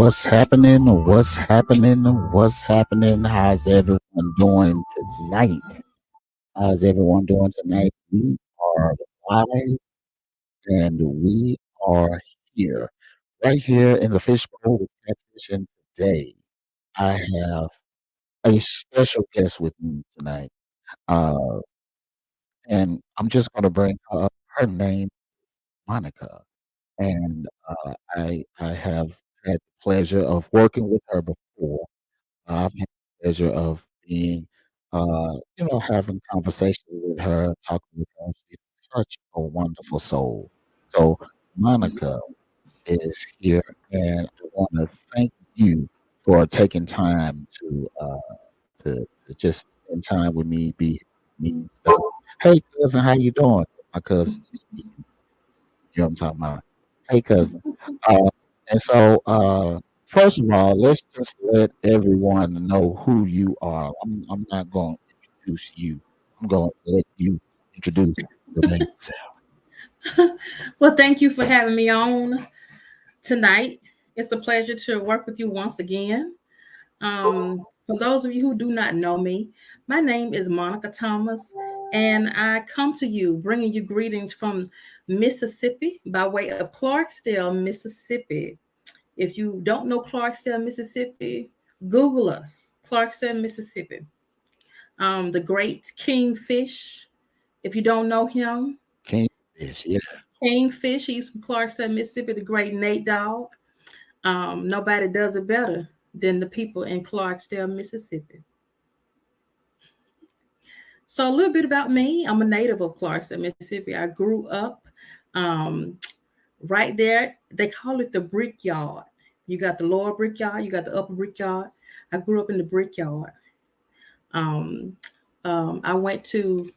What's happening? What's happening? What's happening? How's everyone doing tonight? How's everyone doing tonight? We are live and we are here, right here in the Fish Bowl with Catfish. And today I have a special guest with me tonight. Uh, and I'm just going to bring her up. Her name, Monica. And I have had the pleasure of working with her before. I've had the pleasure of being, having conversation with her, talking with her. She's such a wonderful soul. So Monica is here, and I want to thank you for taking time to just spend time with me, be me and stuff. Hey cousin, how you doing? My cousin is speaking. You know what I'm talking about? Hey cousin. Uh, and so, first of all, let's just let everyone know who you are. I'm not going to introduce you. I'm going to let you introduce your name self. Well, thank you for having me on tonight. It's a pleasure to work with you once again. For those of you who do not know me, my name is Monica Thomas, and I come to you bringing you greetings from Mississippi by way of Clarksdale, Mississippi. If you don't know Clarksdale, Mississippi, Google us, Clarksdale, Mississippi. The great Kingfish. If you don't know him, Kingfish, yeah. Kingfish, he's from Clarksdale, Mississippi, the great Nate Dogg. Nobody does it better than the people in Clarksdale, Mississippi. So a little bit about me. I'm a native of Clarksdale, Mississippi. I grew up um, right there. They call it the brickyard. You got the lower brickyard, you got the upper brickyard. I grew up in the brickyard. Um, I went to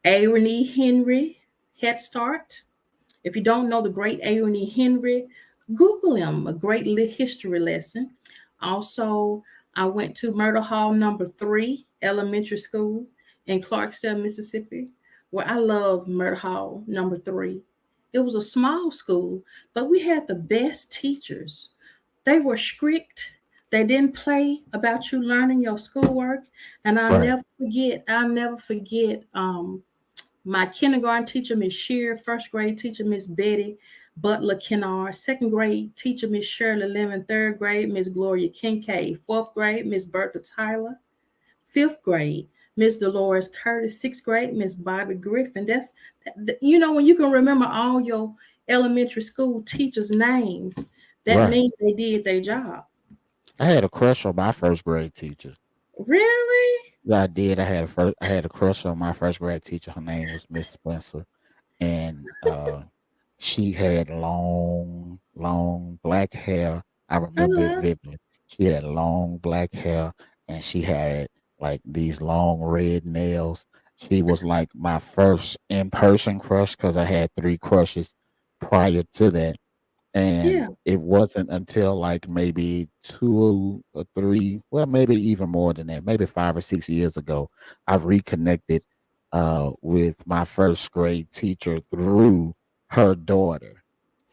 Aaron E. Henry Head Start. If you don't know the great Aaron E. Henry, Google him, a great history lesson. Also, I went to Murder Hall number 3 elementary school in Clarksdale, Mississippi, where I love Murder Hall number 3. It was a small school, but we had the best teachers. They were strict. They didn't play about you learning your schoolwork. And Right. I'll never forget my kindergarten teacher, Miss Shear, first grade teacher, Miss Betty Butler Kennard, second grade teacher, Miss Shirley Lemon, third grade, Miss Gloria Kincaid, fourth grade, Miss Bertha Tyler, fifth grade, Miss Dolores Curtis, sixth grade, Miss Bobby Griffin. When you can remember all your elementary school teachers' names, that Right. means they did their job. I had a crush on my first grade teacher. Really? Yeah, I did. I had a crush on my first grade teacher. Her name was Miss Spencer, and she had long, long black hair. I remember it Uh-huh. vividly. She had long black hair and she had like these long red nails. She was like my first in person crush because I had three crushes prior to that. And Yeah. it wasn't until like maybe 2 or 3, well, maybe even more than that, maybe 5 or 6 years ago, I reconnected with my first grade teacher through her daughter.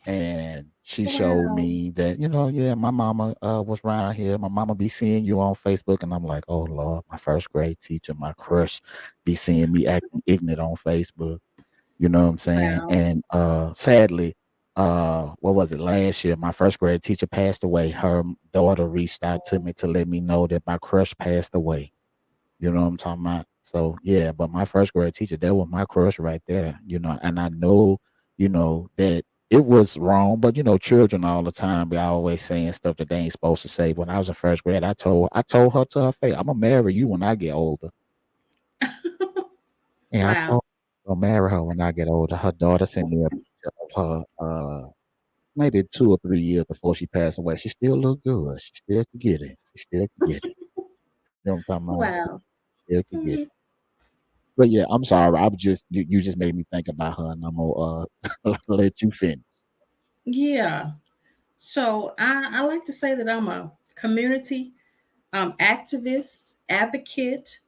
And she showed Wow. me that, yeah, my mama was around here. My mama be seeing you on Facebook. And I'm like, oh, Lord, my first grade teacher, my crush, be seeing me acting ignorant on Facebook. You know what I'm saying? Wow. And sadly, what was it, last year, my first grade teacher passed away. Her daughter reached out to me to let me know that my crush passed away. You know what I'm talking about? So yeah, but my first grade teacher, that was my crush right there, and I know, that it was wrong, but children all the time be always saying stuff that they ain't supposed to say. When I was in first grade, I told her to her face, I'm gonna marry you when I get older. And I Wow. told her I'll marry her when I get older. Her daughter sent me a picture of her maybe 2 or 3 years before she passed away. She still look good. She still could get it. She still could get it. You know what I'm talking about? Wow. Still could get Mm, it. But yeah, I'm sorry. I was just you just made me think about her, and I'm gonna let you finish. yeah. So I like to say that I'm a community activist, advocate,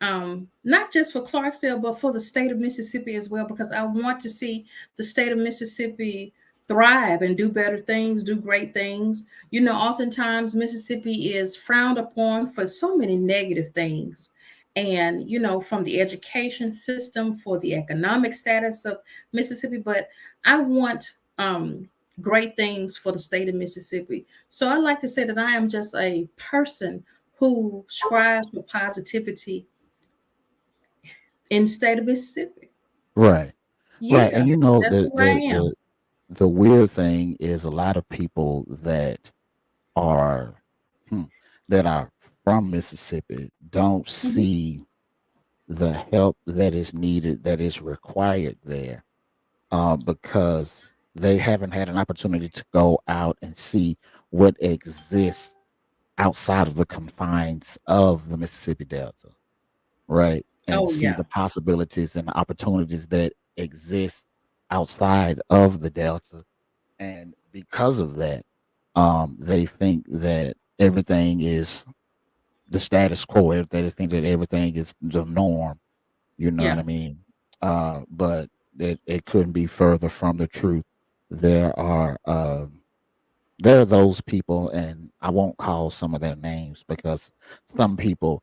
not just for Clarksdale, but for the state of Mississippi as well, because I want to see the state of Mississippi thrive and do better things, do great things. Oftentimes Mississippi is frowned upon for so many negative things. And, from the education system, for the economic status of Mississippi. But I want great things for the state of Mississippi. So I like to say that I am just a person who strives for positivity in the state of Mississippi. Right. Right. Yeah, And you know that's who I am. the weird thing is a lot of people are hmm, that are from Mississippi don't Mhm. see the help that is needed, that is required there, because they haven't had an opportunity to go out and see what exists outside of the confines of the Mississippi Delta, right? And Oh see yeah, the possibilities and the opportunities that exist outside of the Delta. And because of that, they think that everything is the status quo. They think that everything is the norm. You know what yeah, I mean? But it couldn't be further from the truth. There are there are those people, and I won't call some of their names because some people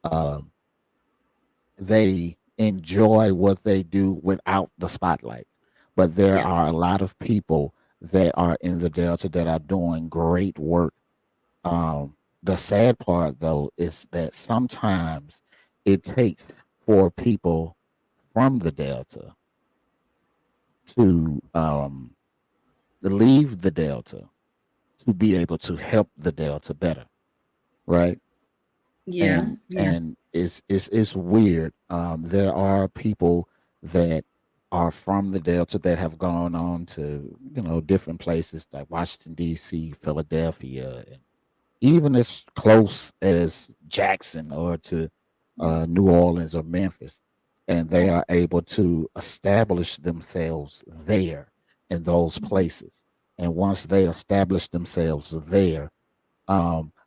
um, they enjoy what they do without the spotlight. But there yeah, are a lot of people that are in the Delta that are doing great work. The sad part, though, is that sometimes it takes for people from the Delta to leave the Delta to be able to help the Delta better, right? yeah, yeah, And it's weird. There are people that are from the Delta that have gone on to different places like Washington D.C., Philadelphia, and even as close as Jackson or to New Orleans or Memphis, and they yeah. are able to establish themselves there in those Mhm. places. And once they establish themselves there,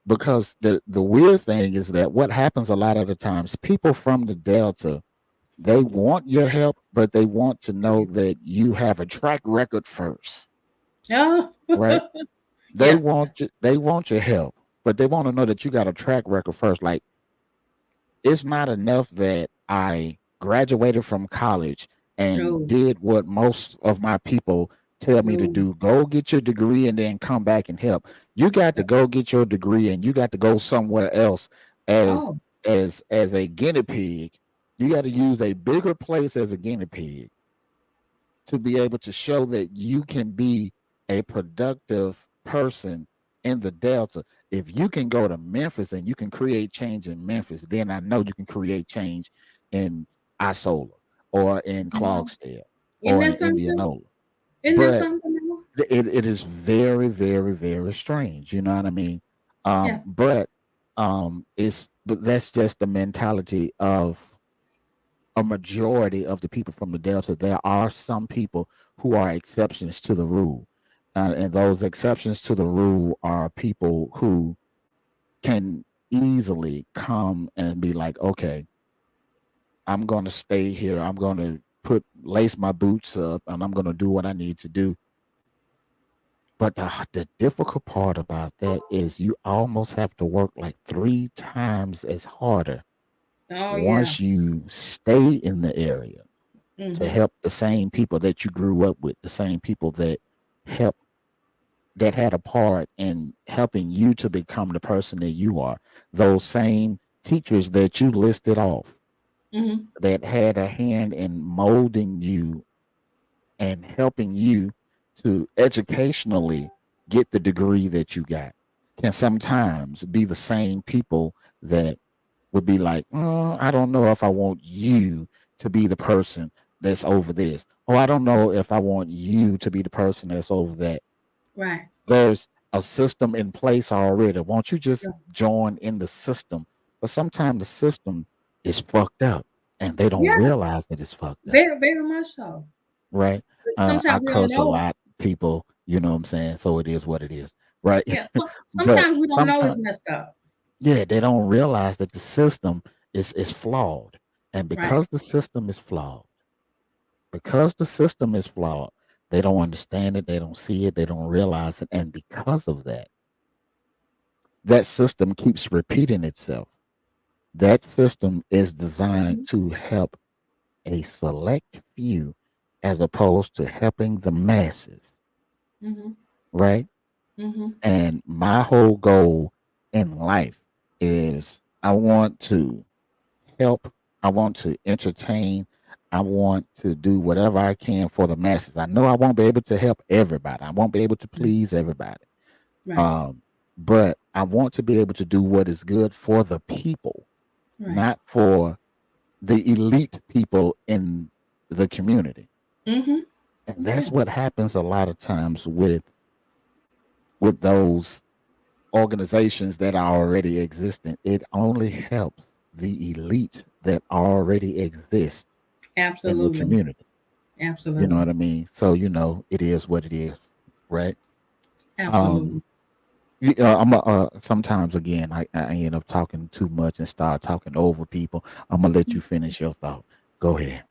because the weird thing is that what happens a lot of the times, people from the Delta, they want your help, but they want to know that you have a track record first, Oh, right? yeah, They want your help, but they want to know that you got a track record first. Like, it's not enough that I graduated from college and no, did what most of my people tell me to no. do. Go get your degree and then come back and help. You got to go get your degree and you got to go somewhere else as Oh, as a guinea pig. You got to use a bigger place as a guinea pig to be able to show that you can be a productive person in the Delta. If you can go to Memphis and you can create change in Memphis, then I know you can create change in Isola or in oh. Clarksdale Isn't or that in something? Indianola. Isn't that But something? Emma? it is very, very, very strange. You know what I mean? Yeah. But that's just the mentality of a majority of the people from the Delta. There are some people who are exceptions to the rule. And those exceptions to the rule are people who can easily come and be like, okay, I'm going to stay here. I'm going to lace my boots up and I'm going to do what I need to do. But the difficult part about that is you almost have to work like three times as harder Oh yeah. once you stay in the area to Mm-hmm. help the same people that you grew up with, the same people help that had a part in helping you to become the person that you are. Those same teachers that you listed off Mm-hmm. that had a hand in molding you and helping you to educationally get the degree that you got can sometimes be the same people that would be like, I don't know if I want you to be the person that's over this. Or I don't know if I want you to be the person that's over that. Right. There's a system in place already. Won't you just Yeah. join in the system? But sometimes the system is fucked up and they don't Yeah. realize that it's fucked up, Very, very much so. right? But I sometimes we don't curse a know. lot, people, you know what I'm saying? So it is what it is, right? Yeah. But Sometimes we don't know it's sometimes, messed up. yeah, they don't realize that the system is flawed. And Right. because the system is flawed, because the system is flawed, They don't understand it. They don't see it. They don't realize it. And because of that, that system keeps repeating itself. That system is designed Mhm. to help a select few as opposed to helping the masses, Mhm. right? Mhm. And my whole goal in life is I want to help, I want to entertain, I want to do whatever I can for the masses. I know I won't be able to help everybody. I won't be able to Right. please everybody. Right. Um, but I want to be able to do what is good for the people, Right. not for the elite people in the community. Mhm. And Yeah. that's what happens a lot of times with those organizations that are already existing. It only helps the elite that already exist in the Absolutely. community. You know Absolutely. what I mean? So it is what it is, right? Absolutely. Um, sometimes again, I end up talking too much and start talking over people. I'm gonna let you finish your thought. Go ahead.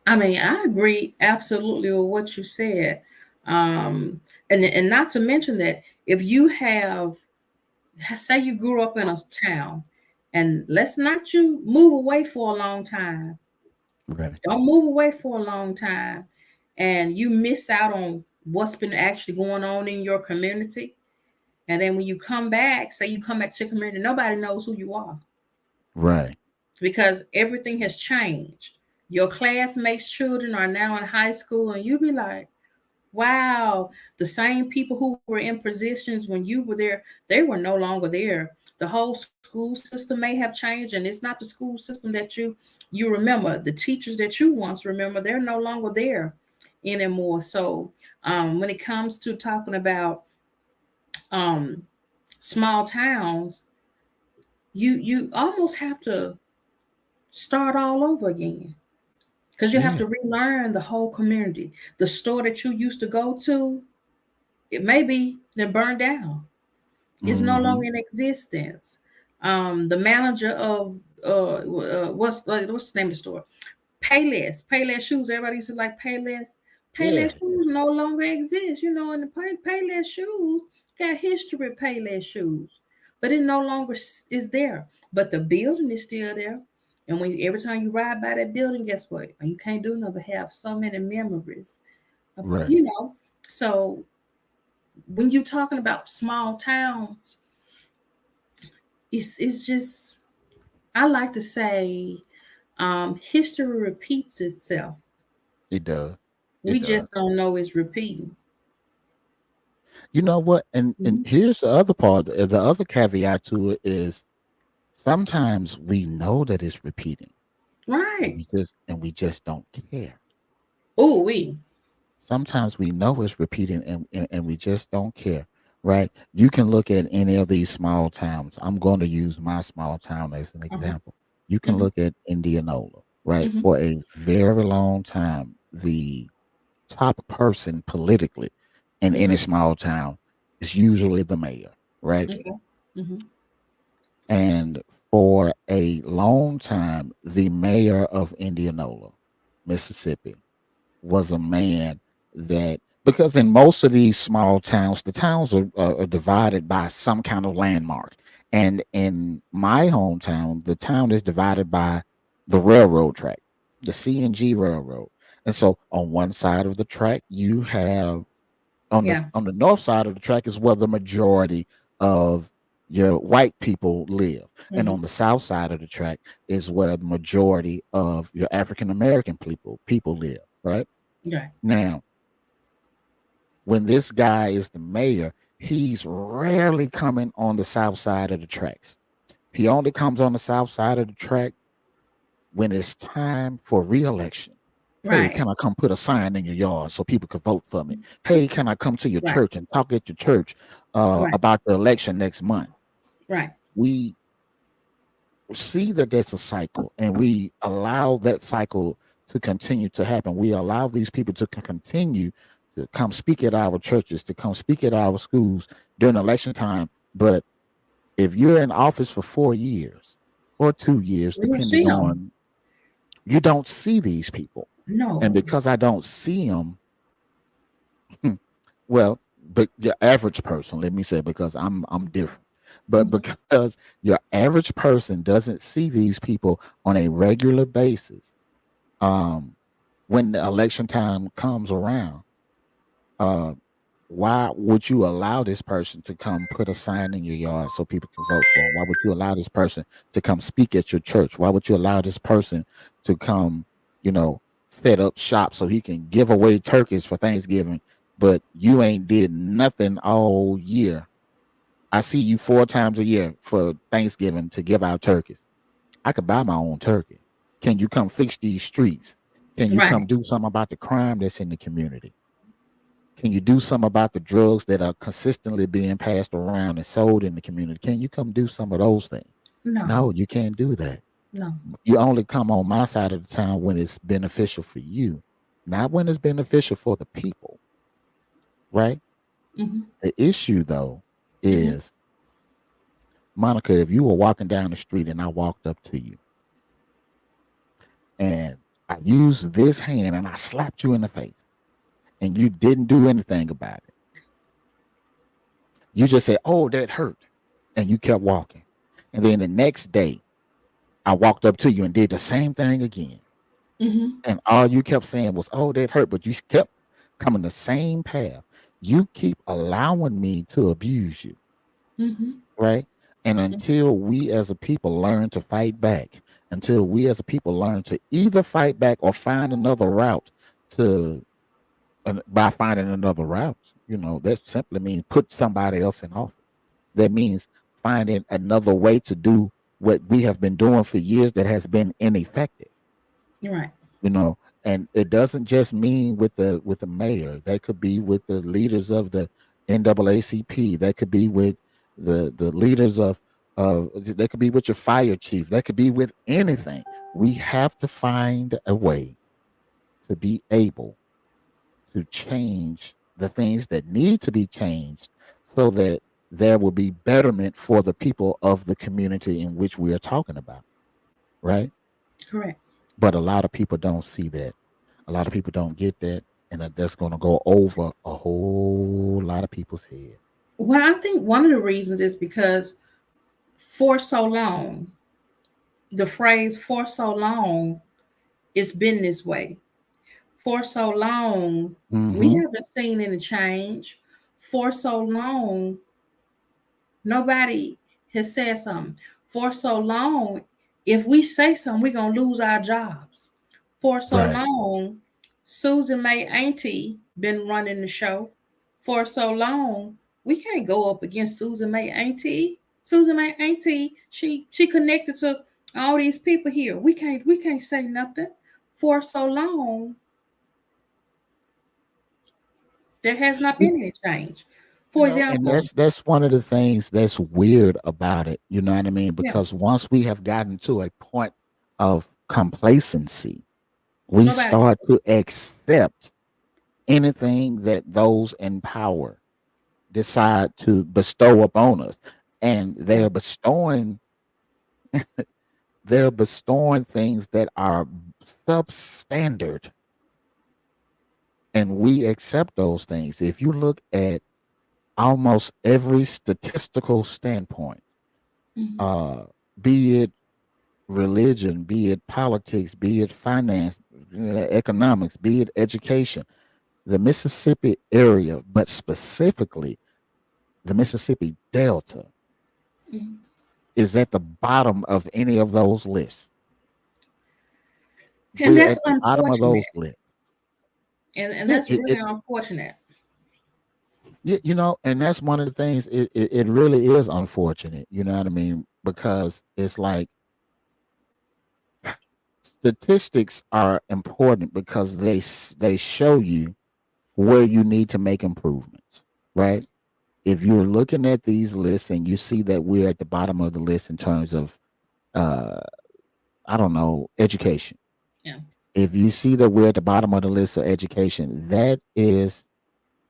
I mean, I agree absolutely with what you said. And not to mention that if you have, say you grew up in a town, and let's not you move away for a long time. Right. Don't move away for a long time, and you miss out on what's been actually going on in your community. And then when you come back, say you come back to your community, nobody knows who you are Right. because everything has changed. Your classmates' children are now in high school, and you be like, wow, the same people who were in positions when you were there, they were no longer there. The whole school system may have changed, and it's not the school system that you remember. The teachers that you once remember, they're no longer there anymore. So when it comes to talking about um, small towns, you almost have to start all over again because you have Yeah. to relearn the whole community. The store that you used to go to, it may be then burned down. It's no Mm-hmm. longer in existence. The manager of what's the name of the store? Payless, Payless shoes. Everybody used to like Payless. Yeah. Payless shoes no longer exist. You know, and the Payless shoes got history with Payless shoes, but it no longer is there. But the building is still there. And when every time you ride by that building, guess what? You can't do nothing but have so many memories. Right. You know, so when you're talking about small towns, it's just I like to say history repeats itself. It does. It We does. just don't know it's repeating. You know what? And Mhm. here's the other part. The other caveat to it is sometimes we know that it's repeating, and Right. we just don't care. Oh, we. Sometimes we know it's repeating, and we just don't care. Right? You can look at any of these small towns. I'm going to use my small town as an Uh-huh. example. You can Hmm. look at Indianola. Right? Hmm. For a very long time, the top person politically in Hmm. any small town is usually the mayor, right? Okay. Hmm. And for a long time, the mayor of Indianola, Mississippi, was a man that, because in most of these small towns, the towns are divided by some kind of landmark. And in my hometown, the town is divided by the railroad track, the C&G Railroad. And so on one side of the track, you have Yeah. on the north side of the track is where the majority of your white people live, and Hmm. on the south side of the track is where the majority of your African American people live. Right Right. now, when this guy is the mayor, he's rarely coming on the south side of the tracks. He only comes on the south side of the track when it's time for reelection. Hey, Right. can I come put a sign in your yard so people can vote for me? Hey, can I come to your Right. church and talk at your church Right. about the election next month? Right. We see that there's a cycle, and we allow that cycle to continue to happen. We allow these people to continue to come speak at our churches, to come speak at our schools during election time. But if you're in office for 4 years or 2 years, We will depending see them. on, you don't see these people. And No. because I don't see them, Hmm. Well, but your average person, let me say, because I'm different. But Hmm. because your average person doesn't see these people on a regular basis, um, when the election time comes around, uh, why would you allow this person to come put a sign in your yard so people can vote for him? Why would you allow this person to come speak at your church? Why would you allow this person to come, you know, set up shop so he can give away turkeys for Thanksgiving, but you ain't did nothing all year? I see you 4 times a year for Thanksgiving to give out turkeys. I could buy my own turkey. Can you come fix these streets? Can you come Right. do something about the crime that's in the community? Can you do something about the drugs that are consistently being passed around and sold in the community? Can you come do some of those things? No, No, you can't do that. no. You only come on my side of the town when it's beneficial for you, not when it's beneficial for the people, right? Hmm. The issue, though, Hmm. is, Monica, if you were walking down the street and I walked up to you and I used this hand and I slapped you in the face and you didn't do anything about it, you just said, "Oh, that hurt," and you kept walking. And then the next day, I walked up to you and did the same thing again. Hmm. And all you kept saying was, "Oh, that hurt," but you kept coming the same path. You keep allowing me to abuse you, Hmm. right? And until we as a people learn to fight back, until we as a people learn to either fight back or find another route to, by finding another route, that simply means put somebody else in office. That means finding another way to do what we have been doing for years that has been ineffective. Right. you know and it doesn't just mean with the mayor. That could be with the leaders of the NAACP. That could be with the leaders of that could be with your fire chief. That could be with anything. We have to find a way to be able to change the things that need to be changed so that there will be betterment for the people of the community in which we are talking about, right? Correct. But a lot of people don't see that. A lot of people don't get that, and that's going to go over a whole lot of people's head. Well, I think one of the reasons is because for so long, the phrase "for so long" it's been this way. For so long, we Mm-hmm. haven't seen any change. For so long, nobody has said something. For so long, if we say something, we're gonna lose our jobs. For so Right. long, Susan May Auntie been running the show. For so long, we can't go up against Susan May Auntie. Susan May Auntie, she connected to all these people here. We can't say nothing. For so long, there has not You, been any change. you For know, and example, that's one of the things that's weird about it. You know what I mean? yeah, Because once we have gotten to a point of complacency, we nobody. start to accept anything that those in power decide to bestow upon us, and Yeah, they're bestowing things that are substandard, and we accept those things. If you look at almost every statistical standpoint, mhm, uh, be it religion, be it politics, be it finance, economics, be it education, the Mississippi area, but specifically the Mississippi Delta, mhm. is at the bottom of any of those lists. And We're that's at the bottom of unfortunate. those lists. And Yeah, that's really unfortunate. and that's one of the things. It really is unfortunate. You know what I mean? Because it's like statistics are important because they show you where you need to make improvements, right? If you're looking at these lists and you see that we're at the bottom of the list in terms of, uh, I don't know, education. Yeah. If you see that we're at the bottom of the list of education, that is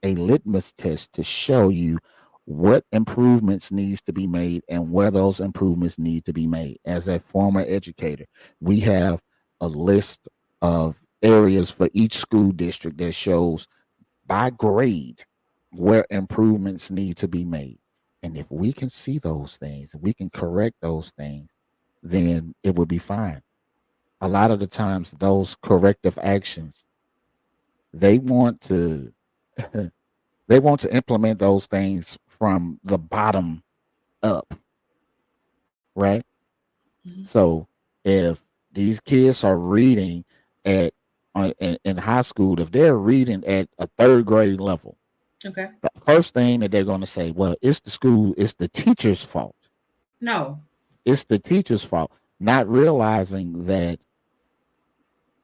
a litmus test to show you what improvements needs to be made and where those improvements need to be made. As a former educator, we have a list of areas for each school district that shows by grade where improvements need to be made. And if we can see those things, we can correct those things, then it will be fine. A lot of the times, those corrective actions, they want to they want to implement those things from the bottom up, right? Mhm. So if these kids are reading at in high school, if they're reading at a third grade level, Okay. the first thing that they're going to say, well, it's the school, it's the teacher's fault. No. It's the teacher's fault, not realizing that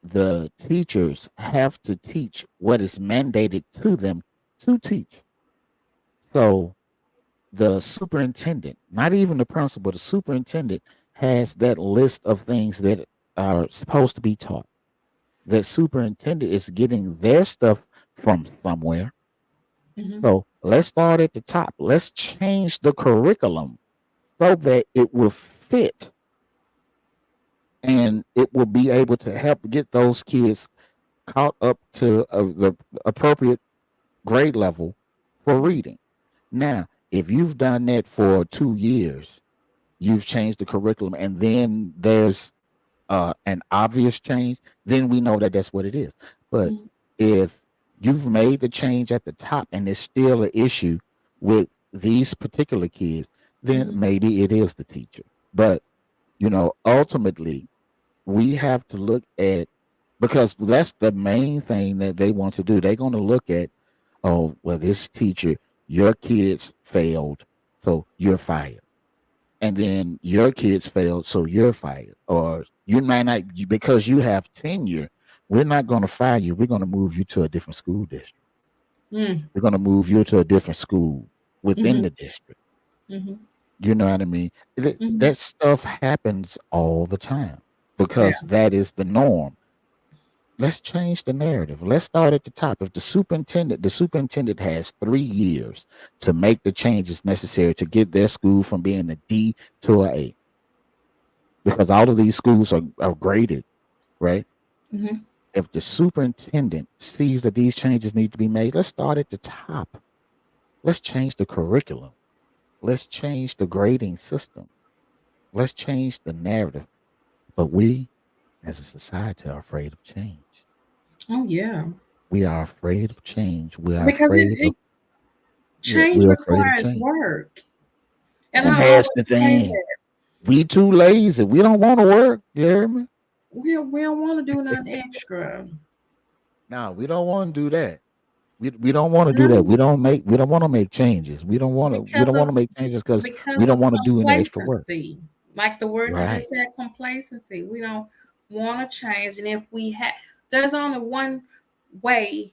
the teachers have to teach what is mandated to them to teach. So the superintendent, not even the principal, the superintendent has that list of things that are supposed to be taught. That superintendent is getting their stuff from somewhere. Hmm. So let's start at the top. Let's change the curriculum so that it will fit and it will be able to help get those kids caught up to the appropriate grade level for reading. Now, if you've done that for 2 years, you've changed the curriculum, and then there's an obvious change, then we know that that's what it is. But Hmm. if you've made the change at the top and there's still an issue with these particular kids, then Hmm. maybe it is the teacher. But ultimately, we have to look at, because that's the main thing that they want to do. They're going to look at, oh, well, this teacher, your kids failed, so you're fired. And then your kids failed, so you're fired. Or you might not, because you have tenure, we're not going to fire you. We're going to move you to a different school district. Mm. We're going to move you to a different school within Hmm. the district. Hmm. You know what I mean? Hmm. That stuff happens all the time Yeah. because that is the norm. Let's change the narrative. Let's start at the top. If the superintendent has 3 years to make the changes necessary to get their school from being a D to a A, because all of these schools are graded, right? Hmm. If the superintendent sees that these changes need to be made, let's start at the top. Let's change the curriculum. Let's change the grading system. Let's change the narrative. But we, as a society, are afraid of change. Oh yeah. We are afraid of change. We are Because afraid of, yeah, change we're afraid of requires change. work, and And I that's the always say thing. that We too lazy. We don't want to work. You hear me? we don't want to do nothing extra. No, we don't want to do that. We don't want to do that. No, We don't want to make changes. We because don't of want to make changes because we because don't of want to do any extra work. complacency. Like the word you Right. just said, complacency. We don't want to change, and if we have, there's only one way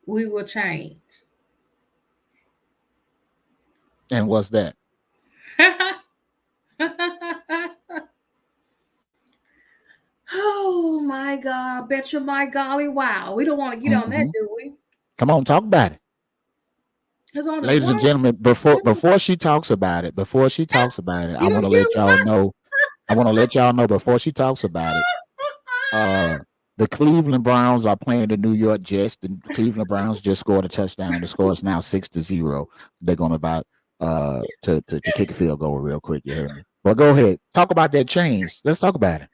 we will change. And what's that? Oh my God! Bet you my golly, wow! We don't want to get on that, Hmm. do we? Come on, talk about it. There's only Ladies and one. gentlemen, before she talks about it, I want to let You. y'all know. I want to let y'all know before she talks about it. Uh, the Cleveland Browns are playing the New York Jets. The Cleveland Browns just scored a touchdown. The score is now 6-0. They're going about to kick a field goal real quick. You heard me? Well, go ahead. Talk about that change. Let's talk about it.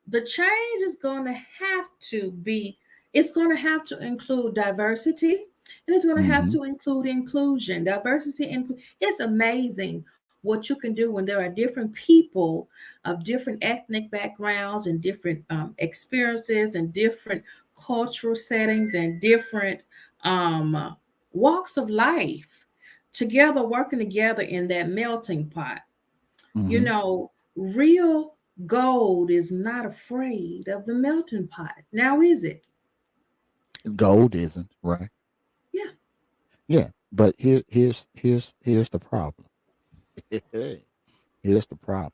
The change is going to have to be, it's going to have to include diversity, and it's going to have Hmm. to include inclusion. Diversity, it's amazing what you can do when there are different people of different ethnic backgrounds and different experiences and different cultural settings and different um, walks of life together, working together in that melting pot. You Hmm. know, real gold is not afraid of the melting pot. Now, is it? Gold isn't right. Yeah. Yeah, but here's the problem. Here's the problem.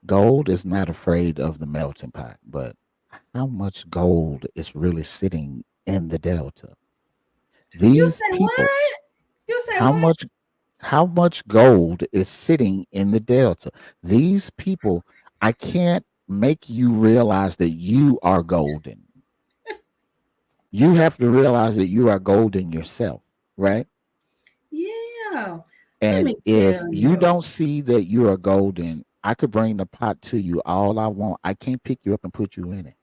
Gold is not afraid of the melting pot, but how much gold is really sitting in the delta? You These say people, what? You say how what? much how much gold is sitting in the delta? These people, I can't make you realize that you are golden. You have to realize that you are golden yourself, right? Yeah. Let And me if tell you you. don't see that you are golden, I could bring the pot to you all I want. I can't pick you up and put you in it.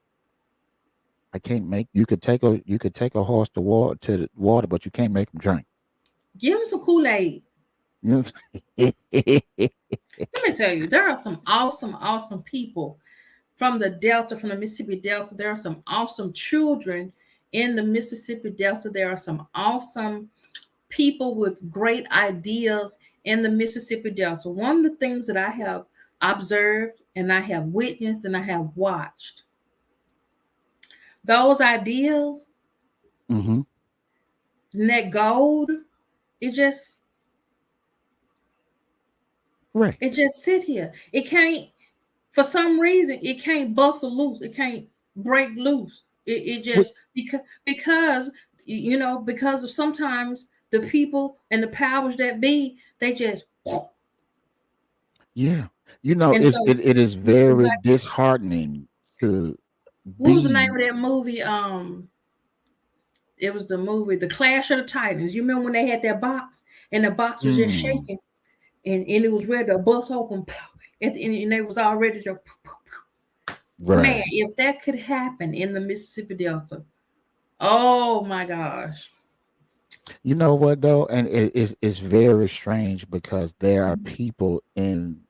I can't make you could take a horse to the water, but you can't make him drink. Give them some Kool-Aid. You know what I'm saying? Let me tell you, there are some awesome, awesome people from the Delta, from the Mississippi Delta. There are some awesome children in the Mississippi Delta. There are some awesome people with great ideas in the Mississippi Delta. One of the things that I have observed and I have witnessed and I have watched, those ideas Hmm. and that gold, it just Right. it just sit here. It can't, for some reason, it can't bustle loose. It can't break loose. It What? just because because of sometimes the people and the powers that be, they just Yeah. You know, and so it is it's very like, disheartening to what was the name be. of that movie? It was the movie The Clash of the Titans. You remember when they had that box and the box was just Mm, shaking and it was ready to bust open and they was all ready to man, right. if that could happen in the Mississippi Delta, oh my gosh. You know what though, and it's very strange because there are people in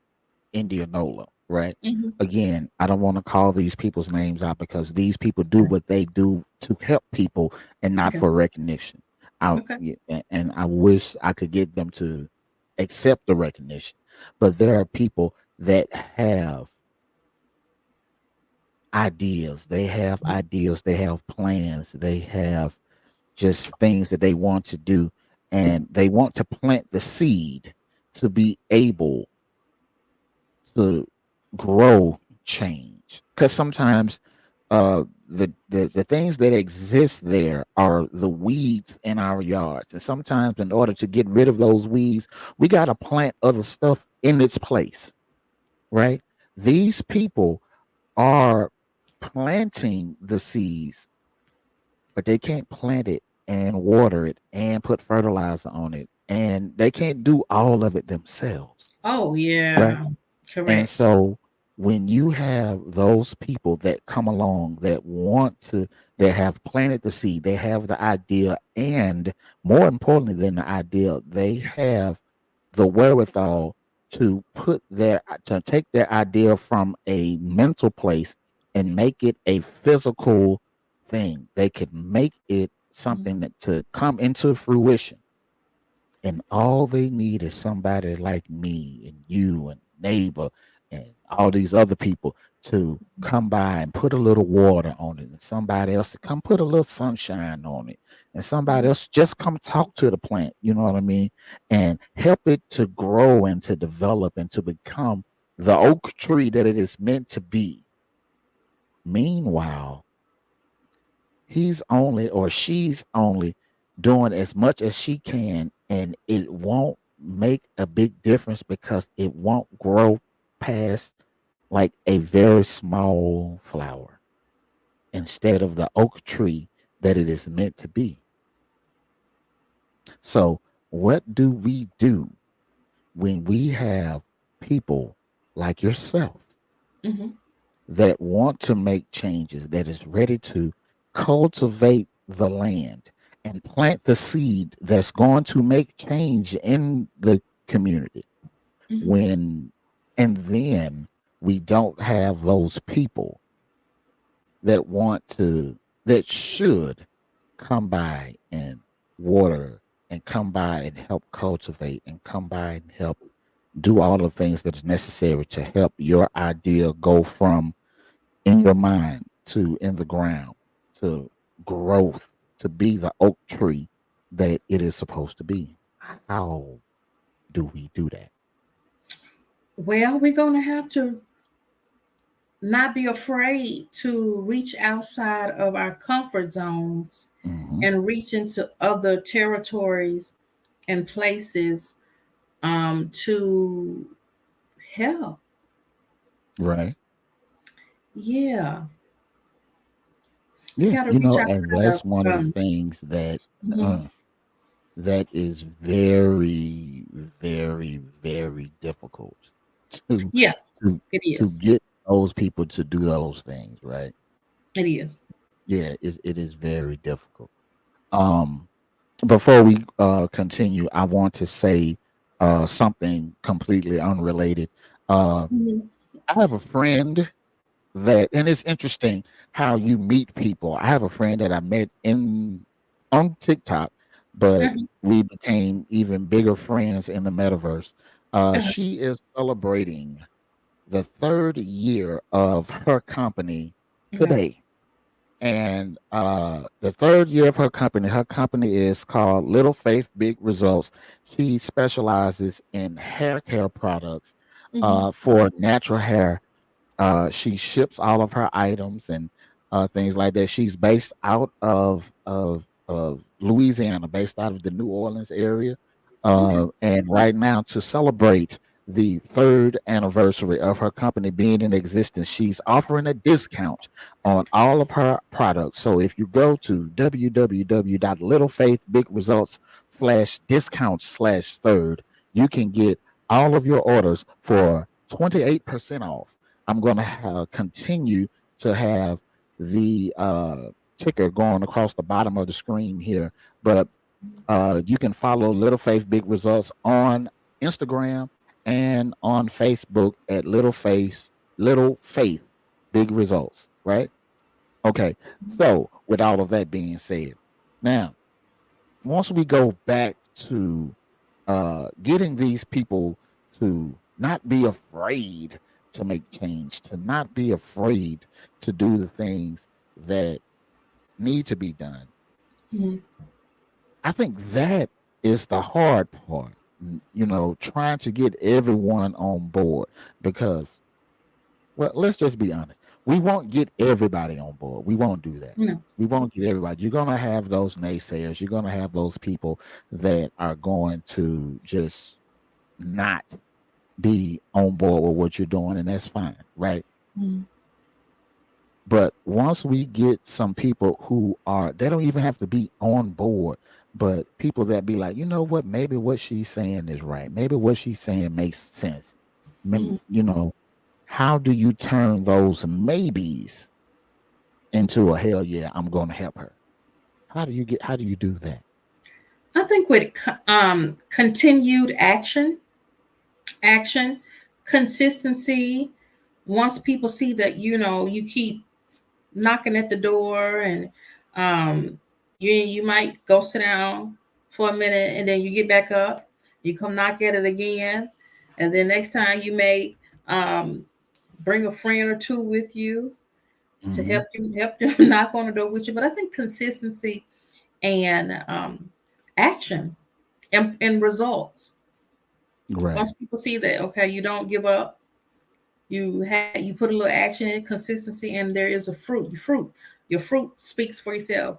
Indianola, right? Mm-hmm. Again, I don't want to call these people's names out because these people do Okay. what they do to help people and not Okay. for recognition. Okay. And I wish I could get them to accept the recognition, but there are people that have ideas. They have ideas. They have plans. They have just things that they want to do, and they want to plant the seed to be able to grow change. Because sometimes the things that exist there are the weeds in our yards, and sometimes in order to get rid of those weeds, we got to plant other stuff in its place, right? These people are planting the seeds, but they can't plant it and water it and put fertilizer on it, and they can't do all of it themselves, Oh right? yeah. And Correct. so when you have those people that come along that want to, that have planted the seed, they have the idea, and more importantly than the idea, they have the wherewithal to take their idea from a mental place and make it a physical thing. They could make it something that to come into fruition. And all they need is somebody like me and you and neighbor and all these other people to come by and put a little water on it, and somebody else to come put a little sunshine on it, and somebody else just come talk to the plant, you know what I mean? And help it to grow and to develop and to become the oak tree that it is meant to be. Meanwhile, he's only or she's only doing as much as she can, and it won't make a big difference because it won't grow past like a very small flower instead of the oak tree that it is meant to be. So what do we do when we have people like yourself Mm-hmm. that want to make changes, that is ready to cultivate the land and plant the seed that's going to make change in the community? Mm-hmm. When and then we don't have those people that want to, that should come by and water and come by and help cultivate and come by and help do all the things that is necessary to help your idea go from in your mind to in the ground to growth to be the oak tree that it is supposed to be. How do we do that? Well, we're gonna have to not be afraid to reach outside of our comfort zones Hmm. and reach into other territories and places to help. Right. Yeah. You Yeah, got to reach and outside of that's one of the things that mhm. uh, that is very, very, very difficult to Yeah, to it to is. get those people to do those things, right? It is. Yeah, it is very difficult. Um, Before we continue, I want to say something completely unrelated. Uh, Mhm. I have a friend that, and it's interesting how you meet people. I have a friend that I met in on TikTok, but Mhm. we became even bigger friends in the metaverse. Uh-huh. She is celebrating the third year of her company Okay. today. And the third year of her company is called Little Faith Big Results. She specializes in hair care products Mhm. for natural hair. She ships all of her items and things like that. She's based out of Louisiana, based out of the New Orleans area. Okay. And right now, to celebrate the third anniversary of her company being in existence, she's offering a discount on all of her products. So if you go to www.littlefaithbigresults/discount/third, you can get all of your orders for 28% off. I'm going to continue to have the ticker going across the bottom of the screen here, but you can follow Little Faith Big Results on Instagram and on Facebook at Little Faith Big Results, right? Okay. So, with all of that being said, now once we go back to getting these people to not be afraid to make change, to not be afraid to do the things that need to be done. Mhm. I think that is the hard part, trying to get everyone on board because, well, let's just be honest. We won't get everybody on board. We won't do that. No. We won't get everybody. You're going to have those naysayers. You're going to have those people that are going to just not be on board with what you're doing, and that's fine, right? Mhm. But once we get some people who are, they don't even have to be on board, but people that be like, you know what, maybe what she's saying is right. Maybe what she's saying makes sense. Mhm. How do you turn those maybes into a hell yeah, I'm going to help her? How do you do that? I think with continued action, consistency. Once people see that you keep knocking at the door, and um, you might go sit down for a minute, and then you get back up, you come knock at it again, and then next time you may um, bring a friend or two with you to Hmm. help them knock on the door with you. But I think consistency and action and results. Right. Once people see that, okay, you don't give up, you put a little action in, consistency, and there is a fruit. Your fruit speaks for itself.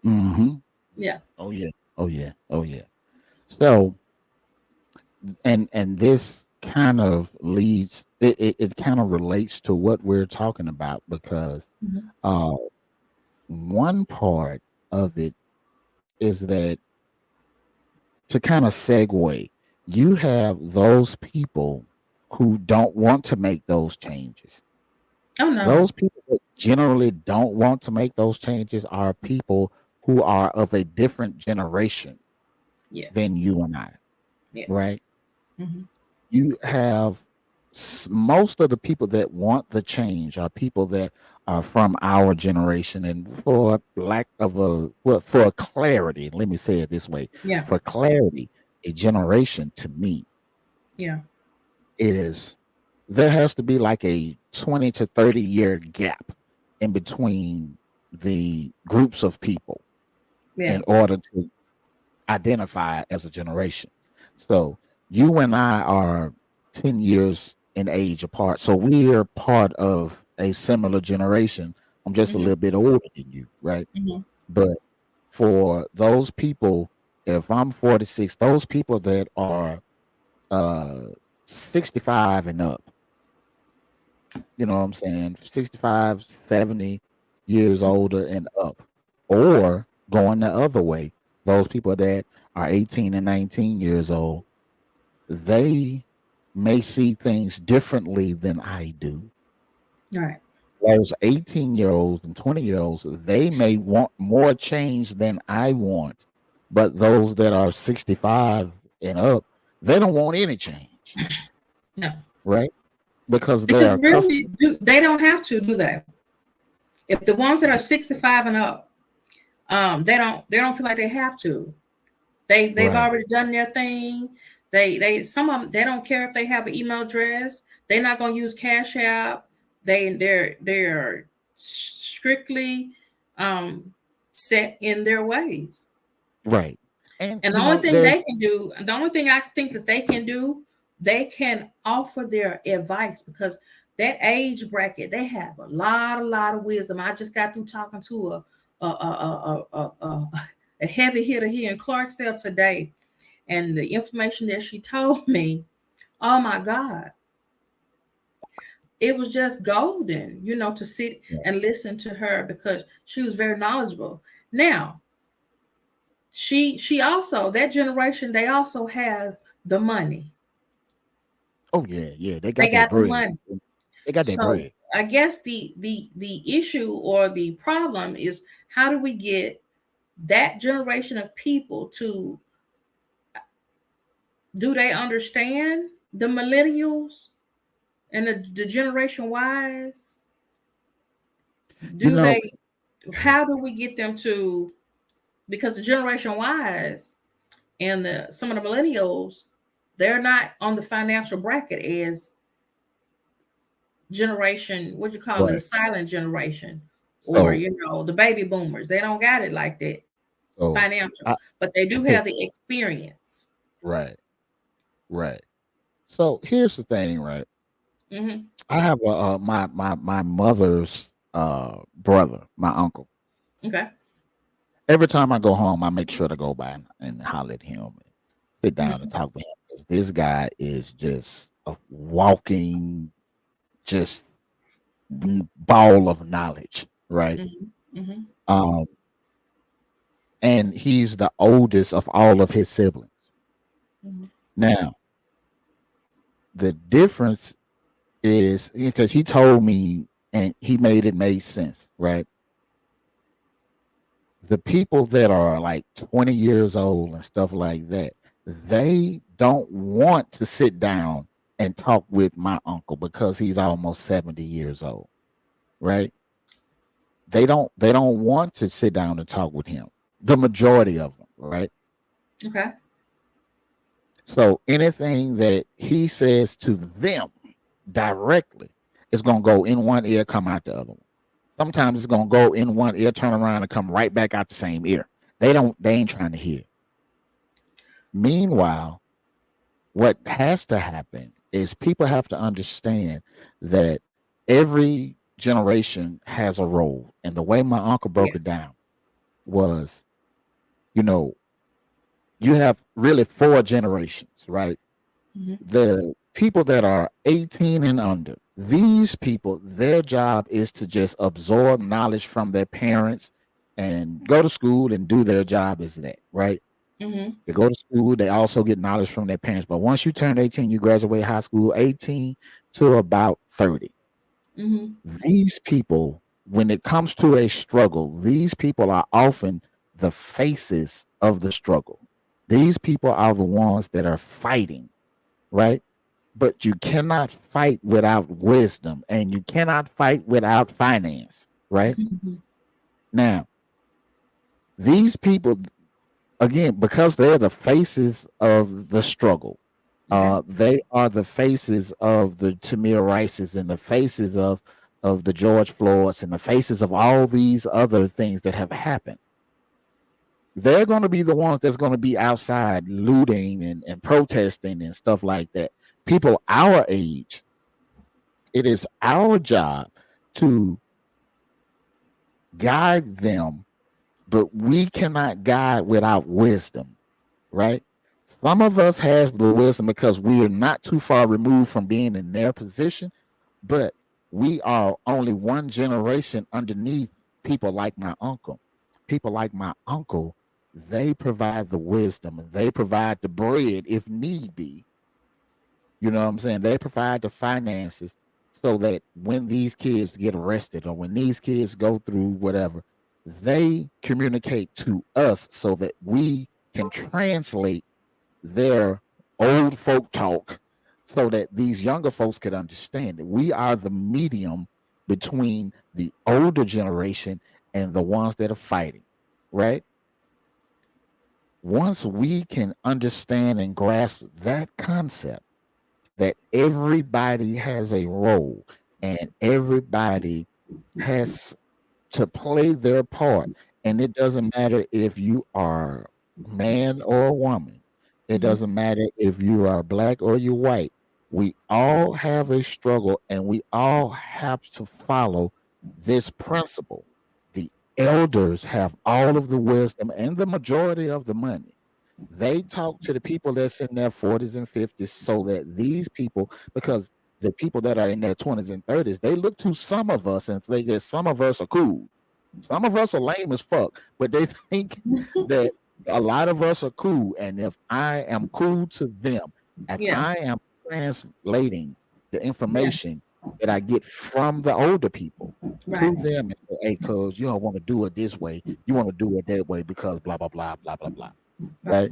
Hmm. Yeah. Oh yeah. Oh yeah. Oh yeah. So, and this kind of it kind of relates to what we're talking about because Mhm. uh one part of it is that, to kind of segue, you have those people who don't want to make those changes. Oh no. Those people that generally don't want to make those changes are people who are of a different generation Yeah. than you and I, Yeah. right? Hmm. You have most of the people that want the change are people that are from our generation, and for lack of for clarity, let me say it this way, Yeah. for clarity, a generation to me Yeah. is, there has to be like a 20 to 30-year gap in between the groups of people Yeah. in order to identify as a generation. So you and I are 10 years in age apart. So we're part of a similar generation. I'm just a Hmm. little bit older than you, right? Hmm. But for those people, if I'm 46, those people that are uh 65 and up, you know what I'm saying? 65, 70. years older and up, or going the other way, those people that are 18 and 19 years old, they may see things differently than I do. Right. Those 18-year-olds and 20-year-olds, they may want more change than I want, but those that are 65 and up, they don't want any change, No. right? Because they Because are really, custom. they don't have to do that. If the ones that are 65 and up, they don't feel like they have to. They've Right, already done their thing. They some of them, they don't care if they have an email address. They're not going to use Cash App. They're strictly um, set in their ways. right. And And there's the only thing I think that they can do, they can offer their advice, because that age bracket, they have a lot of wisdom. I just got through talking to a heavy hitter here in Clarksdale today, and the information that she told me, oh my God, it was just golden, to sit and listen to her, because she was very knowledgeable. Now, she also, that generation, they also have the money. oh yeah, yeah, they They got that got the bread. money. They got that So bread. I guess the issue or the problem is, how do we get that generation of people to, do they understand the millennials and the generation wise? You Do know, they, how do we get them to, because the generation wise and some of the millennials, they're not on the financial bracket as generation, what you call it, the right. silent generation, or So the baby boomers. They don't got it like that so financial, I but they do have the experience. right, right. So here's the thing, right? Hmm. I have my mother's brother, my uncle. Okay. Every time I go home, I make sure to go by and holler at him and sit down and Hmm. talk with him, 'cause this guy is just a walking, just ball of knowledge, right? Hmm. Hmm. Um, and he's the oldest of all of his siblings. Hmm. Now, the difference is because he told me and he made sense, right? The people that are like 20 years old and stuff like that, they don't want to sit down and talk with my uncle because he's almost 70 years old, right? They don't want to sit down and talk with him. The majority of them, right? Okay. So anything that he says to them directly is going to go in one ear, come out the other one. Sometimes it's going to go in one ear, turn around and come right back out the same ear. They ain't trying to hear. Meanwhile, what has to happen is people have to understand that every generation has a role. And the way my uncle broke Yes. it down was, you know, you have really four generations, right? Hmm. The people that are 18 and under, these people, their job is to just absorb knowledge from their parents and go to school and do their job as that, right? Hmm. They go to school, they also get knowledge from their parents. But once you turn 18, you graduate high school, 18 to about 30. Hmm. These people, when it comes to a struggle, these people are often the faces of the struggle. These people are the ones that are fighting, right? But you cannot fight without wisdom and you cannot fight without finance, right? Hmm. Now, these people, again, because they're the faces of the struggle, Okay. they are the faces of the Tamir Rices and the faces of the George Floyds and the faces of all these other things that have happened. They're going to be the ones that's going to be outside looting and protesting and stuff like that. People our age, it is our job to guide them, but we cannot guide without wisdom, right? Some of us have the wisdom because we are not too far removed from being in their position, but we are only one generation underneath people like my uncle. People like my uncle, they provide the wisdom and they provide the bread if need be. You know what I'm saying? They provide the finances so that when these kids get arrested or when these kids go through whatever, they communicate to us so that we can translate their old folk talk so that these younger folks could understand it. We are the medium between the older generation and the ones that are fighting, right? Once we can understand and grasp that concept, that everybody has a role and everybody has to play their part. And it doesn't matter if you are a man or a woman. It Mhm. doesn't matter if you are black or you're white. We all have a struggle and we all have to follow this principle. The elders have all of the wisdom and the majority of the money. They talk to the people that's in their 40s and 50s so that these people, because the people that are in their 20s and 30s, they look to some of us and think that some of us are cool. Some of us are lame as fuck, but they think that a lot of us are cool. And if I am cool to them, if Yeah, I am translating the yeah, information that I get from the older people right, to them and say, hey, cuz you don't want to do it this way, you want to do it that way because blah, blah, blah, blah, blah, blah. right, Right?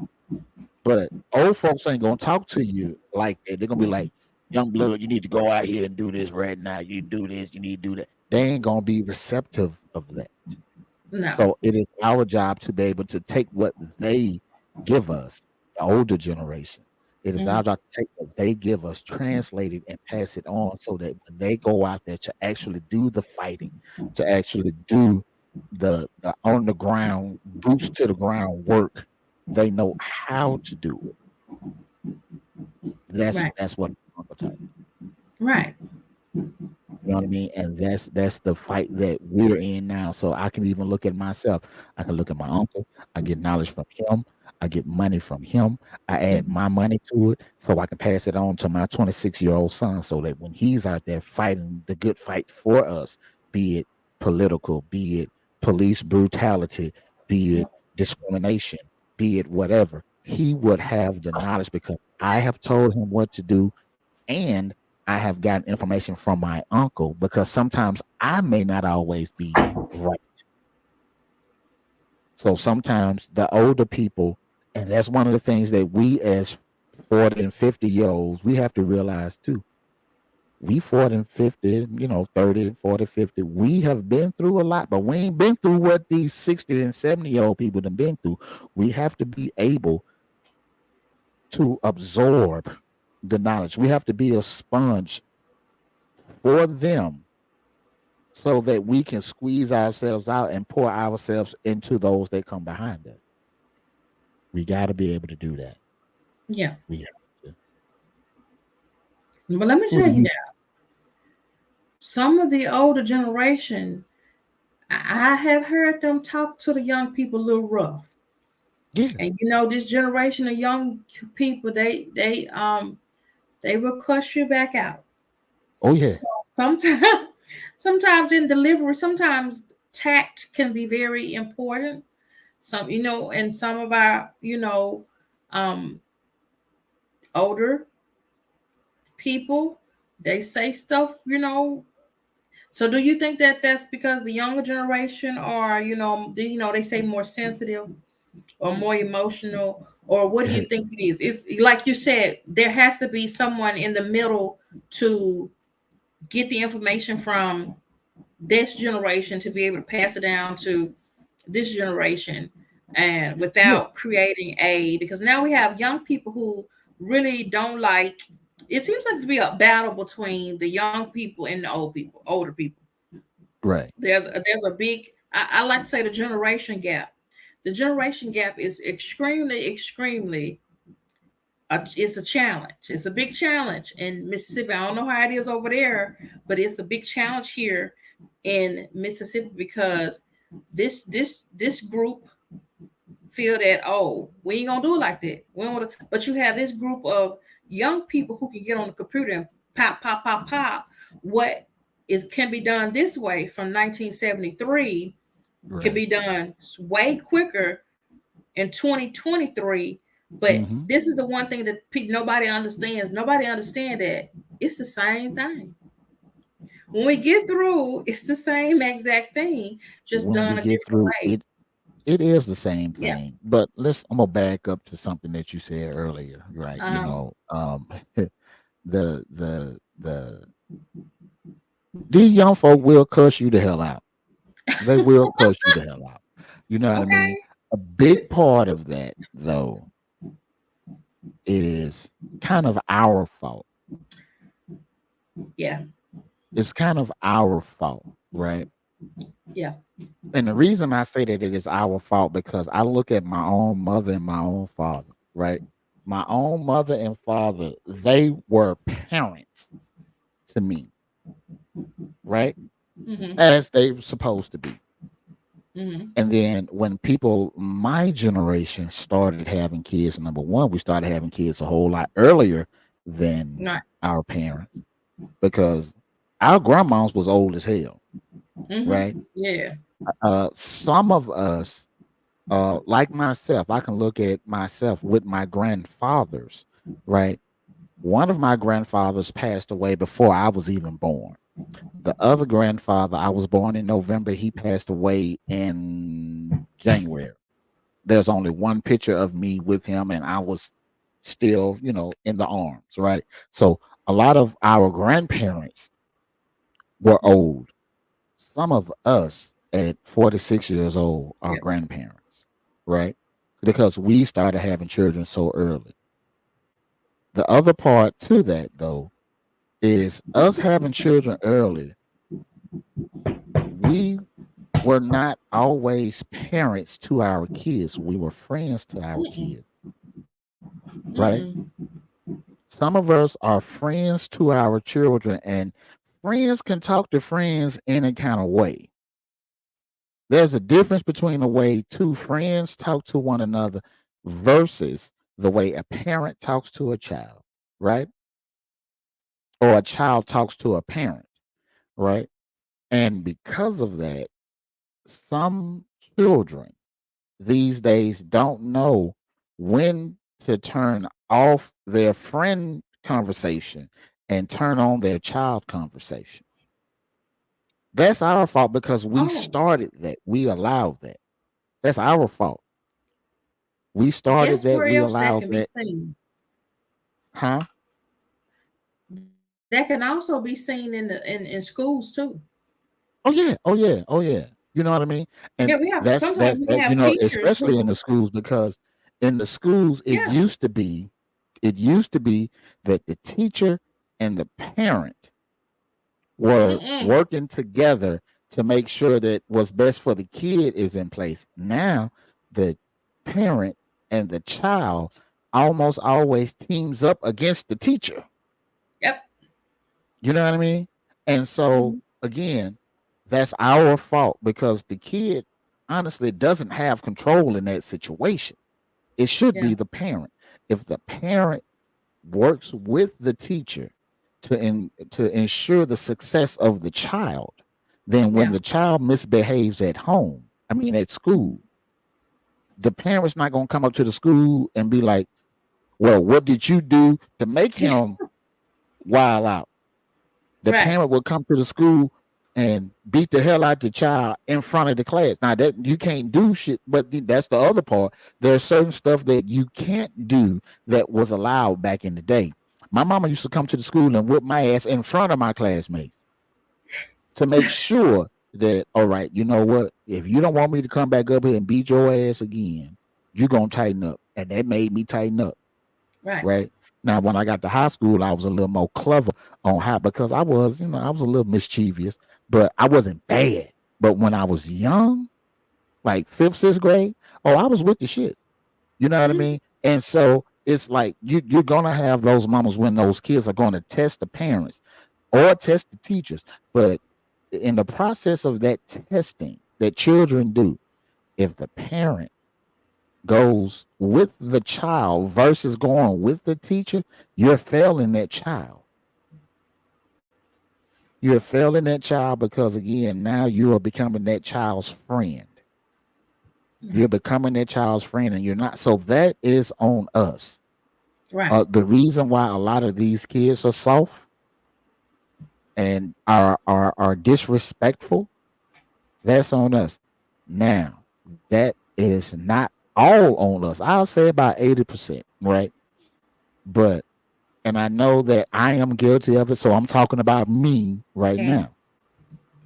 But old folks ain't gonna talk to you like that. They're gonna be like, young blood, you need to go out here and do this right now. You do this, you need to do that. They ain't gonna be receptive of that. no, So it is our job to be able to take what they give us, the older generation. It is mhm, our job to take what they give us, translate it, and pass it on so that when they go out there to actually do the fighting, to actually do the on the ground, boots to the ground work, they know how to do it. right, That's what Uncle Tony. right, You know what I mean? And that's the fight that we're in now. So I can even look at myself. I can look at my uncle. I get knowledge from him. I get money from him. I add mhm, my money to it so I can pass it on to my 26-year-old son so that when he's out there fighting the good fight for us, be it political, be it police brutality, be it discrimination, be it whatever, he would have the knowledge because I have told him what to do and I have gotten information from my uncle because sometimes I may not always be right. So sometimes the older people, and that's one of the things that we as 40 and 50-year-olds, we have to realize too. We 40 and 50, 30 and 40, 50. We have been through a lot, but we ain't been through what these 60 and 70-year-old people have been through. We have to be able to absorb the knowledge. We have to be a sponge for them so that we can squeeze ourselves out and pour ourselves into those that come behind us. We got to be able to do that. yeah. We have to. But let me Who tell do you you? now, some of the older generation, I have heard them talk to the young people a little rough. Yeah. And this generation of young people, they will cuss you back out. Oh yeah. So sometimes, sometimes in delivery, sometimes tact can be very important. And some of our, um, older people, they say stuff. So do you think that that's because the younger generation are, they say more sensitive or more emotional, or what do you think it is? It's like you said, there has to be someone in the middle to get the information from this generation to be able to pass it down to this generation, and Yeah. without creating because now we have young people who really don't like. It seems like to be a battle between the young people and the older people. Right. There's a big, I like to say, the generation gap. The generation gap is extremely, it's a challenge. It's a big challenge in Mississippi. I don't know how it is over there, but it's a big challenge here in Mississippi because this group feel that, oh, we ain't gonna do it like that. We don't wanna, but you have this group of young people who can get on the computer and pop pop pop pop what is can be done this way from 1973. can Right. be done way quicker in 2023. But Hmm. this is the one thing that nobody understands. Nobody understands that it's the same thing. When we get through, it's the same exact thing, just When done we a get different through way. it, it is the same Yeah. thing. But I'm gonna back up to something that you said earlier, right? Um. The these young folk will cuss you the hell out. They will cuss you the hell out. You know what I Okay. mean? A big part of that, though, is kind of our fault. Yeah. It's kind of our fault, right? Yeah. And the reason I say that it is our fault because I look at my own mother and my own father, right? My own mother and father, they were parents to me, right? Mm-hmm. As they were supposed to be. Mm-hmm. And then when people my generation started having kids, number one, we started having kids a whole lot earlier than Right. our parents because our grandmas was old as hell, right? Mm-hmm. Yeah. Some of us, like myself, I can look at myself with my grandfathers, right? One of my grandfathers passed away before I was even born. The other grandfather, I was born in November. He passed away in January. There's only one picture of me with him, and I was still, in the arms, right? So a lot of our grandparents were old. Some of us at 46 years old are Yeah. grandparents, right? Because we started having children so early. The other part to that, though, is us having children early. We were not always parents to our kids. We were friends to our Mm-mm. kids, right? Mm-mm. Some of us are friends to our children, and friends can talk to friends any kind of way. There's a difference between the way two friends talk to one another versus the way a parent talks to a child, right? Or a child talks to a parent, right? And because of that, some children these days don't know when to turn off their friend conversation and turn on their child conversation. That's our fault because we Oh, started that. We allowed that. That's our fault. We started guess that. where We else that allowed can be that. seen? Huh? That can also be seen in schools too. Oh yeah. Oh yeah. Oh yeah. You know what I mean? And Yeah, we have that's sometimes that's we that. have teachers Especially in who, the schools because in the schools yeah. it used to be that the teacher and the parent were Mm-mm. working together to make sure that what's best for the kid is in place. Now, the parent and the child almost always teams up against the teacher. Yep. You know what I mean? And so Mhm. again, that's our fault because the kid honestly doesn't have control in that situation. It should Yeah. be the parent. If the parent works with the teacher to ensure the success of the child, then when Yeah. the child misbehaves at home, I mean at school, the parent's not going to come up to the school and be like, "Well, what did you do to make him wild out?" The Right. parent will come to the school and beat the hell out the child in front of the class. Now that you can't do shit, but that's the other part. There's certain stuff that you can't do that was allowed back in the day. My mama used to come to the school and whip my ass in front of my classmates to make sure that, all right, you know what? If you don't want me to come back up here and beat your ass again, you're gonna tighten up. And that made me tighten up, Right. right? Now, when I got to high school, I was a little more clever on how because I was a little mischievous, but I wasn't bad. But when I was young, like fifth, sixth grade, oh, I was with the shit. You know what I Mhm. mean? And so it's like you're gonna have those moments when those kids are gonna test the parents or test the teachers. But in the process of that testing that children do, if the parent goes with the child versus going with the teacher, you're failing that child. You're failing that child because again, now you are becoming that child's friend. You're becoming that child's friend, and you're not. So that is on us. Right. The reason why a lot of these kids are soft and are disrespectful, that's on us. Now, that is not all on us. I'll say about 80%, right? But and I know that I am guilty of it, so I'm talking about me right Mm. now.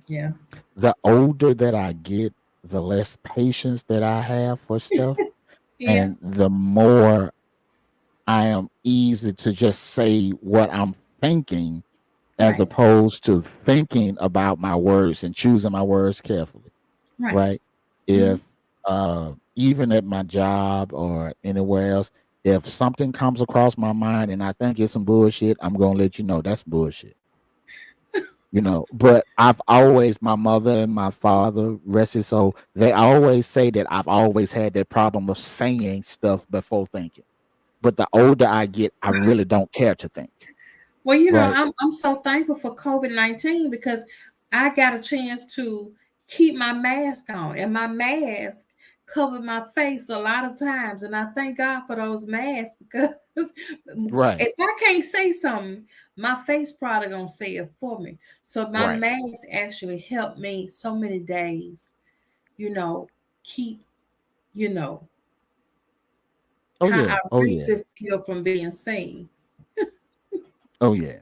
Yeah. The older that I get, the less patience that I have for stuff, Yeah. and the more I am easy to just say what I'm thinking as Right. opposed to thinking about my words and choosing my words carefully, Right. right? Hmm. If even at my job or anywhere else, if something comes across my mind and I think it's some bullshit, I'm gonna let you know that's bullshit. But I've always, my mother and my father, rest his soul, they always say that I've always had that problem of saying stuff before thinking. But the older I get, I really don't care to think. Well, Right. I'm so thankful for COVID-19 because I got a chance to keep my mask on, and my mask covered my face a lot of times, and I thank God for those masks because Right. if I can't say something, my face probably gonna say it for me. So my Right. mask actually helped me so many days, you know, keep, you know, Oh how yeah. I Oh really yeah. feel from being seen. Oh yeah.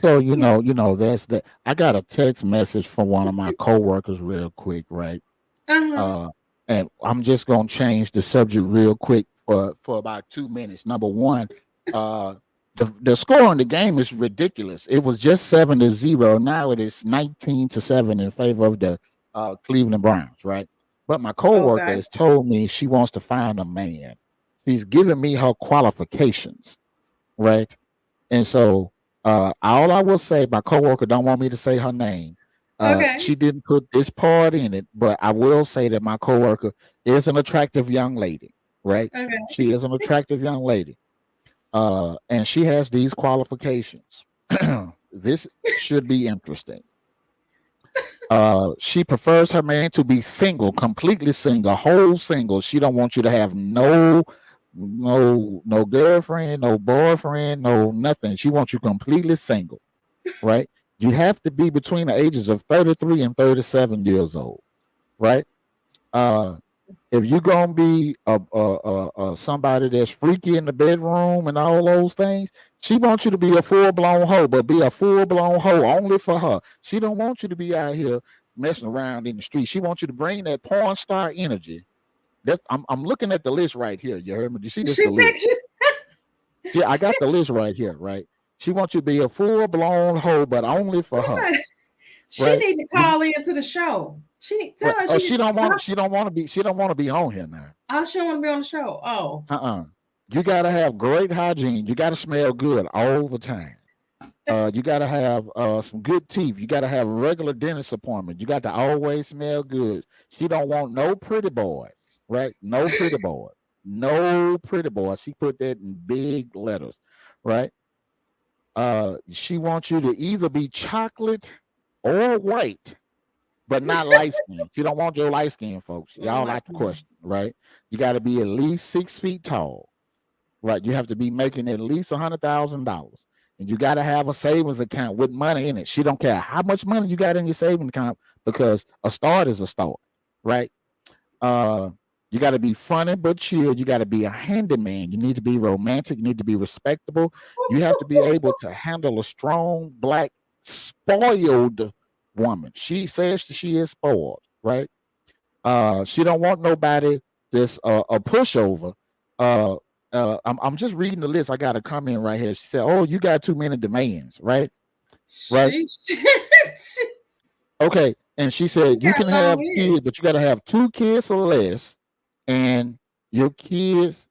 So Yeah. that's that. I got a text message from one of my coworkers real quick, right? Uh-huh. Uh, and I'm just gonna change the subject real quick for about 2 minutes. Number one, uh, the score in the game is ridiculous. It was just 7-0. Now it is 19-7 in favor of the Cleveland Browns, right? But my coworker Okay. has told me she wants to find a man. She's given me her qualifications, right? And so, all I will say, my coworker don't want me to say her name. Okay. She didn't put this part in it, but I will say that my coworker is an attractive young lady, right? Okay. She is an attractive young lady, and she has these qualifications. This should be interesting. She prefers her man to be single, completely single, whole single. She don't want you to have no girlfriend, no boyfriend, no nothing. She wants you completely single, right? You have to be between the ages of 33 and 37 years old, right? Uh, if you're gonna be somebody that's freaky in the bedroom and all those things, she wants you to be a full blown hoe, but be a full blown hoe only for her. She don't want you to be out here messing around in the street. She wants you to bring that porn star energy. I'm looking at the list right here. You heard me? You see this She the list? said Yeah, I got the list right here, right? She wants you to be a full blown hoe, but only for her, she right? need to You, call into the show. She need tell but her she needs to call. she don't want to be on here now. Oh, she don't want to be on the show. Oh, Uh-uh. You gotta have great hygiene. You gotta smell good all the time. You gotta have some good teeth. You gotta have a regular dentist appointment. You got to always smell good. She don't want no pretty boys, right? No pretty boys. No pretty boys. She put that in big letters, right? She wants you to either be chocolate or white, but not light skin. She don't want your light skin folks. I don't Y'all like like the me. question, right? You got to be at least 6 feet tall. Right. You have to be making at least $100,000. And you got to have a savings account with money in it. She don't care how much money you got in your savings account because a start is a start. Right. Uh, you got to be funny but chill. You got to be a handyman. You need to be romantic. You need to be respectable. You have to be able to handle a strong, black, spoiled woman. She says that she is spoiled. Right. She don't want nobody that's a pushover. Uh, I'm just reading the list. I got a comment right here. She said, "Oh, you got too many demands, right? Right? She Okay." And she said, "You got can a long have kids, list. but you got to have 2 kids or less, and your kids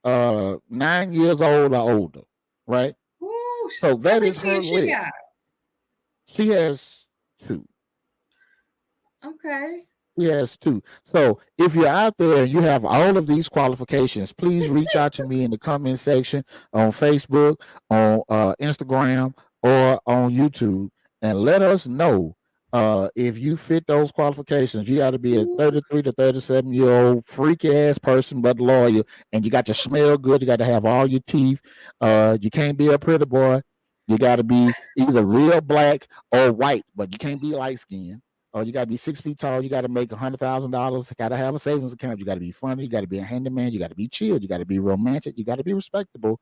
9 years old or older, right?" Ooh, So how that many is her kids she got? list. She has two. Okay. Yes, too. So if you're out there and you have all of these qualifications, please reach out to me in the comment section on Facebook, on Instagram, or on YouTube, and let us know If you fit those qualifications, you got to be a 33 to 37-year-old freaky ass person, but loyal, and you got to smell good. You got to have all your teeth. You can't be a pretty boy. You got to be either real black or white, but you can't be light skinned. Or you got to be 6 feet tall. You got to make $100,000. Got to have a savings account. You got to be funny. You got to be a handyman. You got to be chill. You got to be romantic. You got to be respectable.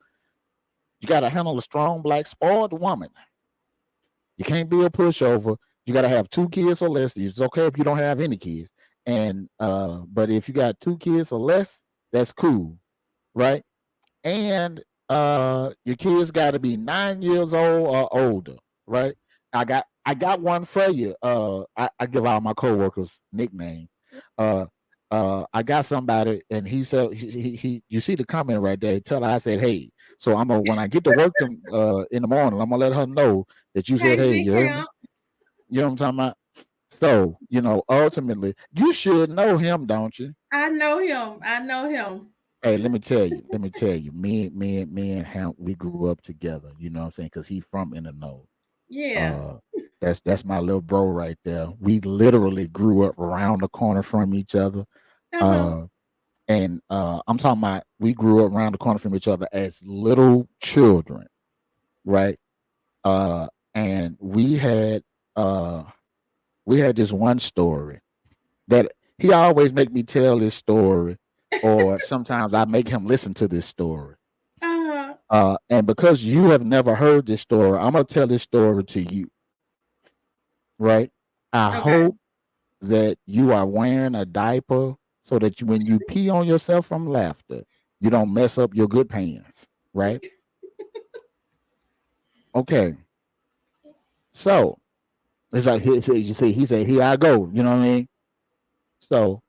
You got to handle a strong black spoiled woman. You can't be a pushover. You got to have 2 kids or less. It's okay if you don't have any kids. And but if you got 2 kids or less, that's cool, right? And your kids got to be 9 years old or older, right? I got one for you. I give all my coworkers nickname. Uh I got somebody, and he said he you see the comment right there. Tell her I said hey. So I'm gonna when I get to work in the morning, I'm gonna let her know that you said Hey, hey. big You heard me? girl. You know what I'm talking about? So ultimately, you should know him, don't you? I know him. I know him. Hey, let me tell you. Let me tell you. Me and him, we grew up together. You know what I'm saying? Because he's from in the know. Yeah. Uh, that's my little bro right there. We literally grew up around the corner from each other. Uh-huh. Uh, and I'm talking about we grew up around the corner from each other as little children, right? Uh, and uh we had this one story that he always make me tell this story, or sometimes I make him listen to this story. Uh-huh. And because you have never heard this story, I'm gonna tell this story to you, right? I Okay. hope that you are wearing a diaper so that when you pee on yourself from laughter, you don't mess up your good pants, right? Okay, so it's like you see, he said, "Here I go." You know what I mean? So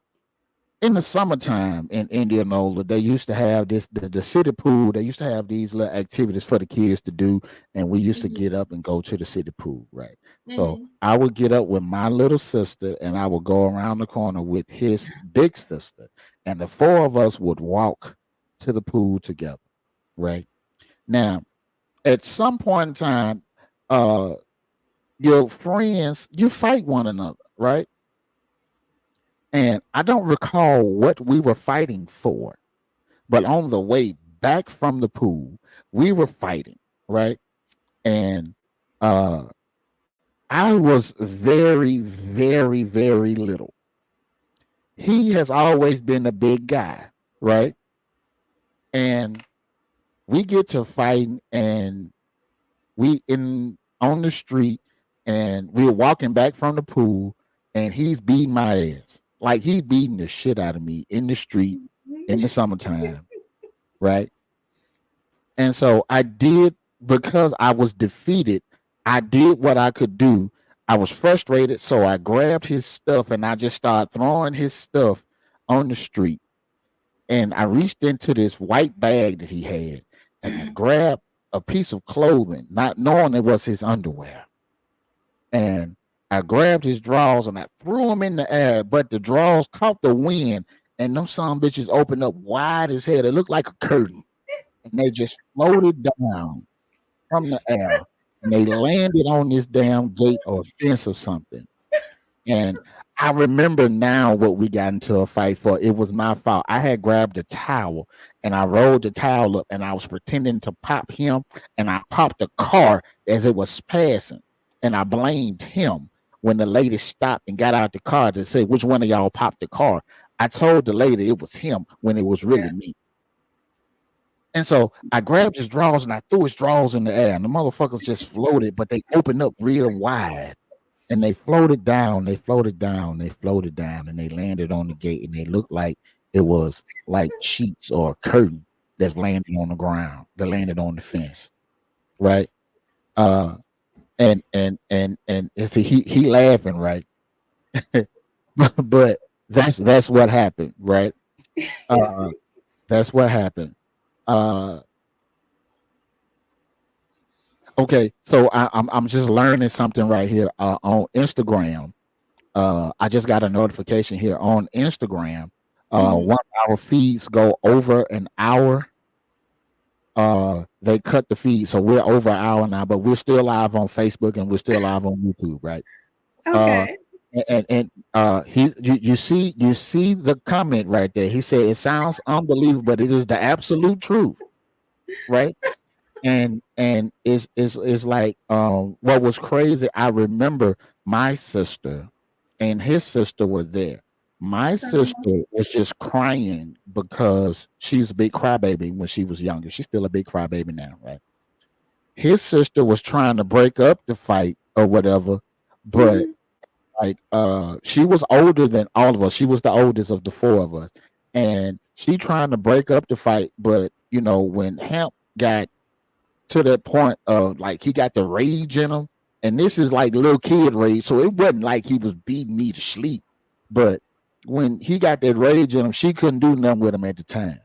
in the summertime in Indianola, they used to have the city pool. They used to have these little activities for the kids to do, and we used to Mm-hmm. get up and go to the city pool, right? So Mm-hmm. I would get up with my little sister, and I would go around the corner with his big sister, and the four of us would walk to the pool together, right? Now, at some point in time, uh, your friends you fight one another, right? And I don't recall what we were fighting for. But on the way back from the pool, we were fighting, right? And uh I was very, very, very little. He has always been a big guy, right? And we get to fighting, and we in on the street, and we're walking back from the pool, and he's beating my ass. Like he's beating the shit out of me in the street in the summertime, right? And so I did, because I was defeated, I did what I could do. I was frustrated, so I grabbed his stuff and I just started throwing his stuff on the street. And I reached into this white bag that he had, and I grabbed a piece of clothing, not knowing it was his underwear. And I grabbed his drawers and I threw them in the air, but the drawers caught the wind, and those some bitches opened up wide as hell. It looked like a curtain, and they just floated down from the air, and they landed on this damn gate or fence or something. And I remember now what we got into a fight for. It was my fault. I had grabbed a towel and I rolled the towel up, and I was pretending to pop him, and I popped the car as it was passing. And I blamed him when the lady stopped and got out the car to say, which one of y'all popped the car? I told the lady it was him when it was Yeah. really me. And so I grabbed his drawers and I threw his drawers in the air, and the motherfuckers just floated, but they opened up real wide, and they floated down, they floated down, they floated down, and they landed on the gate, and they looked like it was like sheets or a curtain that's landing on the ground, that landed on the fence, right? Uh, and see, he laughing, right? But that's what happened, right? Uh, that's what happened. Uh, Okay, so I'm just learning something right here on Instagram. I just got a notification here on Instagram. Mm-hmm. Once our feeds go over an hour, they cut the feed, so we're over an hour now, but we're still live on Facebook and we're still live on YouTube, right? Uh, Okay. you see the comment right there. He said it sounds unbelievable, but it is the absolute truth, right? And is like what was crazy. I remember my sister and his sister were there. My Uh-huh. sister was just crying because she's a big crybaby when she was younger. She's still a big crybaby now, right? His sister was trying to break up the fight or whatever, but Mhm. like she was older than all of us. She was the oldest of the four of us. And she trying to break up the fight, but when Hamp got to that point of like he got the rage in him, and this is like little kid rage, so it wasn't like he was beating me to sleep. But when he got that rage in him, she couldn't do nothing with him at the time.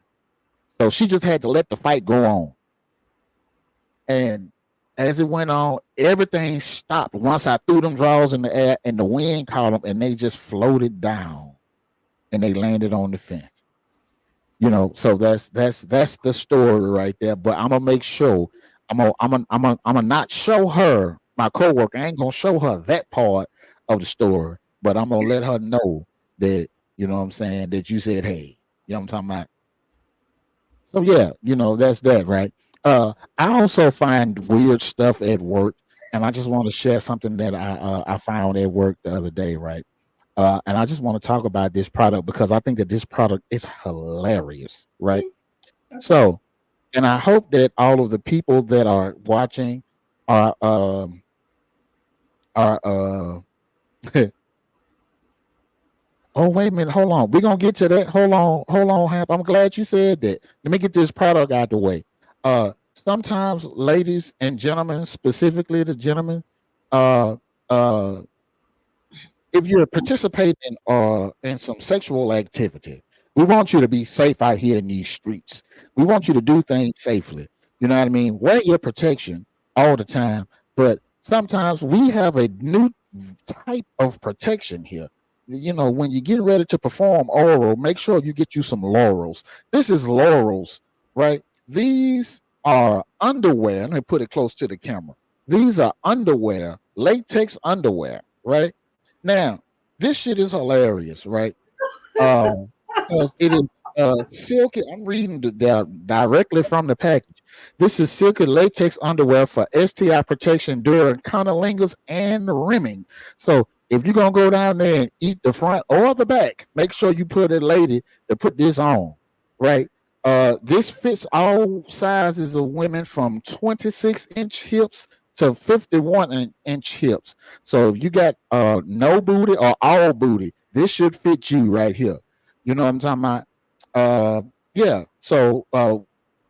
So she just had to let the fight go on. And as it went on, everything stopped once I threw them draws in the air and the wind caught them and they just floated down and they landed on the fence. So that's the story right there. But I'm gonna make sure I'm gonna not show her my coworker. I ain't gonna show her that part of the story, but I'm gonna let her know that what I'm saying, that you said, hey, what I'm talking about. So yeah, that's that, right? I also find weird stuff at work, and I just want to share something that I found at work the other day, right? And I just want to talk about this product because I think that this product is hilarious, right? Okay. So, and I hope that all of the people that are watching are are oh, wait a minute, hold on. We're gonna get to that. Hold on, Hap. I'm glad you said that. Let me get this product out the way. Sometimes ladies and gentlemen, specifically the gentlemen, uh uh if you're participating in some sexual activity, we want you to be safe out here in these streets. We want you to do things safely. You know what I mean? Wear your protection all the time, but sometimes we have a new type of protection here. When you're getting ready to perform oral, make sure you get you some laurels. This is laurels, right? These are underwear. Let me put it close to the camera. These are underwear, latex underwear, right? Now, this shit is hilarious, right? Because it is silky. I'm reading directly from the package. This is silky latex underwear for STI protection during cunnilingus and rimming. So if you're gonna go down there and eat the front or the back, make sure you put a lady to put this on, right? This fits all sizes of women from 26-inch hips to 51-inch hips. So if you got no booty or all booty, this should fit you right here. You know what I'm talking about? Yeah. So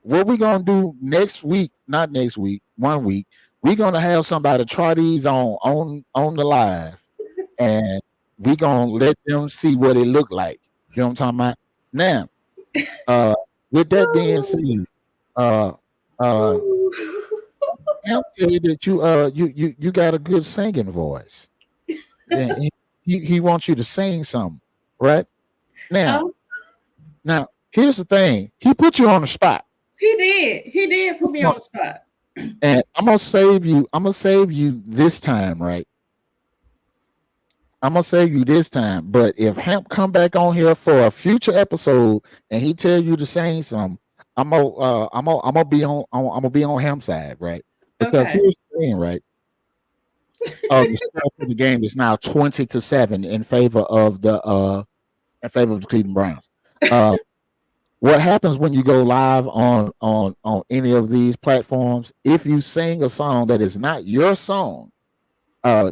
what we gonna do next week? Not next week. 1 week. We're gonna have somebody try these on the live, and we gonna let them see what it look like. You know what I'm talking about? Now, uh, with that being said, uh, uh, I'll tell you that you got a good singing voice. Yeah, he wants you to sing something, right? Now, Oh, now here's the thing. He put you on the spot. he did. He did put me on the spot. And I'm gonna save you this time, right? I'm gonna save you this time. But if Hamp come back on here for a future episode and he tell you to sing something, I'm gonna be on Hamp's side, right? Because Okay. here's the thing, right? The score for the game is now 20-7 in favor of the Cleveland Browns. Uh, what happens when you go live on any of these platforms? If you sing a song that is not your song,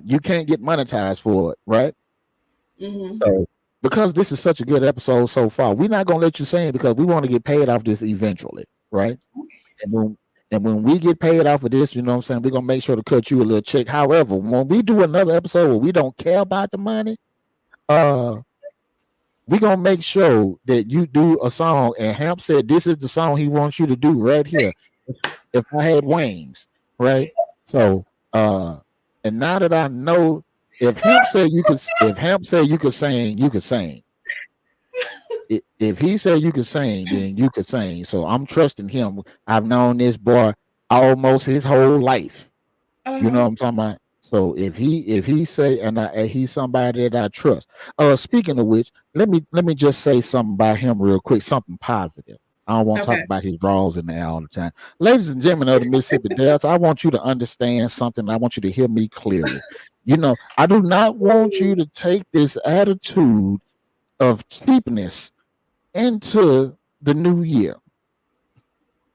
you can't get monetized for it, right? Mm-hmm. So because this is such a good episode so far, we're not gonna let you sing because we want to get paid off this eventually, right? And when we get paid off of this, you know what I'm saying, we're gonna make sure to cut you a little check. However, when we do another episode where we don't care about the money, uh we're gonna make sure that you do a song. And Hamp said this is the song he wants you to do right here. If I had wings, right? So and now that I know, if Hamp said you could sing, you could sing. If he said you could sing, then you could sing. So I'm trusting him. I've known this boy almost his whole life. You know Uh-huh. what I'm talking about? So if he say and he's somebody that I trust. Speaking of which, let me just say something about him real quick, something positive. I don't want to talk Okay. about his draws in there all the time. Ladies and gentlemen of the Mississippi Delta, I want you to understand something. I want you to hear me clearly. I do not want you to take this attitude of cheapness into the new year.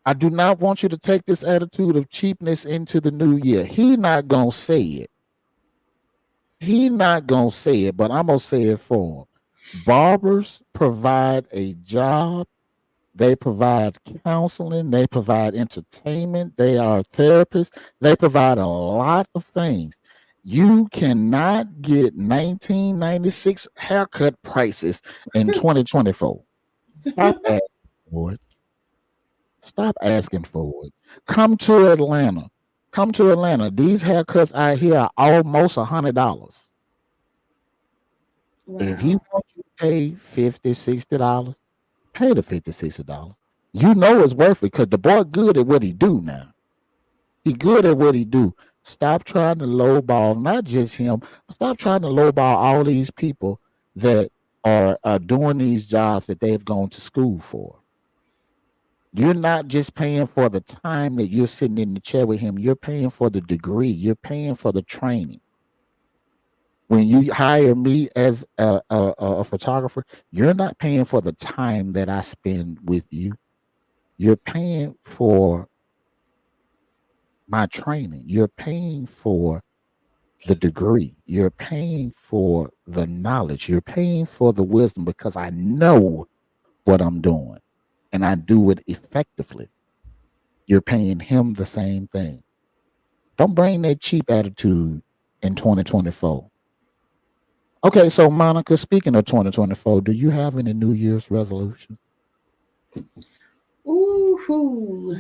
I do not want you to take this attitude of cheapness into the new year. He not gonna say it. He not gonna say it, but I'm gonna say it for him. Barbers provide a job. They provide counseling. They provide entertainment. They are therapists. They provide a lot of things. You cannot get 1996 haircut prices in 2024. Stop asking for it. Stop asking for it. Come to Atlanta. Come to Atlanta. These haircuts out here are almost $100. If he Wow. wants you to pay $50, $60, pay the $50, $60. You know it's worth it because the boy good at what he do now. He good at what he do. Stop trying to lowball, not just him. Stop trying to lowball all these people that are doing these jobs that they've gone to school for. You're not just paying for the time that you're sitting in the chair with him. You're paying for the degree. You're paying for the training. When you hire me as a photographer, you're not paying for the time that I spend with you. You're paying for my training. You're paying for the degree. You're paying for the knowledge. You're paying for the wisdom because I know what I'm doing and I do it effectively. You're paying him the same thing. Don't bring that cheap attitude in 2024. Okay, so Monica, speaking of 2024, do you have any New Year's resolution? Ooh,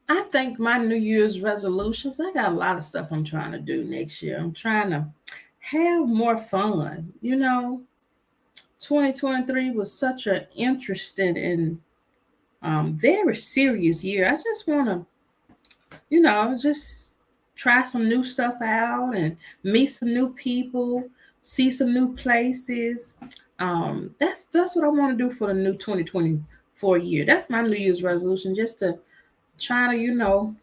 I think my New Year's resolutions, I got a lot of stuff I'm trying to do next year. I'm trying to have more fun. 2023 was such an interesting and very serious year. I just want to, just try some new stuff out and meet some new people, see some new places. That's what I want to do for the new 2024 year. That's my New Year's resolution, just to try to,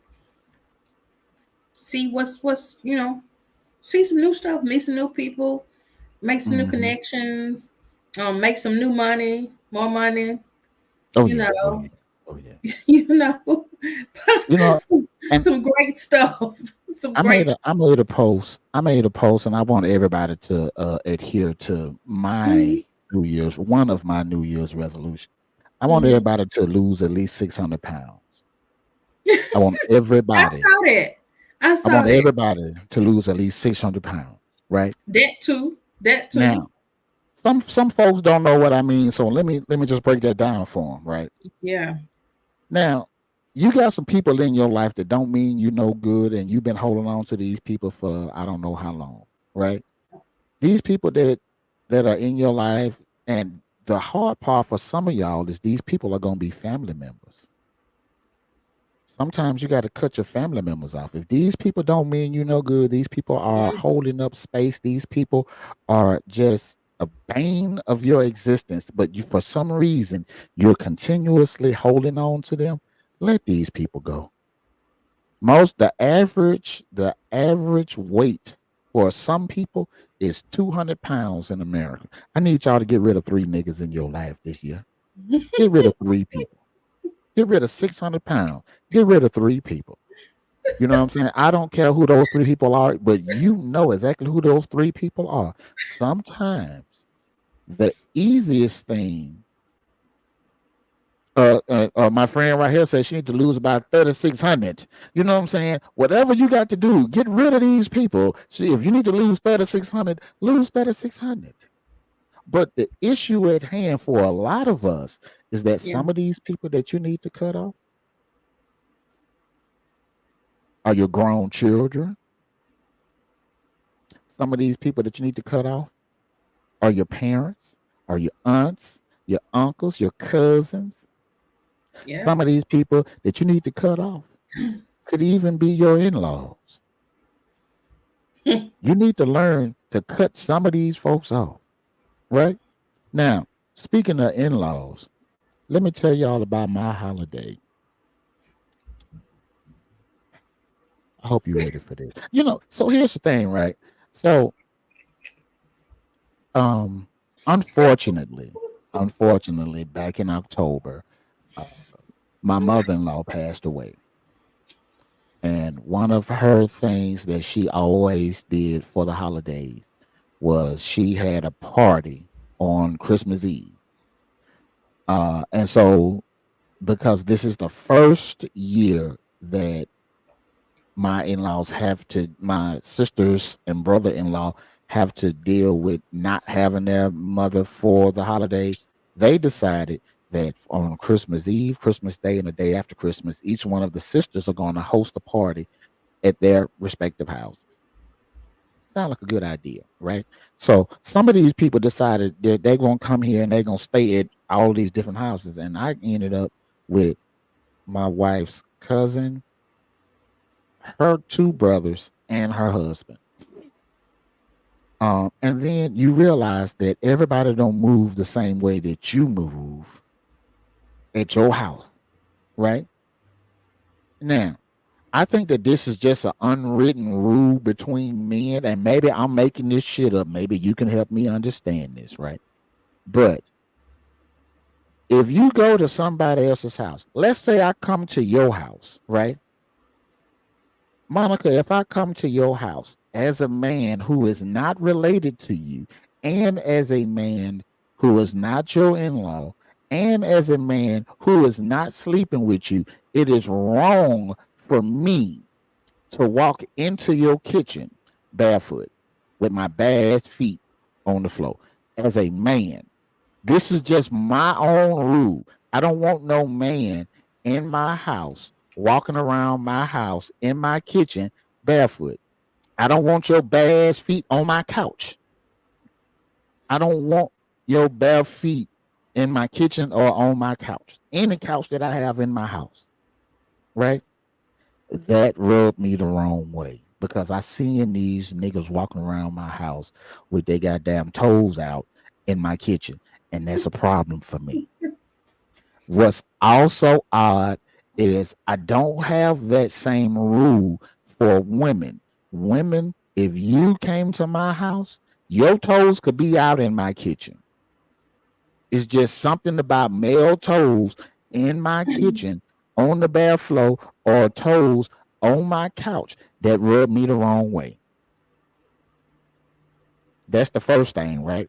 see see some new stuff, meet some new people, make some new Hmm. connections, make some new money, more money, Oh you yeah, oh know, yeah, oh yeah. you know, You know, some, and some great stuff, some I great. made a I made a post. I made a post, and I want everybody to adhere to Mhm, one of my New Year's resolutions. I want mhm. everybody to lose at least 600 pounds. I want I everybody. saw that. I I saw want that. everybody to lose at least 600 pounds. Right That too. That too. now, some folks don't know what I mean, so let me just break that down for them. Right Yeah. now, you got some people in your life that don't mean you no good, and you've been holding on to these people for I don't know how long. Right, these people that are in your life, and the hard part for some of y'all is these people are going to be family members. Sometimes you got to cut your family members off. If these people don't mean you no good, these people are Mm, holding up space. These people are just a bane of your existence, but you, for some reason, you're continuously holding on to them. Let these people go. The average weight for some people is 200 pounds in America. I need y'all to get rid of three niggas in your life this year. Get rid of three people. Get rid of 600 pounds. Get rid of three people. You know what I'm saying? I don't care who those three people are, but you know exactly who those three people are. Sometimes the easiest thing, my friend right here says she needs to lose about 3,600. You know what I'm saying? Whatever you got to do, get rid of these people. See, if you need to lose 3,600, lose 3,600. But the issue at hand for a lot of us is that yeah. some of these people that you need to cut off are your grown children. Some of these people that you need to cut off are your parents, are your aunts, your uncles, your cousins. Yeah. Some of these people that you need to cut off could even be your in laws. You need to learn to cut some of these folks off, right? Now, speaking of in laws, let me tell y'all about my holiday. I hope you're ready for this. So here's the thing, right? So, um, unfortunately, unfortunately, back in October, uh, my mother-in-law passed away. And one of her things that she always did for the holidays was she had a party on Christmas Eve. And so, because this is the first year that my sisters and brother-in-law have to deal with not having their mother for the holiday, they decided that on Christmas Eve, Christmas Day, and the day after Christmas, each one of the sisters are going to host a party at their respective houses. Sound like a good idea, right? So some of these people decided that they're going to come here and they're going to stay at all these different houses. And I ended up with my wife's cousin, her two brothers, and her husband. And then you realize that everybody don't move the same way that you move at your house, right? Now, I think that this is just an unwritten rule between men, and maybe I'm making this shit up. Maybe you can help me understand this, right? But if you go to somebody else's house, let's say I come to your house, right? Monica, if I come to your house as a man who is not related to you, and as a man who is not your in law, and as a man who is not sleeping with you, it is wrong for me to walk into your kitchen barefoot with my bare feet on the floor as a man. This is just my own rule. I don't want no man in my house walking around my house in my kitchen barefoot. I don't want your bare feet on my couch. I don't want your bare feet in my kitchen or on my couch. Any couch that I have in my house. Right? That rubbed me the wrong way because I seen these niggas walking around my house with their goddamn toes out in my kitchen, and that's a problem for me. What's also odd is I don't have that same rule for women. Women, if you came to my house, your toes could be out in my kitchen. It's just something about male toes in my kitchen on the bare floor or toes on my couch that rubbed me the wrong way. That's the first thing, right?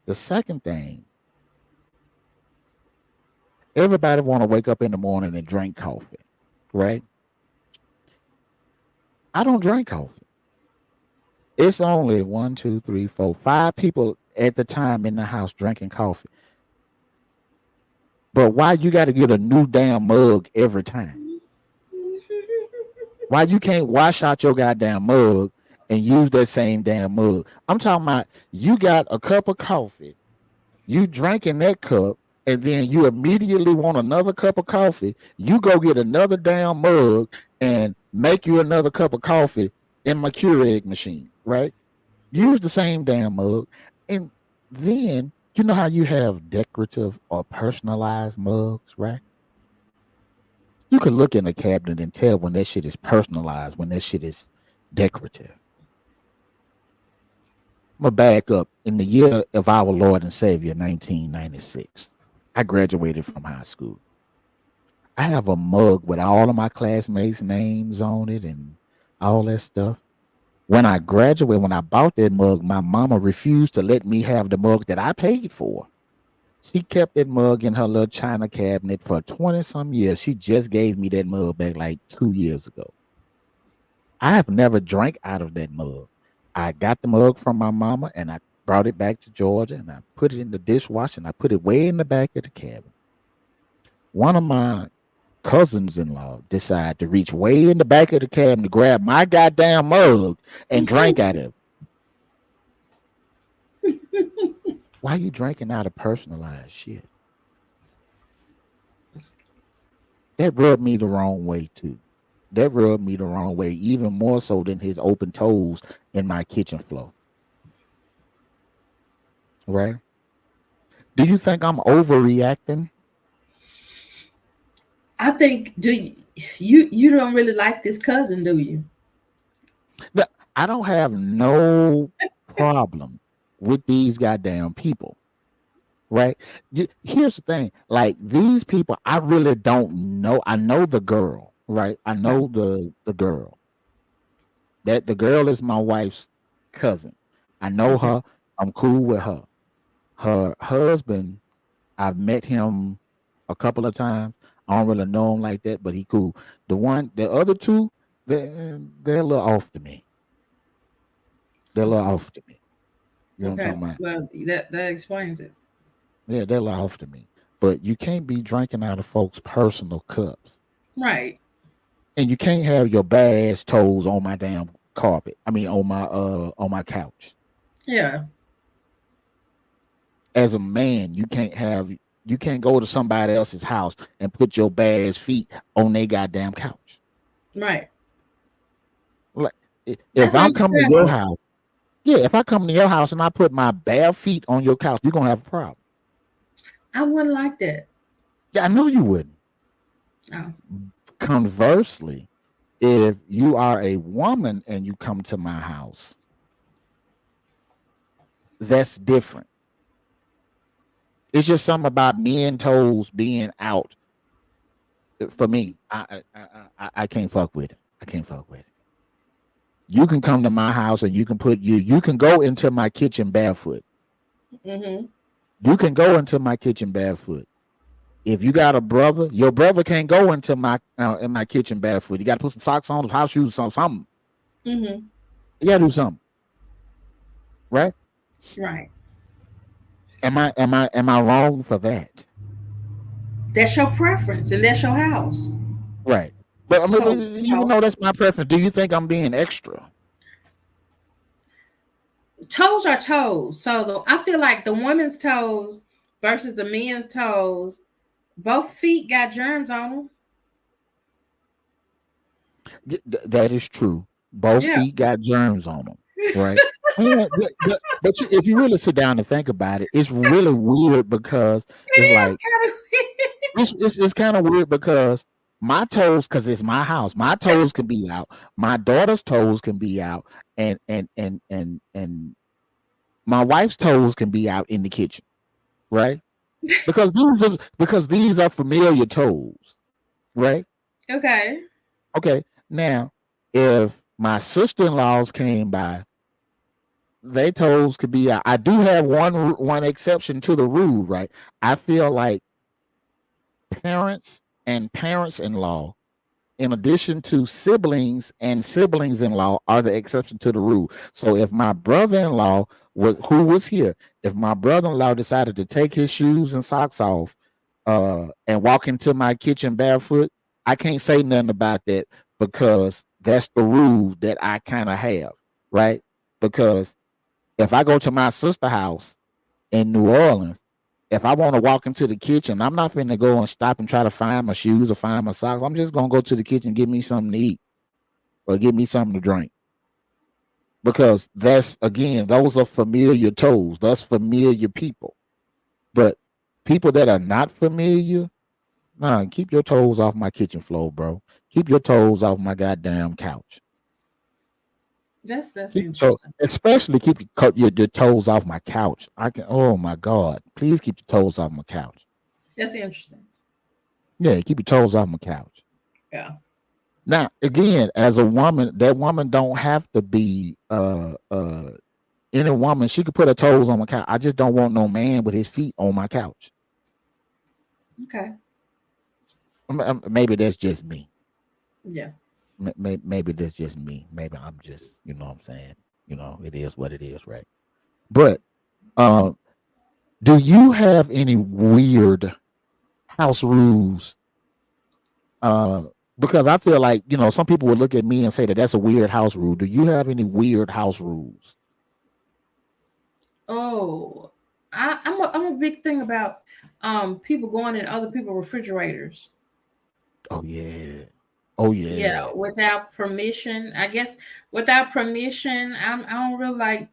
The second thing, everybody want to wake up in the morning and drink coffee, right? I don't drink coffee. It's only one, two, three, four, five people at the time in the house drinking coffee. But why you got to get a new damn mug every time? Why you can't wash out your goddamn mug and use that same damn mug? I'm talking about you got a cup of coffee, you drinking that cup, and then you immediately want another cup of coffee. You go get another damn mug and make you another cup of coffee in my Keurig machine, right? Use the same damn mug. And then you know how you have decorative or personalized mugs, right? You can look in the cabinet and tell when that shit is personalized, when that shit is decorative. I'm gonna back up. In the year of our Lord and Savior, 1996, I graduated from high school. I have a mug with all of my classmates' names on it and all that stuff. When I graduated, when I bought that mug, my mama refused to let me have the mug that I paid for. She kept that mug in her little china cabinet for 20 some years. She just gave me that mug back like 2 years ago. I have never drank out of that mug. I got the mug from my mama and I brought it back to Georgia and I put it in the dishwasher and I put it way in the back of the cabin. One of my cousins in law decided to reach way in the back of the cabin to grab my goddamn mug and drink out of it. Why are you drinking out of personalized shit? That rubbed me the wrong way too. That rubbed me the wrong way, even more so than his open toes in my kitchen floor. Right? Do you think I'm overreacting? I think you don't really like this cousin, do you? No, I don't have no problem with these goddamn people. Right? Here's the thing. Like these people, I really don't know. I know the girl, right? I Right. know the girl. That the girl is my wife's cousin. I know Okay. her. I'm cool with her. Her husband, I've met him a couple of times. I don't really know him like that, but he cool. The other two, they're a little off to me. They're a little Okay. off to me. You know what Okay. I'm talking about? Well, that explains it. Yeah, they're a little off to me. But you can't be drinking out of folks' personal cups, Right. and you can't have your bad ass toes on my damn carpet. I mean, on my couch. Yeah. As a man, you can't go to somebody else's house and put your bad ass feet on their goddamn couch. Right. Like if That's I'm coming to your understandable. house, yeah, if I come to your house and I put my bare feet on your couch, you're gonna have a problem. I wouldn't like that. Yeah, I know you wouldn't. Oh, Conversely, if you are a woman and you come to my house, that's different. It's just something about men toes being out for me. I can't fuck with it. I can't fuck with it. You can come to my house and you can go into my kitchen barefoot. mm-hmm. You can go into my kitchen barefoot. If you got a brother, your brother can't go into my in my kitchen barefoot. You got to put some socks on, house shoes, something. Mm-hmm. You got to do something, right? Right. Am I wrong for that? That's your preference, and that's your house. Right. But I So, mean, even though that's my preference, do you think I'm being extra? toes are toes. So I feel like the women's toes versus the men's toes, both feet got germs on them. That is true. Both Yeah. feet got germs on them, right? And, if you really sit down and think about it, it's really weird because It it's is like kind of it's kind of weird because my toes, because it's my house, my toes can be out, my daughter's toes can be out, and my wife's toes can be out in the kitchen, right? Because these are familiar toes, right? okay. Okay, now if my sister-in-laws came by, they toes could be out. I do have one exception to the rule, right? I feel like parents and parents-in-law, in addition to siblings and siblings-in-law, are the exception to the rule. So if my brother-in-law who was here, if my brother-in-law decided to take his shoes and socks off and walk into my kitchen barefoot, I can't say nothing about that because that's the rule that I kind of have, right? Because if I go to my sister house in New Orleans, if I want to walk into the kitchen, I'm not finna go and stop and try to find my shoes or find my socks. I'm just gonna go to the kitchen, get me something to eat or get me something to drink. Because those are familiar toes. That's familiar people. But people that are not familiar, nah, keep your toes off my kitchen floor, bro. Keep your toes off my goddamn couch. That's Keep your interesting. especially keep your toes off my couch. Oh my God. Please keep your toes off my couch. That's interesting. Yeah, keep your toes off my couch. Yeah. Now, again, as a woman, that woman don't have to be any woman. She could put her toes on my couch. I just don't want no man with his feet on my couch. Okay. Maybe that's just me. Yeah. Maybe that's just me. Maybe I'm just, you know what I'm saying. It is what it is, right? But uh, do you have any weird house rules? Uh, because I feel like some people would look at me and say that that's a weird house rule. Do you have any weird house rules? Oh, I'm a big thing about people going in other people's refrigerators. Oh yeah, Oh Yeah, yeah. without permission. I guess without permission, I don't really like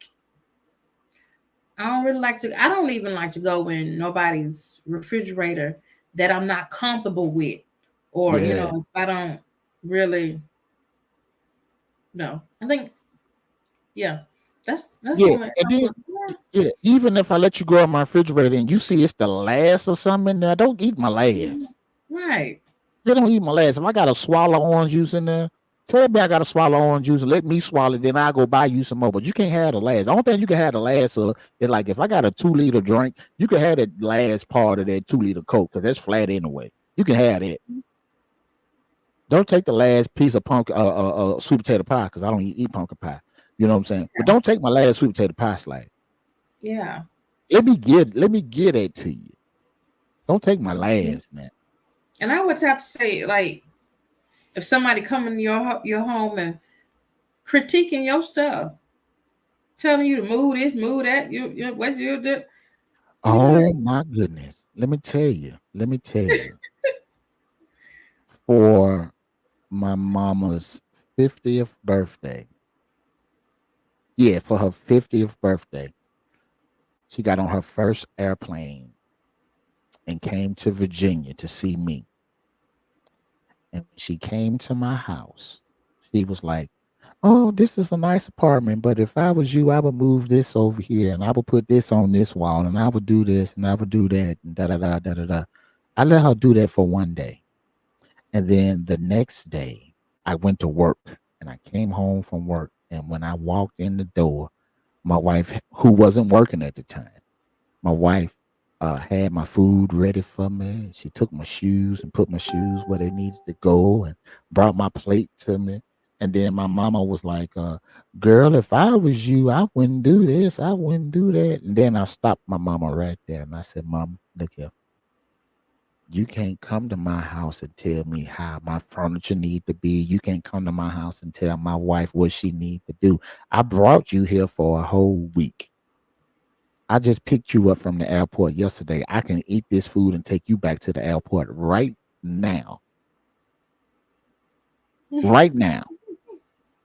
to. I don't even like to go in nobody's refrigerator that I'm not comfortable with, or Yeah. if I don't really know. I think yeah, that's Yeah. only And then yeah, even if I let you go in my refrigerator and you see it's the last or something in there, don't eat my yeah, last. right. They don't eat my last. If I gotta swallow orange juice in there, tell me I gotta swallow orange juice and let me swallow it, then I'll go buy you some more. But you can't have the last. The only thing you can have the last of is like if I got a 2 liter drink, you can have the last part of that 2 liter Coke because that's flat anyway. You can have that. Don't take the last piece of pumpkin sweet potato pie because I don't eat pumpkin pie. You know what I'm saying? But don't take my last sweet potato pie slice. Yeah. Let me get it to you. Don't take my Mhm. last, man. And I would have to say, like, if somebody come in your home and critiquing your stuff, telling you to move this, move that, you what you do, you be Oh like, my goodness. Let me tell you. Let me tell you. For my mama's 50th birthday. Yeah, for her 50th birthday, she got on her first airplane and came to Virginia to see me. And when she came to my house, she was like, "Oh, this is a nice apartment, but if I was you, I would move this over here and I would put this on this wall and I would do this and I would do that and da da da da da da." I let her do that for one day. And then the next day, I went to work and I came home from work. And when I walked in the door, my wife, who wasn't working at the time, my wife had my food ready for me. She took my shoes and put my shoes where they needed to go and brought my plate to me. And then my mama was like, "Girl, if I was you, I wouldn't do this. I wouldn't do that." And then I stopped my mama right there and I said, "Mom, look here. You can't come to my house and tell me how my furniture need to be. You can't come to my house and tell my wife what she need to do. I brought you here for a whole week. I just picked you up from the airport yesterday. I can eat this food and take you back to the airport right now. Right now.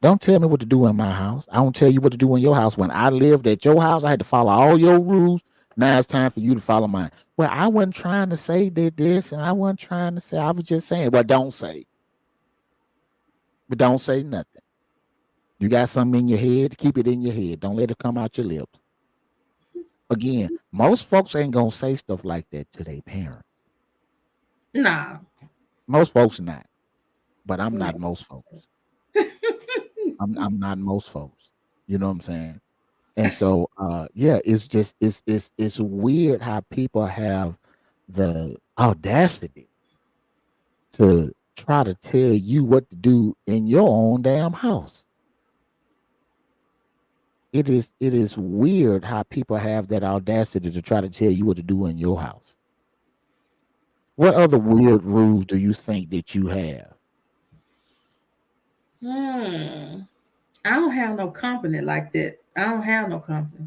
Don't tell me what to do in my house. I don't tell you what to do in your house. When I lived at your house, I had to follow all your rules. Now it's time for you to follow mine. Well, I wasn't trying to say that this, and I wasn't trying to say. I was just saying. Well, don't say. But don't say nothing. You got something in your head, keep it in your head. Don't let it come out your lips. Again, most folks ain't gonna say stuff like that to their parents. nah, Most folks not, but I'm not right. most folks. I'm not most folks. You know what I'm saying? And so yeah, it's just it's weird how people have the audacity to try to tell you what to do in your own damn house. It is weird how people have that audacity to try to tell you what to do in your house. What other weird rules do you think that you have? Hmm. I don't have no company like that. I don't have no company,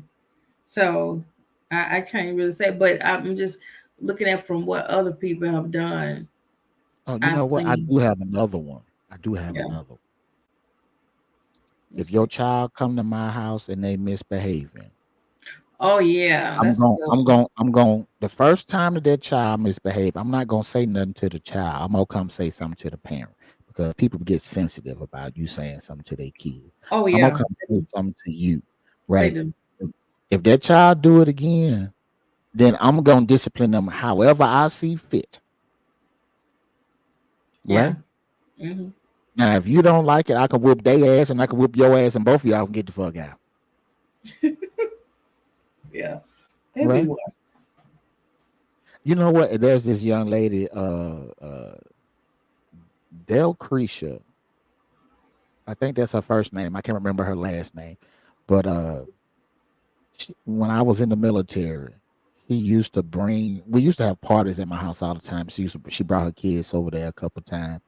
so I can't really say. But I'm just looking at from what other people have done. Oh, you I've know what? I seen. do have another one. I do have Yeah. another one. If It's your like, child come to my house and they misbehaving, oh yeah, I'm that's a going, good I'm one. going, I'm going. The first time that child misbehave, I'm not gonna say nothing to the child. I'm gonna come say something to the parent because people get sensitive about you saying something to their kids. Oh I'm gonna yeah, come say something to you, they right? do. If that child do it again, then I'm gonna discipline them however I see fit, Yeah. right? Hmm. Now, if you don't like it, I can whoop their ass and I can whoop your ass, and both of y'all can get the fuck out, Yeah. They be right? what? You know what? There's this young lady, Del Cretia. I think that's her first name. I can't remember her last name, but when I was in the military, she used to bring. We used to have parties at my house all the time. She brought her kids over there a couple times,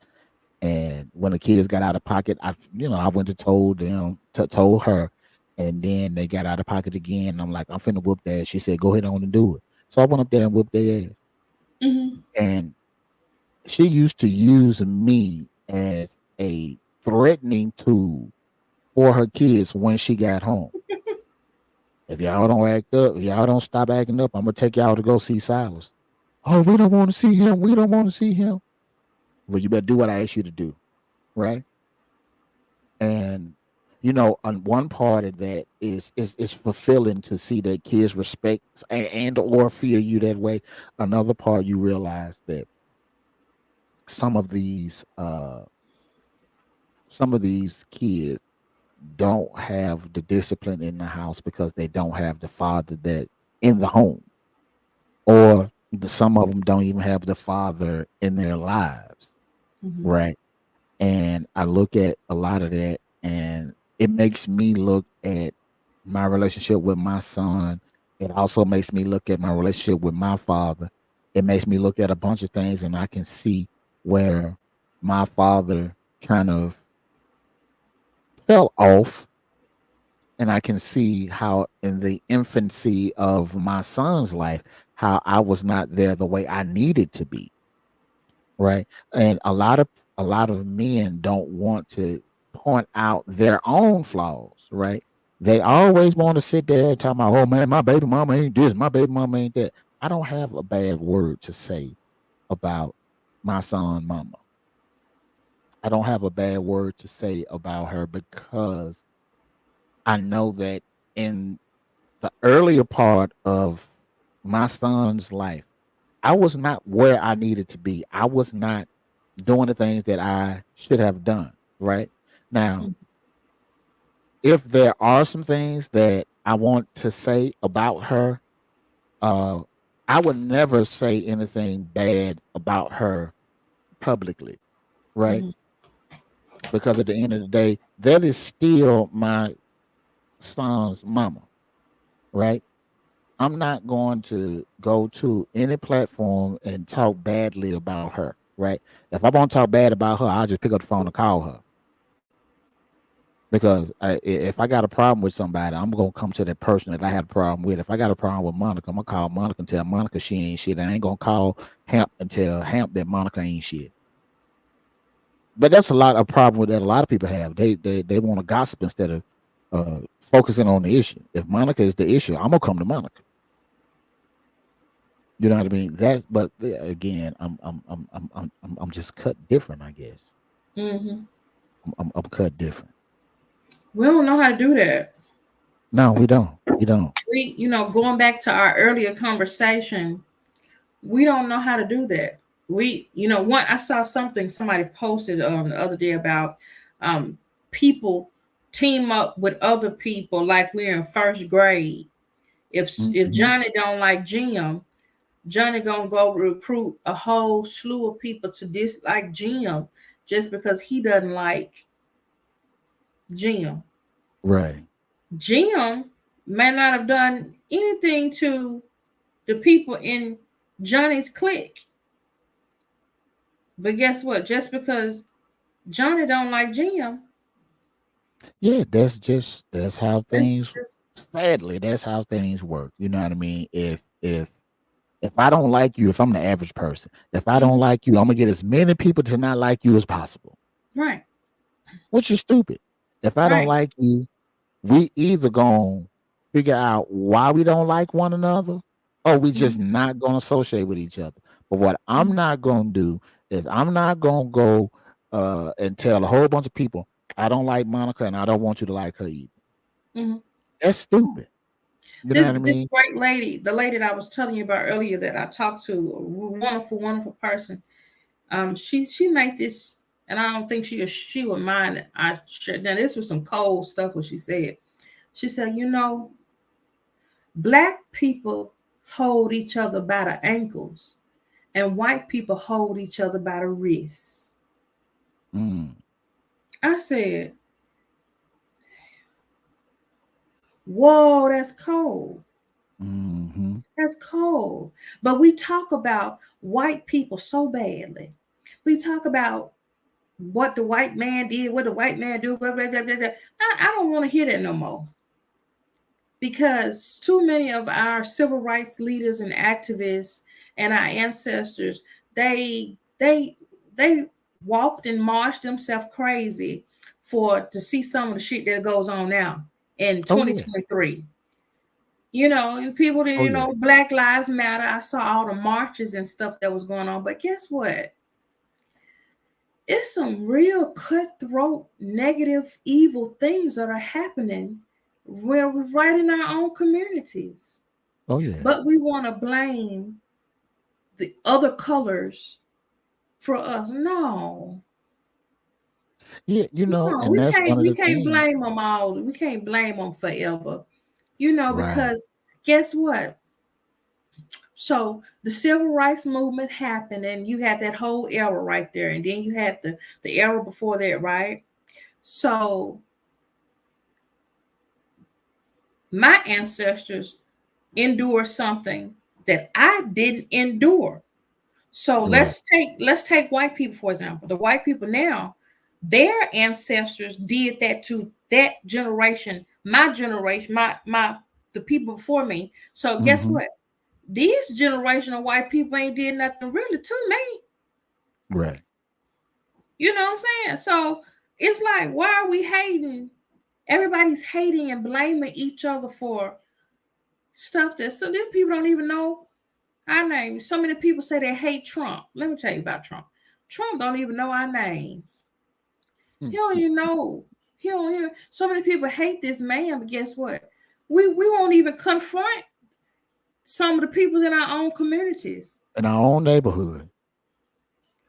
and when the kids got out of pocket, I went to told them, told her, and then they got out of pocket again. And I'm like, I'm finna whoop their ass. She said, go ahead on and do it. So I went up there and whooped their ass. Hmm. And she used to use me. as a threatening tool for her kids when she got home. If y'all don't act up, if y'all don't stop acting up, I'm gonna take y'all to go see Silas. Oh, we don't want to see him. We don't want to see him. Well, you better do what I asked you to do, right? And on one part of that is fulfilling to see that kids respect and or fear you that way. Another part, you realize that some of these kids don't have the discipline in the house because they don't have the father that in the home, or some of them don't even have the father in their lives, Mm-hmm. right? And I look at a lot of that, and it makes me look at my relationship with my son. It also makes me look at my relationship with my father. It makes me look at a bunch of things, and I can see where my father kind of fell off, and I can see how in the infancy of my son's life, how I was not there the way I needed to be, right? And a lot of men don't want to point out their own flaws, right? They always want to sit there and talk about, oh man, my baby mama ain't this, my baby mama ain't that. I don't have a bad word to say about my son mama. I don't have a bad word to say about her because I know that in the earlier part of my son's life, I was not where I needed to be. I was not doing the things that I should have done. Right now, if there are some things that I want to say about her, uh, I would never say anything bad about her publicly, right? Mm-hmm. Because at the end of the day, that is still my son's mama, right? I'm not going to go to any platform and talk badly about her, right? If I want to talk bad about her, I'll just pick up the phone and call her. Because if I got a problem with somebody, I'm gonna come to that person that I had a problem with. If I got a problem with Monica, I'm gonna call Monica and tell Monica she ain't shit. I ain't gonna call Hamp and tell Hamp that Monica ain't shit. But that's a lot of problem with that. A lot of people have. They want to gossip instead of uh, focusing on the issue. If Monica is the issue, I'm gonna come to Monica. You know what I mean? But again, I'm just cut different, I guess. Mm-hmm. I'm cut different. We don't know how to do that. No, we don't. We don't. Going back to our earlier conversation, we don't know how to do that. One I saw something somebody posted the other day about um people team up with other people like we're in first grade. If Hmm. Johnny don't like Jim, Johnny gonna go recruit a whole slew of people to dislike Jim just because he doesn't like Jim. Right. Jim may not have done anything to the people in Johnny's clique, but guess what? Just because Johnny don't like Jim, Yeah, that's how it's things. just Sadly, that's how things work. You know what I mean? If I don't like you, if I'm the average person, if I don't mhm, like you, I'm gonna get as many people to not like you as possible. right, Which is stupid. If I don't right. like you, we either gonna figure out why we don't like one another, or we Mhm, just not gonna associate with each other. But what I'm mhm, not gonna do is I'm not gonna go and tell a whole bunch of people I don't like Monica and I don't want you to like her either. mhm. That's stupid. You know what I This mean? great lady, the lady that I was telling you about earlier that I talked to, a wonderful, wonderful person. She made this, and I don't think she would mind it. I shared. Now this was some cold stuff. What she said. She said, black people hold each other by the ankles, and white people hold each other by the wrists. Mm, I said, whoa, that's cold. hmm. That's cold. But we talk about white people so badly. We talk about what the white man did, what the white man do, blah, blah, blah, blah, blah. I don't want to hear that no more because too many of our civil rights leaders and activists and our ancestors, they they they walked and marched themselves crazy for to see some of the shit that goes on now in Oh yeah. 2023. You know, and people that, Oh you yeah. know, Black Lives Matter. I saw all the marches and stuff that was going on. But guess what? It's some real cutthroat, negative, evil things that are happening where we're right in our own communities. Oh yeah. But we want to blame the other colors for us. No, Yeah, no, and we that's can't. one of We the can't things. blame them all. We can't blame them forever. You know, Right. because guess what? So the civil rights movement happened, and you had that whole era right there, and then you had the era before that, right? So my ancestors endured something that I didn't endure. So Right. let's take white people for example. The white people now, their ancestors did that to that generation, my the people before me. So guess Mm-hmm. what? These generational white people ain't did nothing really to me. Right. You know what I'm saying? So it's like, why are we hating? Everybody's hating and blaming each other for stuff that so then people don't even know our names. So many people say they hate Trump. Let me tell you about Trump. Trump don't even know our names. He don't even know. He don't even, so many people hate this man, but guess what? We won't even confront some of the people in our own communities. In our own neighborhood.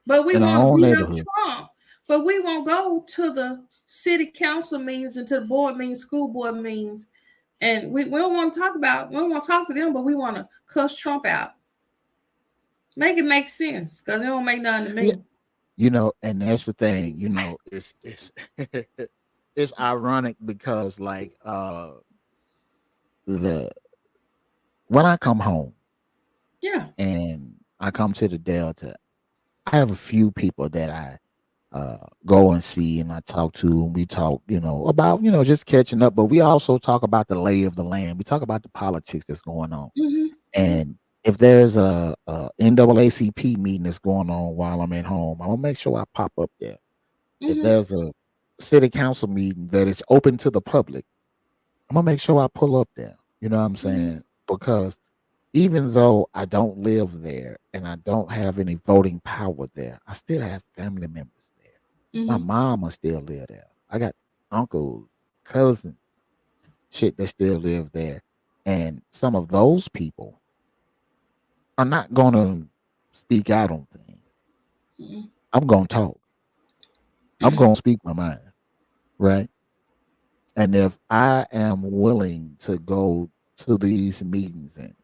But we In our want to own beat up neighborhood. Trump. But we won't go to the city council meetings and to the board meetings, school board meetings. And we don't want to talk about, we don't want to talk to them, but we want to cuss Trump out. Make it make sense because it don't make nothing to Yeah. me. And that's the thing, it's it's ironic because like the when I come home Yeah. and I come to the Delta, I have a few people that I go and see and I talk to, and we talk, about, just catching up, but we also talk about the lay of the land. We talk about the politics that's going on. Mm-hmm. Mm-hmm. And if there's a NAACP meeting that's going on while I'm at home, I'm gonna make sure I pop up there. If Mm-hmm. there's a city council meeting that is open to the public, I'm gonna make sure I pull up there. You know what I'm Mm-hmm. saying? Because even though I don't live there and I don't have any voting power there, I still have family members there. My Mm-hmm. mama still live there. I got uncles, cousins, shit that still live there. And some of those people are not gonna speak out on things. Mm-hmm. I'm gonna talk. I'm gonna speak my mind, right? And if I am willing to go to these meetings and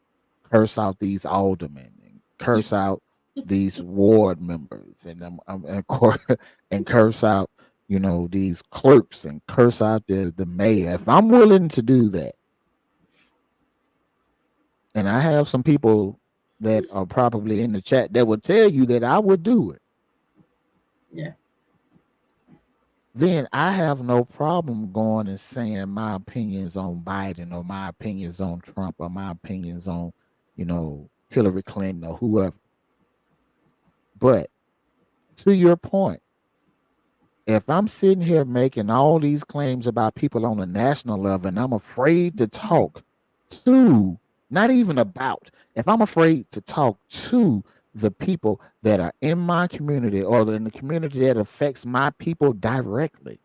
curse out these aldermen and curse out these ward members and and curse out, these clerks and curse out the mayor, if I'm willing to do that, and I have some people that are probably in the chat that would tell you that I would do it, Yeah. then I have no problem going and saying my opinions on Biden or my opinions on Trump or my opinions on, Hillary Clinton or whoever. But to your point, if I'm sitting here making all these claims about people on a national level and I'm afraid to talk to, not even about, if I'm afraid to talk to the people that are in my community or in the community that affects my people directly,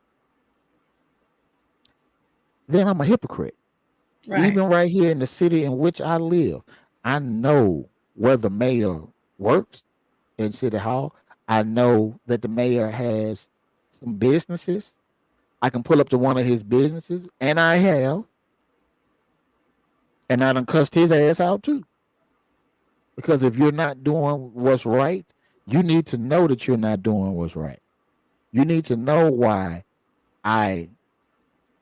then I'm a hypocrite. Right. Even right here in the city in which I live, I know where the mayor works in City Hall. I know that the mayor has some businesses. I can pull up to one of his businesses, and I have, and I done cussed his ass out too. Because if you're not doing what's right, you need to know that you're not doing what's right. You need to know why I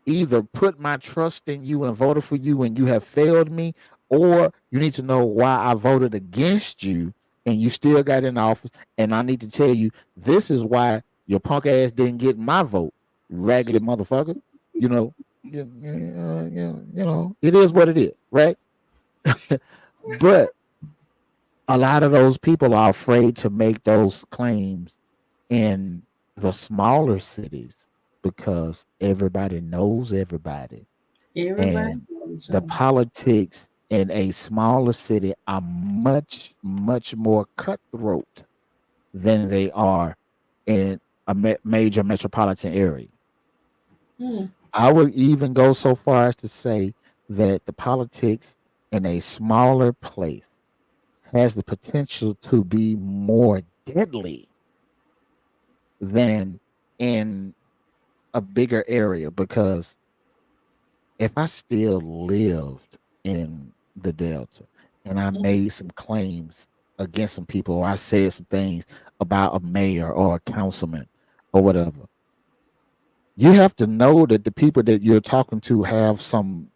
either put my trust in you and voted for you and you have failed me, or you need to know why I voted against you and you still got in office. And I need to tell you, this is why your punk ass didn't get my vote, raggedy motherfucker. You know, it is what it is, right? But a lot of those people are afraid to make those claims in the smaller cities because everybody knows everybody, Everybody and knows each the other. politics in a smaller city are much more cutthroat than they are in a major metropolitan area. Hmm. I would even go so far as to say that the politics in a smaller place has the potential to be more deadly than in a bigger area, because if I still lived in the Delta and I made some claims against some people, or I said some things about a mayor or a councilman or whatever, you have to know that the people that you're talking to have some,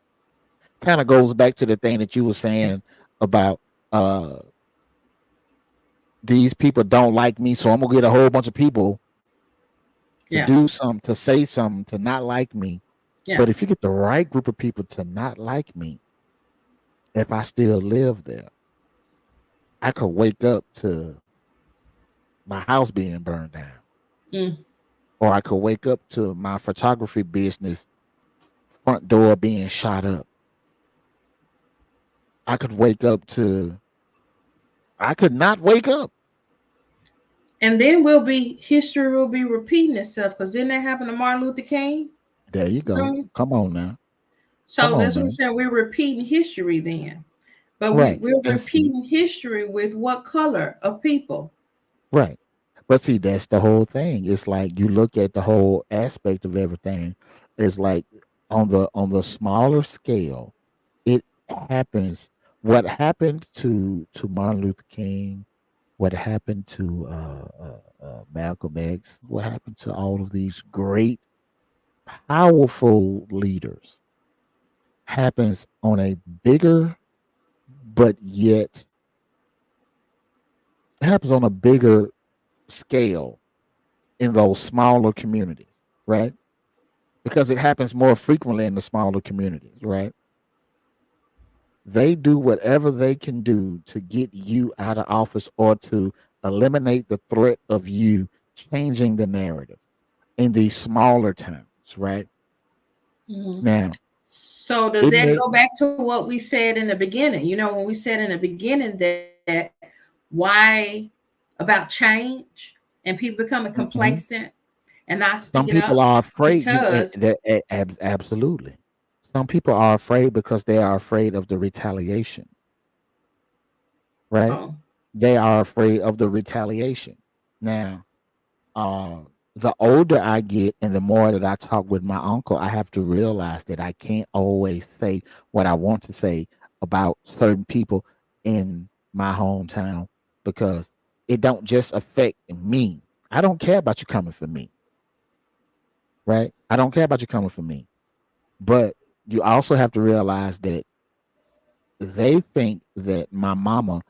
kind of goes back to the thing that you were saying about uh these people don't like me, so I'm gonna get a whole bunch of people to Yeah. do something, to say something, to not like me. Yeah. But if you get the right group of people to not like me, if I still live there, I could wake up to my house being burned down, Mm. or I could wake up to my photography business front door being shot up. I could wake up to, I could not wake up. And then history will be repeating itself because didn't that happen to Martin Luther King? There you go. Jr.? Come on now. Come So on that's what I'm now. saying. We're repeating history then. But Right. we're And see, repeating history with what color of people? right. But see, that's the whole thing. It's like you look at the whole aspect of everything. It's like on the smaller scale, it happens. What happened to Martin Luther King, what happened to Malcolm X, what happened to all of these great, powerful leaders happens on a bigger, but yet it happens on a bigger scale in those smaller communities, right? Because it happens more frequently in the smaller communities, right? They do whatever they can do to get you out of office or to eliminate the threat of you changing the narrative in these smaller towns, right? Mhm. Now, So does it that may go back to what we said in the beginning? You know, when we said in the beginning that why about change and people becoming mhm. complacent and not Some speaking up people are afraid. because Absolutely. Some people are afraid because they are afraid of the retaliation, right? oh, They are afraid of the retaliation. Now, uh, the older I get and the more that I talk with my uncle, I have to realize that I can't always say what I want to say about certain people in my hometown, because it don't just affect me. I don't care about you coming for me, right? I don't care about you coming for me. But you also have to realize that they think that my mama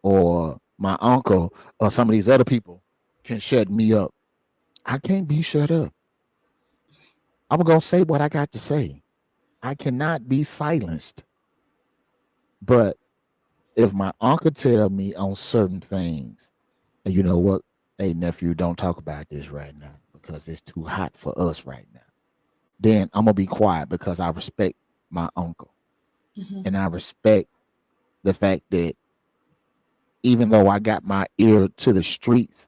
or my uncle or some of these other people can shut me up. I can't be shut up. I'm gonna say what I got to say. I cannot be silenced. But if my uncle tell me on certain things, and you know what, hey nephew, don't talk about this right now because it's too hot for us right now. Then I'm gonna be quiet because I respect my uncle, mhm. and I respect the fact that even though I got my ear to the streets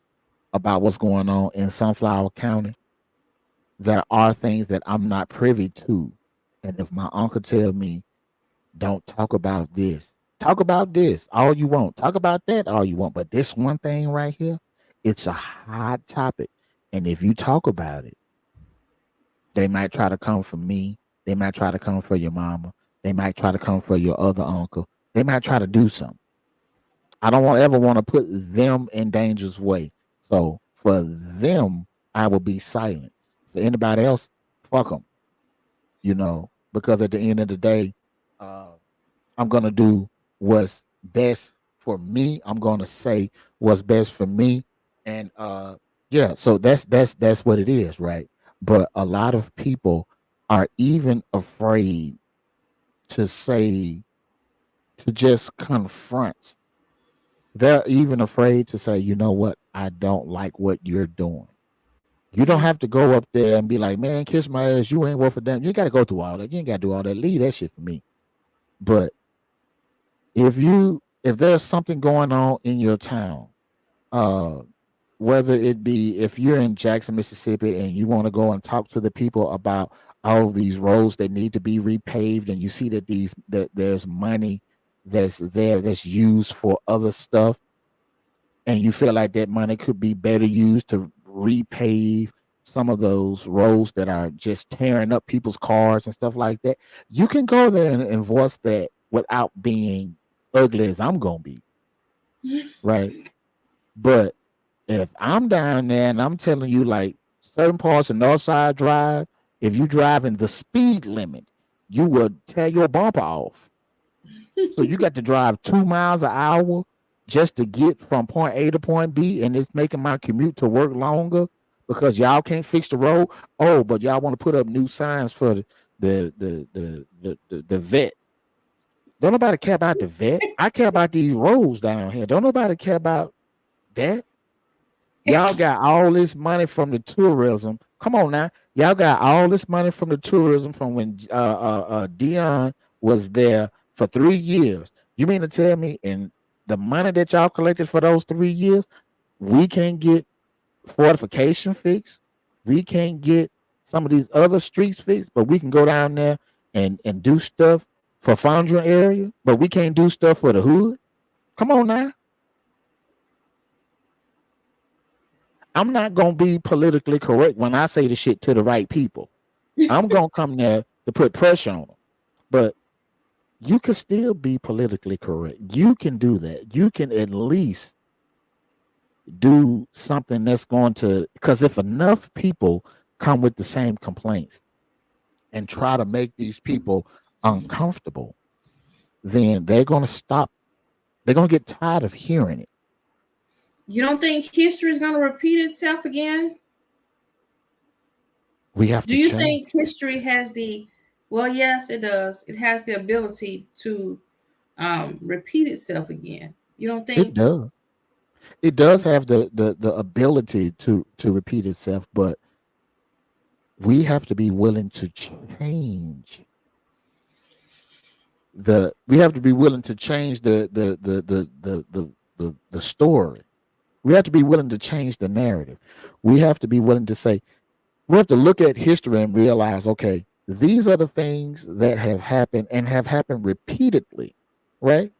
about what's going on in Sunflower County, there are things that I'm not privy to. And if my uncle tell me, don't talk about this, talk about this all you want, talk about that all you want, but this one thing right here, it's a hot topic. And if you talk about it, they might try to come for me. They might try to come for your mama. They might try to come for your other uncle. They might try to do something. I don't want ever want to put them in danger's way. So for them, I will be silent. For anybody else, fuck them. Because at the end of the day, uh, I'm gonna do what's best for me. I'm gonna say what's best for me, and yeah. So that's what it is, right? But a lot of people are even afraid to say, to just confront. They're even afraid to say, you know what, I don't like what you're doing. You don't Mm. have to go up there and be like, man, kiss my ass. You ain't worth a damn. You ain't got to go through all that. You ain't got to do all that. Leave that shit for me. But if there's something going on in your town, uh, whether it be if you're in Jackson, Mississippi, and you want to go and talk to the people about all these roads that need to be repaved, and you see that there's money that's there that's used for other stuff, and you feel like that money could be better used to repave some of those roads that are just tearing up people's cars and stuff like that, you can go there and voice that without being ugly as I'm gonna be, right? But if I'm down there and I'm telling you like certain parts of Northside Drive, if you driving the speed limit, you would tear your bumper off. So you got to drive 2 miles an hour just to get from point A to point B, and it's making my commute to work longer because y'all can't fix the road. Oh, but y'all want to put up new signs for the vet. Don't nobody care about the vet. I care about these roads down here. Don't nobody care about that. Y'all got all this money from the tourism. Come on now, y'all got all this money from the tourism from when Dion was there for 3 years. You mean to tell me, in the money that y'all collected for those 3 years, we can't get fortification fixed? We can't get some of these other streets fixed, but we can go down there and do stuff for Fondren area, but we can't do stuff for the hood. Come on now. I'm not gonna be politically correct when I say the shit to the right people. I'm gonna come there to put pressure on them. But you can still be politically correct. You can do that. You can at least do something that's going to, because if enough people come with the same complaints and try to make these people uncomfortable, then they're gonna stop. They're gonna get tired of hearing it. You don't think history is going to repeat itself again? We have Do to you change. think history has the, well, yes, it does. It has the ability to repeat itself again. You don't It think? does. It does have the ability to repeat itself, but we have to be willing to change we have to be willing to change the story. We have to be willing to change the narrative. We have to be willing to say, we have to look at history and realize, okay, these are the things that have happened and have happened repeatedly, right?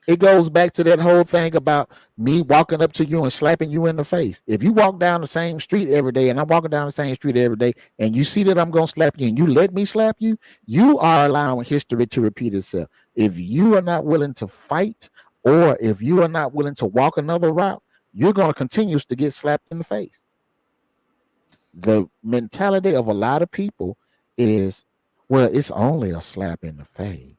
It goes back to that whole thing about me walking up to you and slapping you in the face. If you walk down the same street every day and I'm walking down the same street every day and you see that I'm going to slap you and you let me slap you, you are allowing history to repeat itself. If you are not willing to fight, or if you are not willing to walk another route, you're going to continue to get slapped in the face. The mentality of a lot of people is, well, it's only a slap in the face.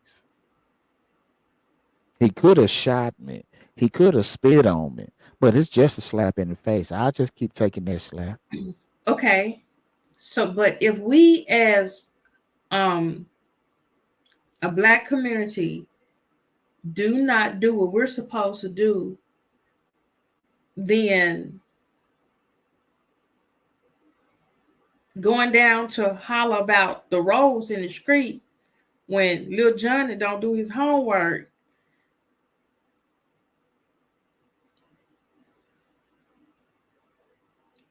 He could have shot me. He could have spit on me, but it's just a slap in the face. I'll just keep taking that slap. Okay. So, but if we as um, a black community do not do what we're supposed to do, then going down to holler about the roads in the street when Lil Johnny don't do his homework,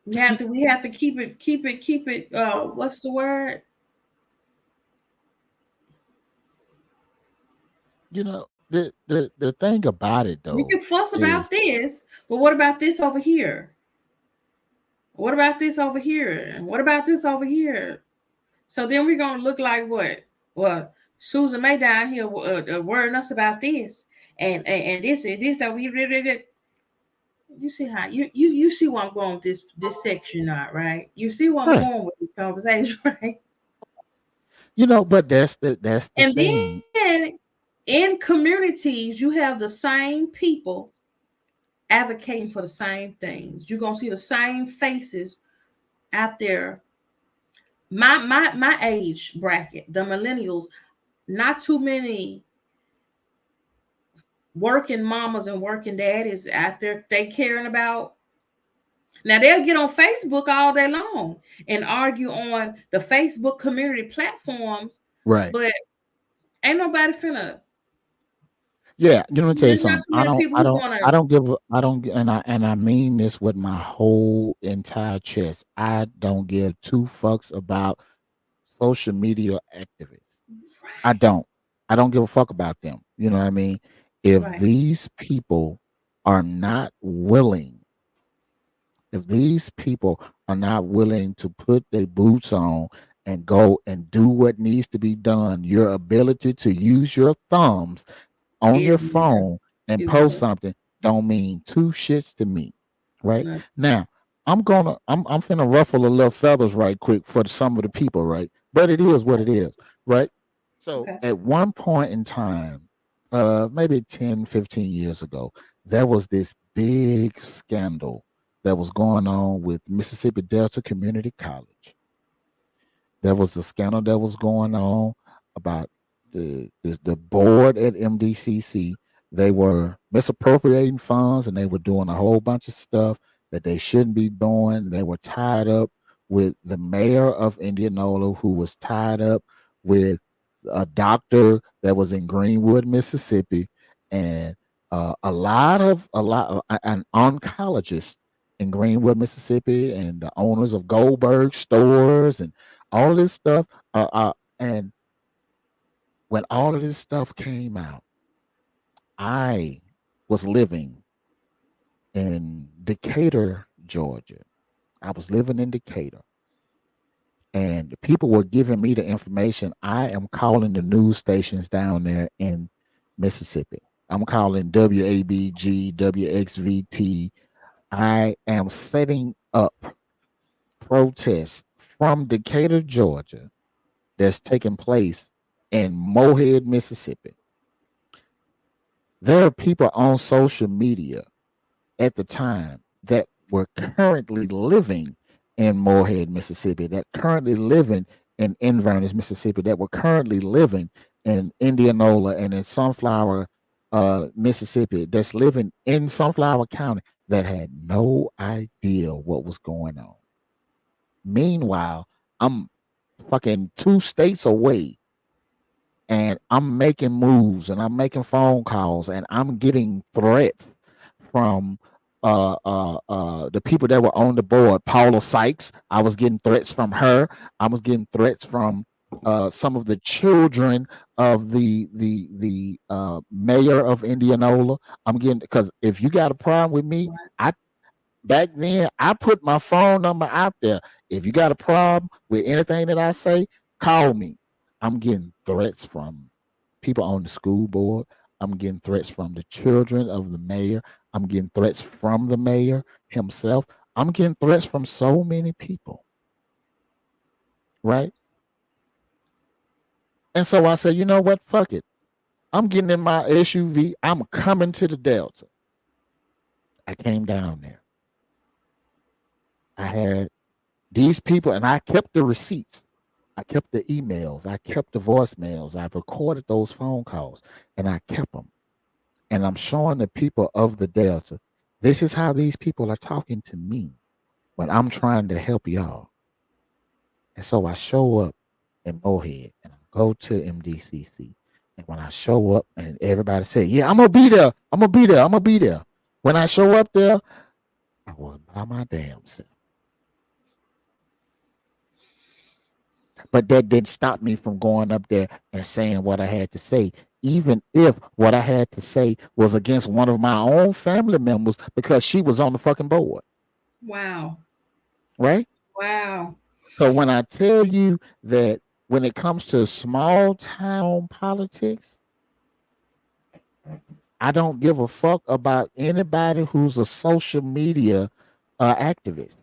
we have to keep it what's the word? You know, the thing about it We though can fuss is, about this, but what about this over here? What about this over here? And what about this over here? So then we're gonna look like what? Well, Susan May down here worrying us about this and this over here. You see how you see where I'm going with this section, not right? You see where I'm right. going with this conversation, right? But that's the And thing. then in communities, you have the same people advocating for the same things. You're gonna see the same faces out there. My age bracket, the millennials, not too many working mamas and working daddies out there they caring about Now they'll get on Facebook all day long and argue on the Facebook community platforms, Right. but ain't nobody finna. Yeah, you know, let me tell you There's not something. too many people who gonna. I don't, and I mean this with my whole entire chest. I don't give two fucks about social media activists. I don't. I don't give a fuck about them. You know what I mean? If Right. these people are not willing, if these people are not willing to put their boots on and go and do what needs to be done, your ability to use your thumbs on Is your phone and is post no, something don't mean two shits to me. Right no. now, I'm finna ruffle a little feathers right quick for some of the people, right? But it is what it is, right? So Okay. at one point in time, maybe 10, 15 years ago, there was this big scandal that was going on with Mississippi Delta Community College. There was a scandal that was going on about the board at MDCC. They were misappropriating funds and they were doing a whole bunch of stuff that they shouldn't be doing. They were tied up with the mayor of Indianola, who was tied up with a doctor that was in Greenwood, Mississippi, and an oncologist in Greenwood, Mississippi, and the owners of Goldberg stores and all this stuff. And when all of this stuff came out, I was living in Decatur, Georgia. I was living in Decatur, and people were giving me the information. I am calling the news stations down there in Mississippi. I'm calling WABG, WXVT. I am setting up protests from Decatur, Georgia, that's taking place in Morehead, Mississippi. There are people on social media at the time that were currently living in Morehead, Mississippi, that currently living in Inverness, Mississippi, that were currently living in Indianola and in Sunflower, Mississippi, that's living in Sunflower County that had no idea what was going on. Meanwhile, I'm fucking 2 states away and I'm making moves and I'm making phone calls and I'm getting threats from the people that were on the board. Paula Sykes, I was getting threats from her. I was getting threats from some of the children of the mayor of Indianola. I'm getting, because if you got a problem with me, I back then I put my phone number out there. If you got a problem with anything that I say, call me. I'm getting threats from people on the school board. I'm getting threats from the children of the mayor. I'm getting threats from the mayor himself. I'm getting threats from so many people, right? And so I said, you know what? Fuck it. I'm getting in my SUV. I'm coming to the Delta. I came down there. I had these people, and I kept the receipts. I kept the emails. I kept the voicemails. I recorded those phone calls, and I kept them. And I'm showing the people of the Delta, this is how these people are talking to me when I'm trying to help y'all. And so I show up in Mohead and I go to MDCC. And when I show up and everybody say, yeah, I'm gonna be there. I'm gonna be there. I'm gonna be there. When I show up there, I was by my damn self. But that didn't stop me from going up there and saying what I had to say, even if what I had to say was against one of my own family members because she was on the fucking board, Wow. right? Wow. So when I tell you that when it comes to small town politics, I don't give a fuck about anybody who's a social media activist.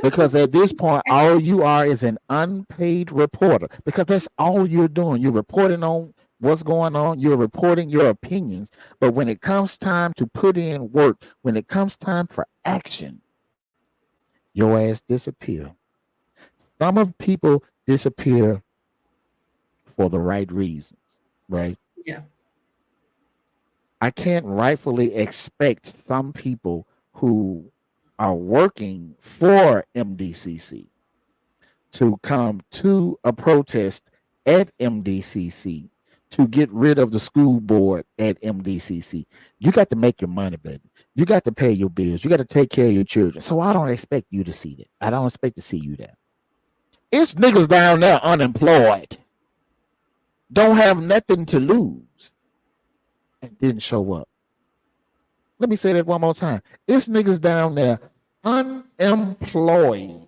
Because at this point, all you are is an unpaid reporter. Because that's all you're doing. You're reporting on what's going on. You're reporting your opinions. But when it comes time to put in work, when it comes time for action, your ass disappear. Some of people disappear for the right reasons, right? Yeah. I can't rightfully expect some people who are working for MDCC to come to a protest at MDCC to get rid of the school board at MDCC. You got to make your money, baby. You got to pay your bills. You got to take care of your children. So I don't expect you to see that. I don't expect to see you there. It's niggas down there unemployed, don't have nothing to lose, and didn't show up. Let me say that one more time. It's niggas down there unemployed,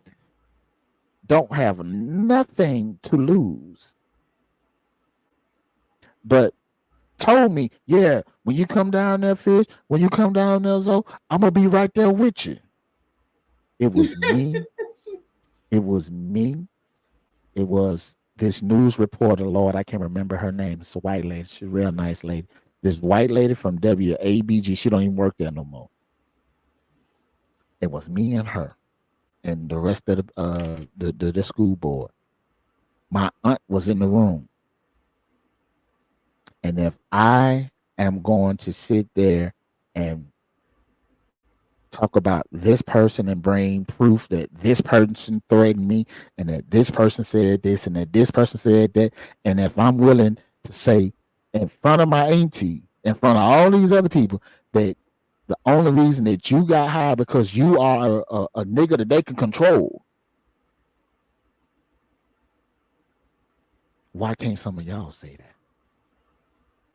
don't have nothing to lose, but told me, yeah, when you come down there, Fish, when you come down there, Zoe, I'm going to be right there with you. It was me. It was me. It was this news reporter, Lord, I can't remember her name. It's a white lady. She's a real nice lady. This white lady from WABG, she don't even work there no more. It was me and her and the rest of the school board. My aunt was in the room. And if I am going to sit there and talk about this person and bring proof that this person threatened me and that this person said this and that this person said that, and if I'm willing to say in front of my auntie, in front of all these other people, that the only reason that you got hired because you are a nigga that they can control, why can't some of y'all say that?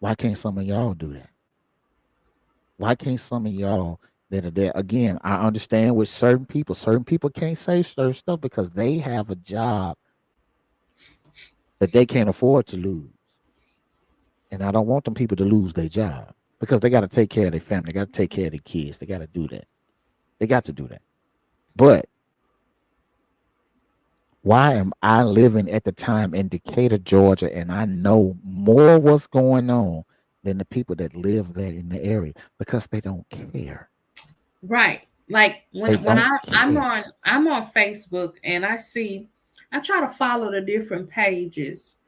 Why can't some of y'all do that? Why can't some of y'all that are there? Again, I understand with certain people can't say certain stuff because they have a job that they can't afford to lose. And I don't want them people to lose their job because they got to take care of their family. They got to take care of their kids. They got to do that. They got to do that. But why am I living at the time in Decatur, Georgia, and I know more what's going on than the people that live there in the area? Because they don't care. Right. Like when I'm on Facebook and I try to follow the different pages.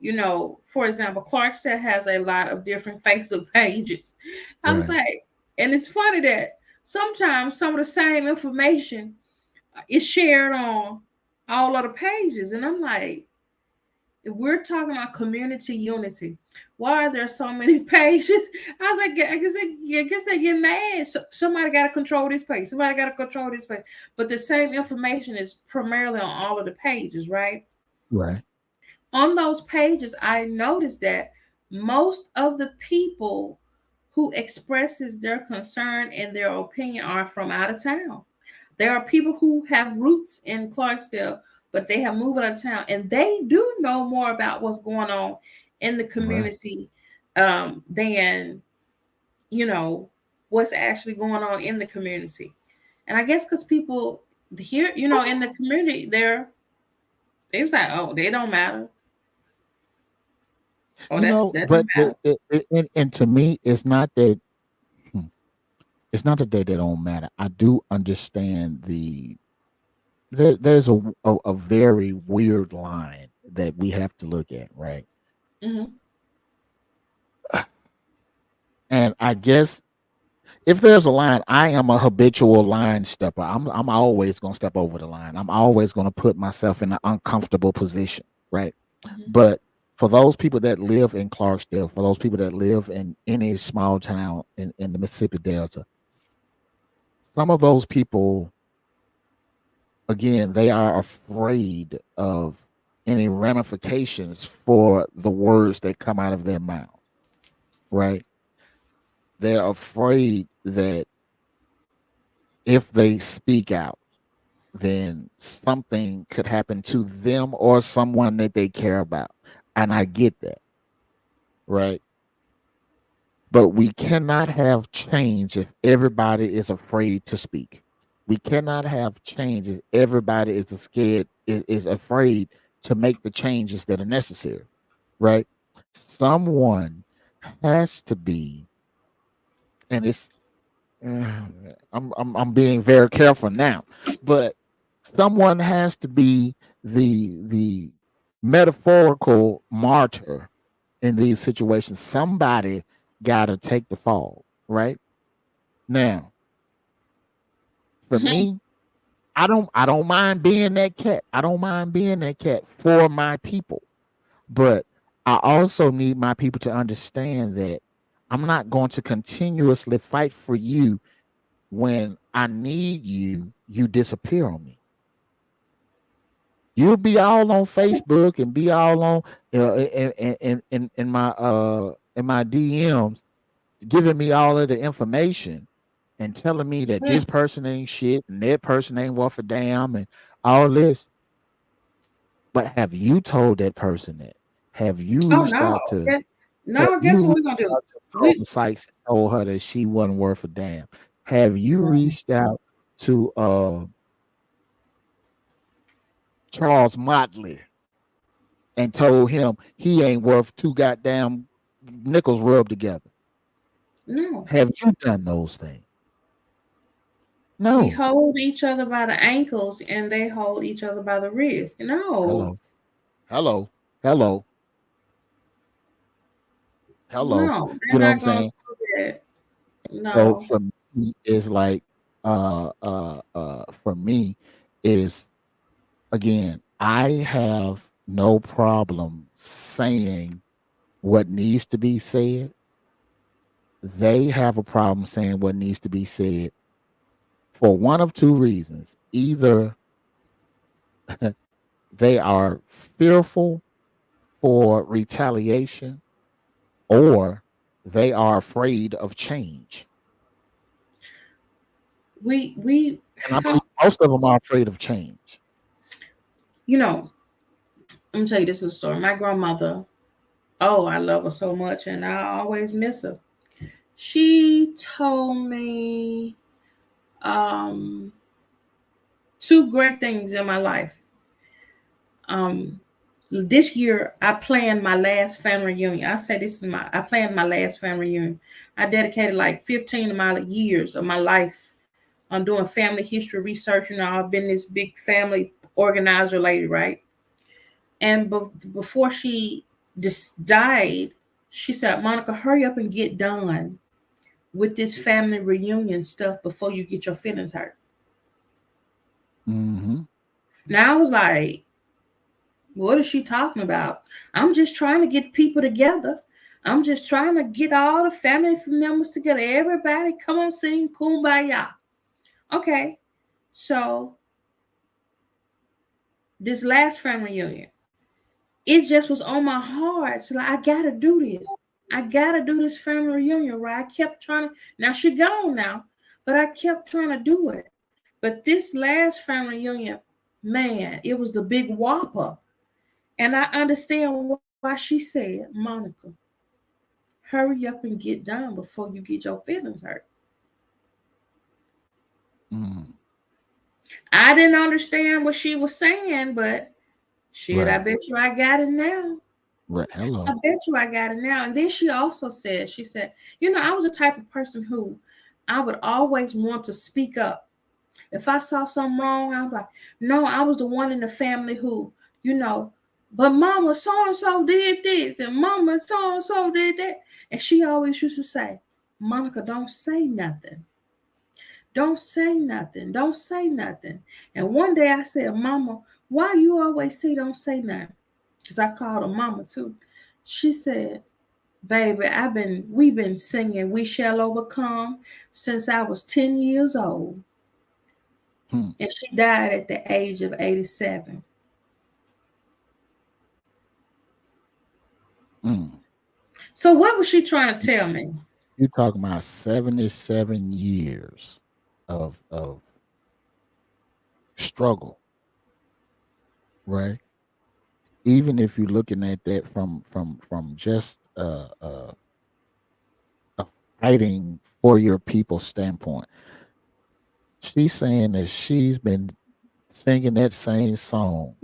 You know, for example, Clarksdale has a lot of different Facebook pages. I was Right. like, and it's funny that sometimes some of the same information is shared on all of the pages. And I'm like, if we're talking about community unity, why are there so many pages? I was like, I guess they get mad. So somebody got to control this page. Somebody got to control this page. But the same information is primarily on all of the pages, right? Right. On those pages, I noticed that most of the people who expresses their concern and their opinion are from out of town. There are people who have roots in Clarksdale, but they have moved out of town, and they do know more about what's going on in the Right. community than what's actually going on in the community. And I guess because people here, in the community, they was like, oh, they don't matter. Oh, that don't But matter. and to me, it's not that. hmm, It's not that they don't matter. I do understand there's a very weird line that we have to look at, right? Mm-hmm. And I guess if there's a line, I am a habitual line stepper. I'm always gonna step over the line. I'm always gonna put myself in an uncomfortable position, right? Mm-hmm. But for those people that live in Clarksdale, for those people that live in any small town in the Mississippi Delta, some of those people, again, they are afraid of any ramifications for the words that come out of their mouth, right? They're afraid that if they speak out, then something could happen to them or someone that they care about. And I get that, right? But we cannot have change if everybody is afraid to speak. We cannot have change if everybody is scared, is afraid to make the changes that are necessary, right? Someone has to be, and uh, I'm being very careful now, but someone has to be the metaphorical martyr in these situations. Somebody got to take the fall, right? Now, For me, I don't mind being that cat. I don't mind being that cat for my people. But I also need my people to understand that I'm not going to continuously fight for you when I need you, you disappear on me. You'll be all on Facebook and be all on in my DMs giving me all of the information and telling me that Mm. this person ain't shit and that person ain't worth a damn and all this. But have you told that person that? Have you Oh reached no. out to Guess, have no, you guess what reached we're gonna do? out to We Paula Sykes and told her that she wasn't worth a damn? Have you reached out to Charles Motley and told him he ain't worth two goddamn nickels rubbed together? no. Have you done those things? We No. hold each other by the ankles and they hold each other by the wrist. No. Hello. Hello. Hello. Hello. No, they're You know what not I'm gonna saying? do that. So No. for me, it's like for me is again, I have no problem saying what needs to be said. They have a problem saying what needs to be said for one of two reasons. Either they are fearful for retaliation or they are afraid of change. We And I believe how most of them are afraid of change. you know, let me tell you, this is a story. My grandmother, oh, I love her so much and I always miss her. She told me um two great things in my life. Um this year I planned my last family reunion. I planned my last family reunion. I dedicated like 15 of my years of my life on doing family history research. I've been this big family organizer lady, right? And before she just died, she said, Monica, hurry up and get done with this family reunion stuff before you get your feelings hurt. Hmm. Now I was like, what is she talking about? I'm just trying to get people together. I'm just trying to get all the family members together. Everybody come on, sing kumbaya. Okay. So this last family reunion, it just was on my heart. So like, I gotta do this. I gotta do this family reunion, right? I kept trying to, now she gone now, but I kept trying to do it. But this last family reunion, man, it was the big whopper. And I understand why she said, Monica, hurry up and get done before you get your feelings hurt. Mm. I didn't understand what she was saying, but shit, I Right. bet you I got it now. Right. I Hello. bet you I got it now. And then she also said, she said, I was the type of person who I would always want to speak up. If I saw something wrong, I was like, no, I was the one in the family who, you know, but mama so and so did this and mama so and so did that. And she always used to say, Monica, don't say nothing. Don't say nothing. Don't say nothing. And one day I said, Mama, why you always say don't say nothing? Because I called her mama too. She said, baby, we've been singing We Shall Overcome since I was 10 years old. Hmm. And she died at the age of 87. Mm. So what was she trying to tell me? You're talking about 77 years of struggle, right? Even if you're looking at that from just a fighting for your people standpoint, she's saying that she's been singing that same song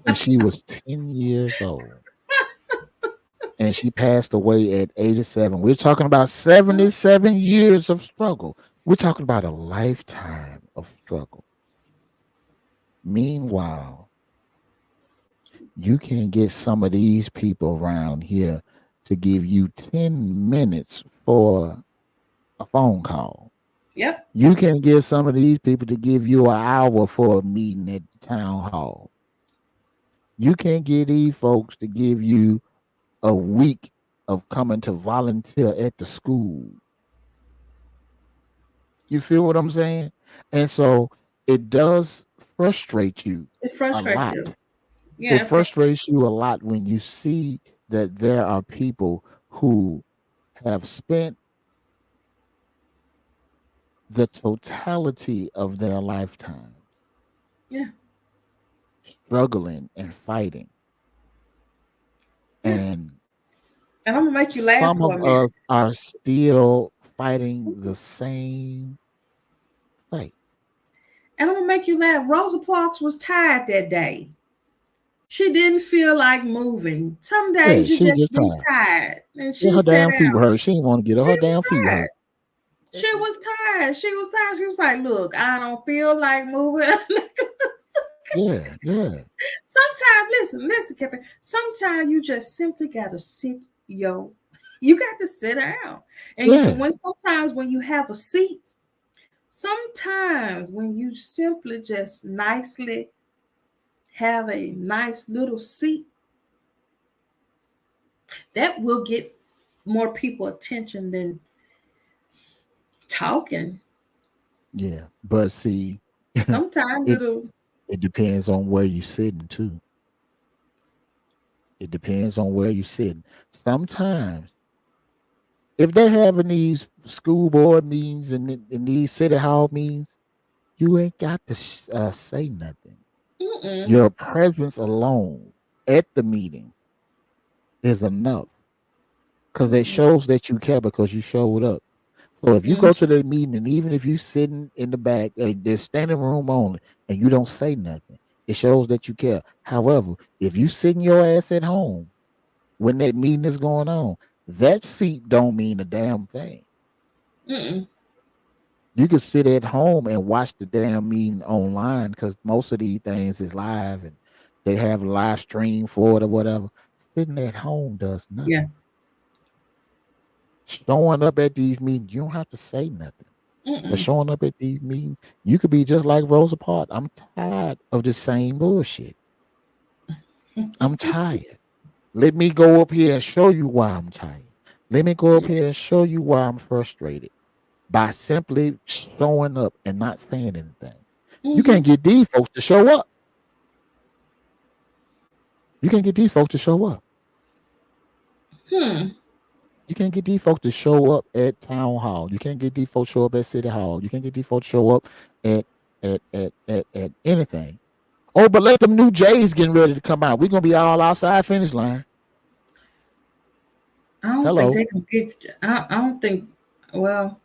since she was 10 years old. And she passed away at 87. We're talking about 77 years of struggle. We're talking about a lifetime of struggle. Meanwhile, you can get some of these people around here to give you 10 minutes for a phone call. Yep. You can get some of these people to give you an hour for a meeting at the town hall. You can't get these folks to give you a week of coming to volunteer at the school. You feel what I'm saying? And so it does frustrate you It a frustrates you. lot. It Yeah. frustrates you a lot when you see that there are people who have spent the totality of their lifetime Yeah. struggling and fighting. Yeah. And And I'm gonna make you laugh some for of a minute. us are still fighting the same fight. And I'm gonna make you laugh. Rosa Parks was tired that day. She didn't feel like moving. Some Yeah, days you she was just just be tired. tired. And Yeah, she her sat damn down. feet were hurt. She didn't want to get up. She Her was damn feet were tired. hurt. She was tired. She was tired. She was like, look, I don't feel like moving. Yeah, yeah, Sometimes, listen, Kevin. Sometimes you just simply gotta sit yo. You got to sit down. And you yeah, when sometimes when you have a seat, sometimes when you simply just nicely have a nice little seat, that will get more people attention than talking. yeah. But see, Sometimes it it'll it depends on where you're sitting too. It depends on where you're sitting. Sometimes, if they're having these school board meetings and these city hall meetings, you ain't got to say nothing. mm-mm, Your presence alone at the meeting is enough because it mm-mm, shows that you care because you showed up. So if you mm-mm, go to that meeting and even if you sitting in the back, there's standing room only, and you don't say nothing, it shows that you care. However, if you sitting your ass at home when that meeting is going on, that seat don't mean a damn thing. mm-mm, You can sit at home and watch the damn meeting online because most of these things is live and they have a live stream for it or whatever. Sitting at home does yeah, nothing. Showing up at these meetings, you don't have to say nothing. But mm-mm, showing up at these meetings, you could be just like Rosa Parks. I'm tired of the same bullshit. I'm tired. Let me go up here and show you why I'm tired. Let me go up here and show you why I'm frustrated by simply showing up and not saying anything. You mm-hmm, can't get these folks to show up. You can't get these folks to show up. hmm, You can't get these folks to show up at town hall. You can't get these folks to show up at city hall. You can't get these folks to show up at at anything. Oh, but let them new Jays getting ready to come out. We're gonna be all outside finish line. I don't think Hello. they can get. I don't think. Well,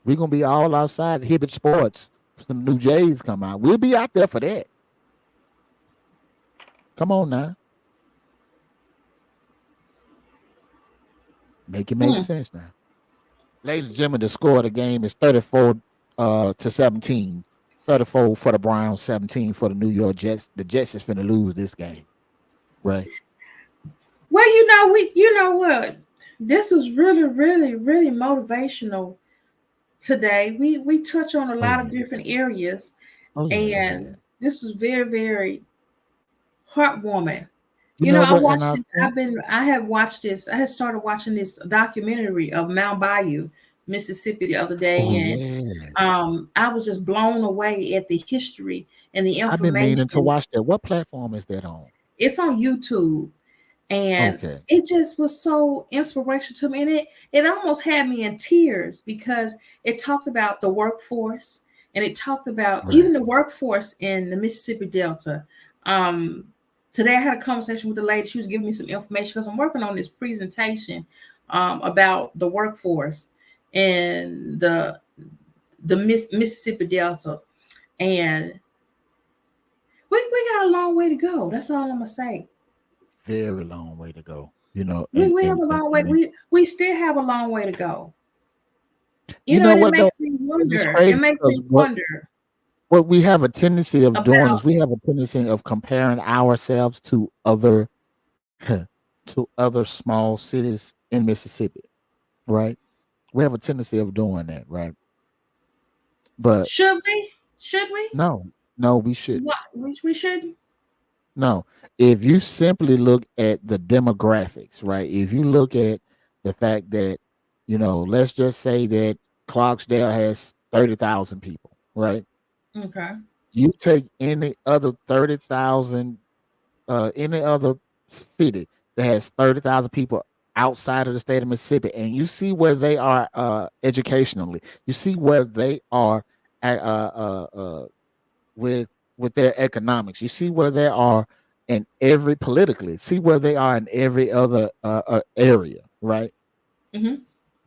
We're gonna be all outside Hibbett Sports. Some new Jays come out. We'll be out there for that. Come on now. Make it make hmm. sense now. Ladies and gentlemen, the score of the game is 34 to 17. 34 for the Browns, 17 for the New York Jets. The Jets is finna lose this game. Right. Well, you know what? This was really, really, really motivational today. We touch on a Oh lot of yeah. different areas, Oh yeah, and yeah. this was very, very heartwarming. You know I what? And watched I this. think, I have watched this. I had started watching this documentary of Mount Bayou, Mississippi, the other oh day, and yeah. I was just blown away at the history and the I've been meaning to information. watch that. What platform is that on? It's on YouTube, and Okay. it just was so inspirational to me, and it almost had me in tears because it talked about the workforce, and it talked about Right. even the workforce in the Mississippi Delta. um Today I had a conversation with the lady. She was giving me some information because I'm working on this presentation about the workforce in the Mississippi Delta, and we got a long way to go. That's all I'm gonna say. Very long way to go. You know, We have a long way. We still have a long way to go. you know And it what though? makes me And it's wonder. It crazy makes because me wonder what we have a tendency of doing about. is we have a tendency of comparing ourselves to other small cities in Mississippi, right? We have a tendency of doing that, right? But Should we? Should we? no, no, we shouldn't. What? We should. No, if you simply look at the demographics, right? If you look at the fact that, let's just say that Clarksdale has 30,000 people, right? Okay. You take any other 30,000, any other city that has 30,000 people outside of the state of Mississippi, and you see where they are educationally, you see where they are at, with their economics. You see where they are in every politically. See where they are in every other area, right? Mm-hmm.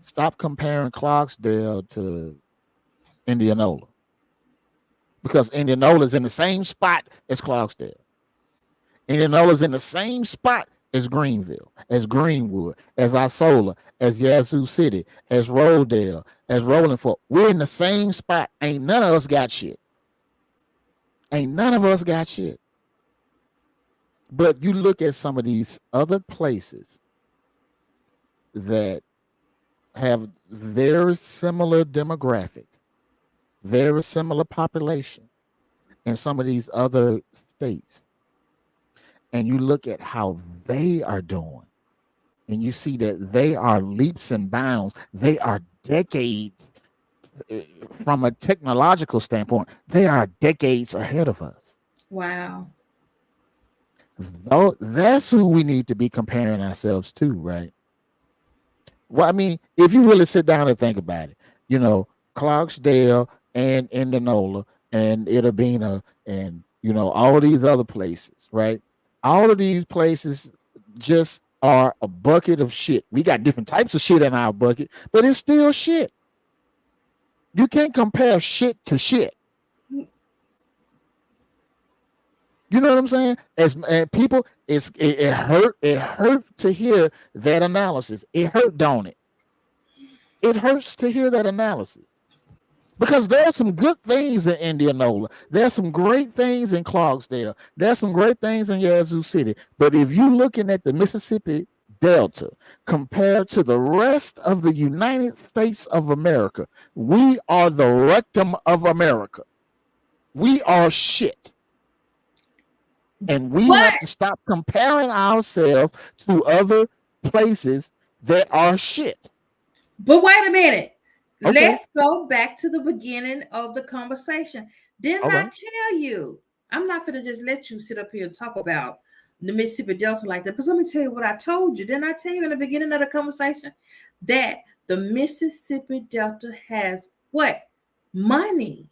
Stop comparing Clarksdale to Indianola because Indianola is in the same spot as Clarksdale. Indianola's in the same spot as Greenville, as Greenwood, as Isola, as Yazoo City, as Rodale, as Rolling Fork. We're in the same spot. Ain't none of us got shit. Ain't none of us got shit. But you look at some of these other places that have very similar demographics, very similar population in some of these other states, and you look at how they are doing, and you see that they are leaps and bounds. They are decades uh, from a technological standpoint. They are decades ahead of us. Wow. Though that's who we need to be comparing ourselves to, right? Well, I mean, if you really sit down and think about it, Clarksdale and Indianola and Itabena and all these other places, right? All of these places just are a bucket of shit. We got different types of shit in our bucket, but it's still shit. You can't compare shit to shit. You know what I'm saying? And people, it hurt. It hurt to hear that analysis. It hurt, don't it? It hurts to hear that analysis because there are some good things in Indianola. There's some great things in Clarksdale. There's some great things in Yazoo City. But if you're looking at the Mississippi Delta compared to the rest of the United States of America, we are the rectum of America. We are shit. And we But have to stop comparing ourselves to other places that are shit. wait a minute. Okay. Let's go back to the beginning of the conversation. Didn't All I right. tell you? I'm not gonna just let you sit up here and talk about the Mississippi Delta like that. Because let me tell you what I told you. Didn't I tell you in the beginning of the conversation that the Mississippi Delta has what? Money.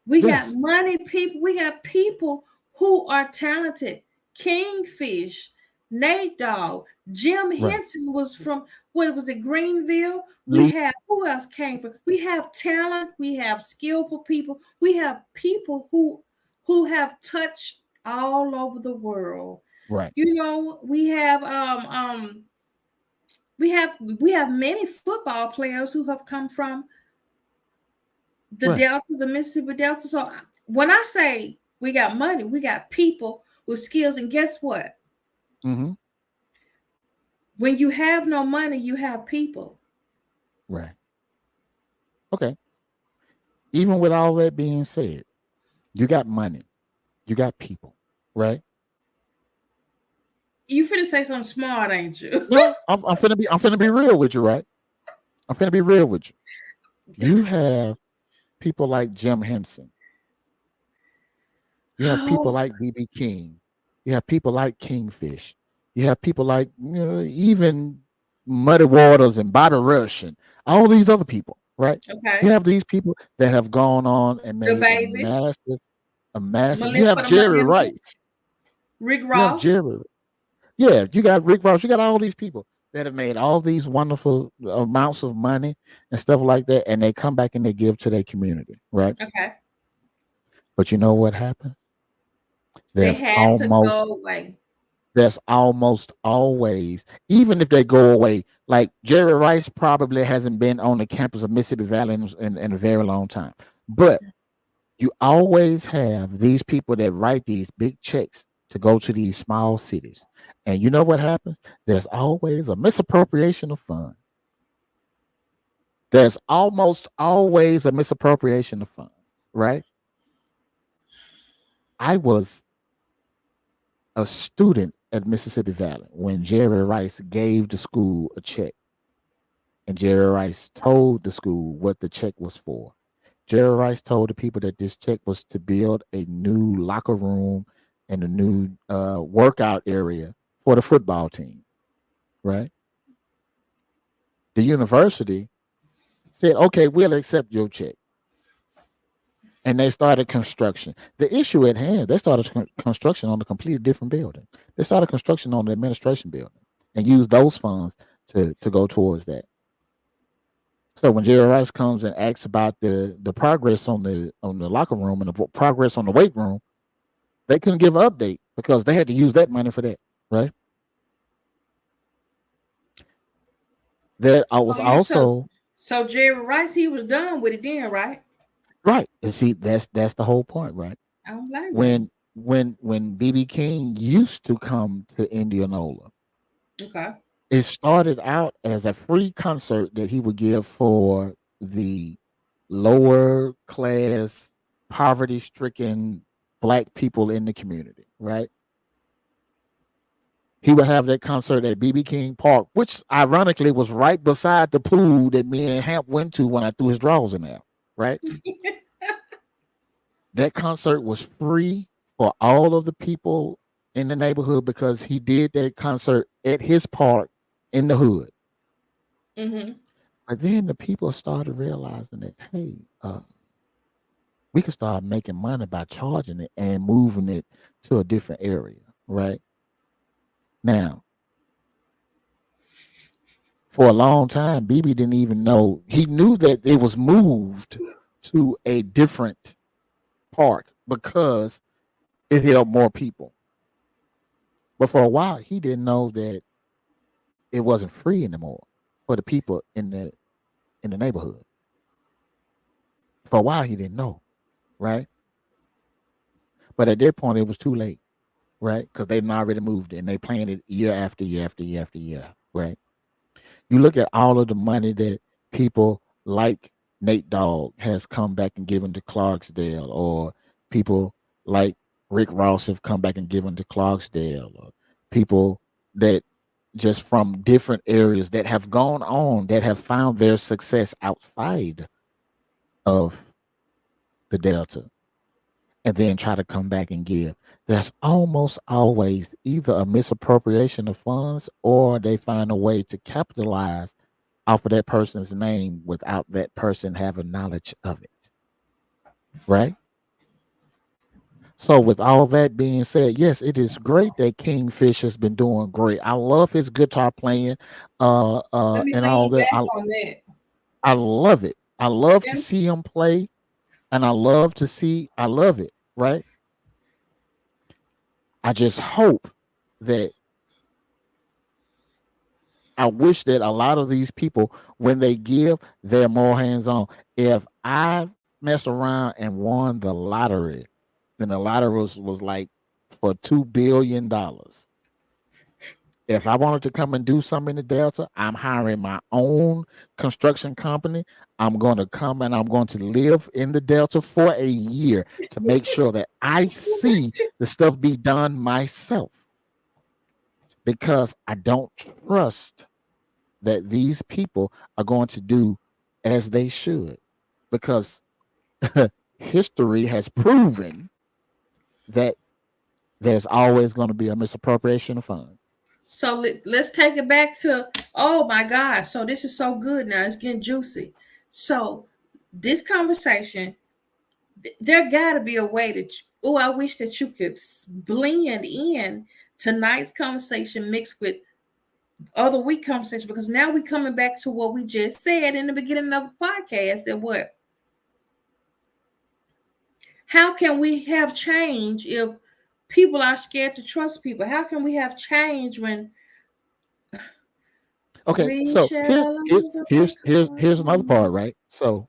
We got Yes. money people. We got people who are talented. Kingfish, Nate Dogg, Jim Right. Henson was from what was it, Greenville? We Lee. have who else came from? We have talent, we have skillful people, we have people who have touched all over the world. Right. We have we have many football players who have come from the Right. Delta, the Mississippi Delta. So when I say we got money, we got people with skills. And guess what? Mm-hmm. When you have no money, you have people. Right. Okay. Even with all that being said, you got money, you got people, right? You finna say something smart, ain't you? No, I'm finna be real with you, right? I'm finna be real with you. You have people like Jim Henson. You have people Oh, like BB King. You have people like Kingfish. You have people like even Muddy Waters and Bobby Rush and all these other people, right? You okay. have these people that have gone on and The made baby, a massive. You Melissa have the Jerry Medusa, Rice. Rick You have Ross. Jerry. Yeah, you got Rick Ross. You got all these people that have made all these wonderful amounts of money and stuff like that, and they come back and they give to their community, right? Okay. But you know what happens? They There's had to almost go away. there's almost always, even if they go away, like Jerry Rice probably hasn't been on the campus of Mississippi Valley in a very long time. But you always have these people that write these big checks to go to these small cities. And you know what happens? There's always a misappropriation of funds. There's almost always a misappropriation of funds, right? I was a student at Mississippi Valley when Jerry Rice gave the school a check, and Jerry Rice told the school what the check was for. Jerry Rice told the people that this check was to build a new locker room and a new workout area for the football team, right? The university said, okay, we'll accept your check. And they started construction. The issue at hand, they started construction on a completely different building. They started construction on the administration building and used those funds to go towards that. So when Jerry Rice comes and asks about the progress on the locker room and the progress on the weight room, they couldn't give an update because they had to use that money for that, right? That I was Oh yeah. So also so Jerry Rice, he was done with it then, right? right. And see, that's the whole point, right? I don't blame him. When BB King used to come to Indianola, Okay. it started out as a free concert that he would give for the lower class, poverty stricken black people in the community, right? He would have that concert at BB King Park, which ironically was right beside the pool that me and Hamp went to when I threw his drawers in there, right? That concert was free for all of the people in the neighborhood because he did that concert at his park in the hood. Mm-hmm. But then the people started realizing that, hey, we can start making money by charging it and moving it to a different area, right? Now, for a long time, BB didn't even know. He knew that it was moved to a different park because it held more people. But for a while, he didn't know that it wasn't free anymore for the people in the neighborhood. For a while, he didn't know, right? But at that point, it was too late, right? Because they'd already moved it and they planned it year after year after year after year, right? You look at all of the money that people like Nate Dogg has come back and given to Clarksdale, or people like Rick Ross have come back and given to Clarksdale, or people that just from different areas that have gone on that have found their success outside of the Delta and then try to come back and give. There's almost always either a misappropriation of funds or they find a way to capitalize off of that person's name without that person having knowledge of it. Right? So, with all that being said, yes, it is great that Kingfish has been doing great. I love his guitar playing, Let me and all lean that. back on that. I love it. I love to Let see him play, and I love it. Right? I just hope that I wish that a lot of these people, when they give, they're more hands on. If I messed around and won the lottery, then the lottery was like for $2 billion. If I wanted to come and do something in the Delta, I'm hiring my own construction company. I'm going to come and I'm going to live in the Delta for a year to make sure that I see the stuff be done myself because I don't trust that these people are going to do as they should because history has proven that there's always going to be a misappropriation of funds. So let's take it back to, oh my God. So this is so good now. It's getting juicy. So this conversation, there got to be a way that, oh, I wish that you could blend in tonight's conversation mixed with other week conversation, because now we're coming back to what we just said in the beginning of the podcast, that what, how can we have change if people are scared to trust people? How can we have change when Okay, we so shall here's another part, overcome? right? So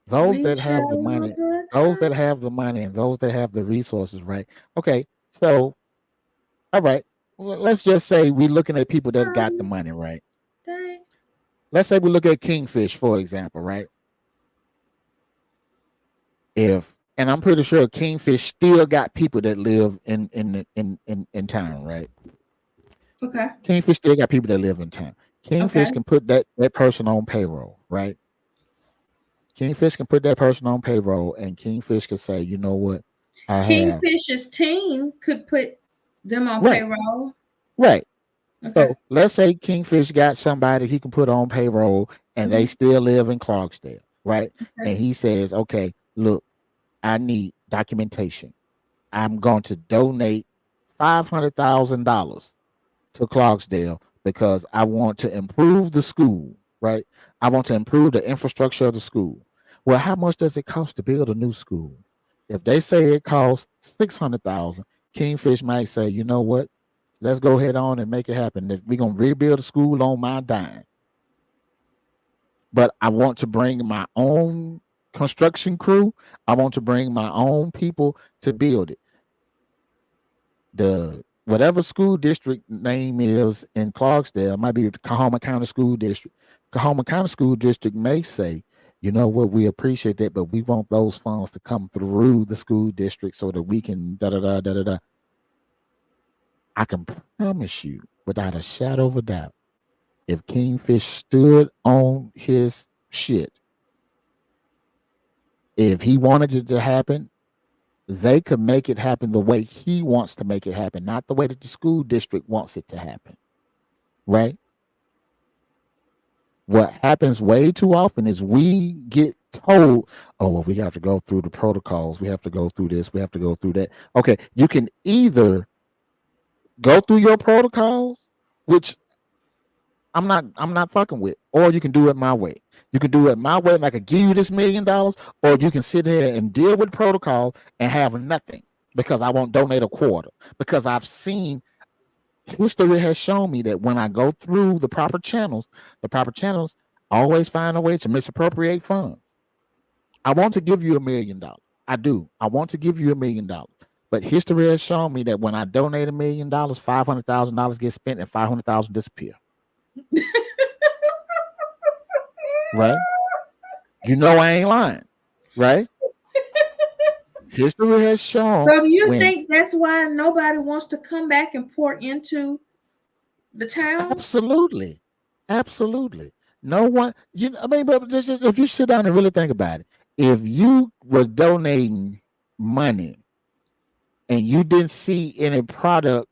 those We that have the shall money, overcome. and those that have the resources, right? Okay, so all right, let's just say we're looking at people that got the money, right? Someday. let's say we look at Kingfish for example, right? If and I'm pretty sure Kingfish still got people that live in town, right? Okay. Kingfish still got people that live in town. Okay. Kingfish can put that person on payroll, right? Kingfish can put that person on payroll, and Kingfish can say, you know what, I have Kingfish's team could put them on right, payroll. right. Okay. So let's say Kingfish got somebody he can put on payroll, and they Hmm. still live in Clarksdale, right? Okay. And he says, okay, look, I need documentation. I'm going to donate $500,000 to Clarksdale because I want to improve the school, right? I want to improve the infrastructure of the school. Well, how much does it cost to build a new school? If they say it costs 600,000, Kingfish might say, you know what? Let's go ahead on and make it happen. We're gonna rebuild the school on my dime, but I want to bring my own construction crew. I want to bring my own people to build it. The whatever school district name is in Clarksdale might be the Kahoma County School District. Kahoma County School District may say, you know what, we appreciate that, but we want those funds to come through the school district so that we can da da da da da da. I can promise you, without a shadow of a doubt, if Kingfish stood on his shit, if he wanted it to happen, they could make it happen the way he wants to make it happen, not the way that the school district wants it to happen. Right? What happens way too often is we get told, oh, well, we have to go through the protocols. We have to go through this. We have to go through that. Okay. You can either go through your protocols, which I'm not fucking with, or you can do it my way. You can do it my way, and I could give you this $1 million, or you can sit here and deal with protocol and have nothing because I won't donate a quarter. Because I've seen history has shown me that when I go through the proper channels always find a way to misappropriate funds. I want to give you $1 million. I do. I want to give you $1 million. But history has shown me that when I donate $1 million, $500,000 gets spent and 500,000 disappear. Right? You know I ain't lying. Right? History has shown So do you when think that's why nobody wants to come back and pour into the town? absolutely, absolutely. No one, I mean, but if you sit down and really think about it, if you was donating money and you didn't see any product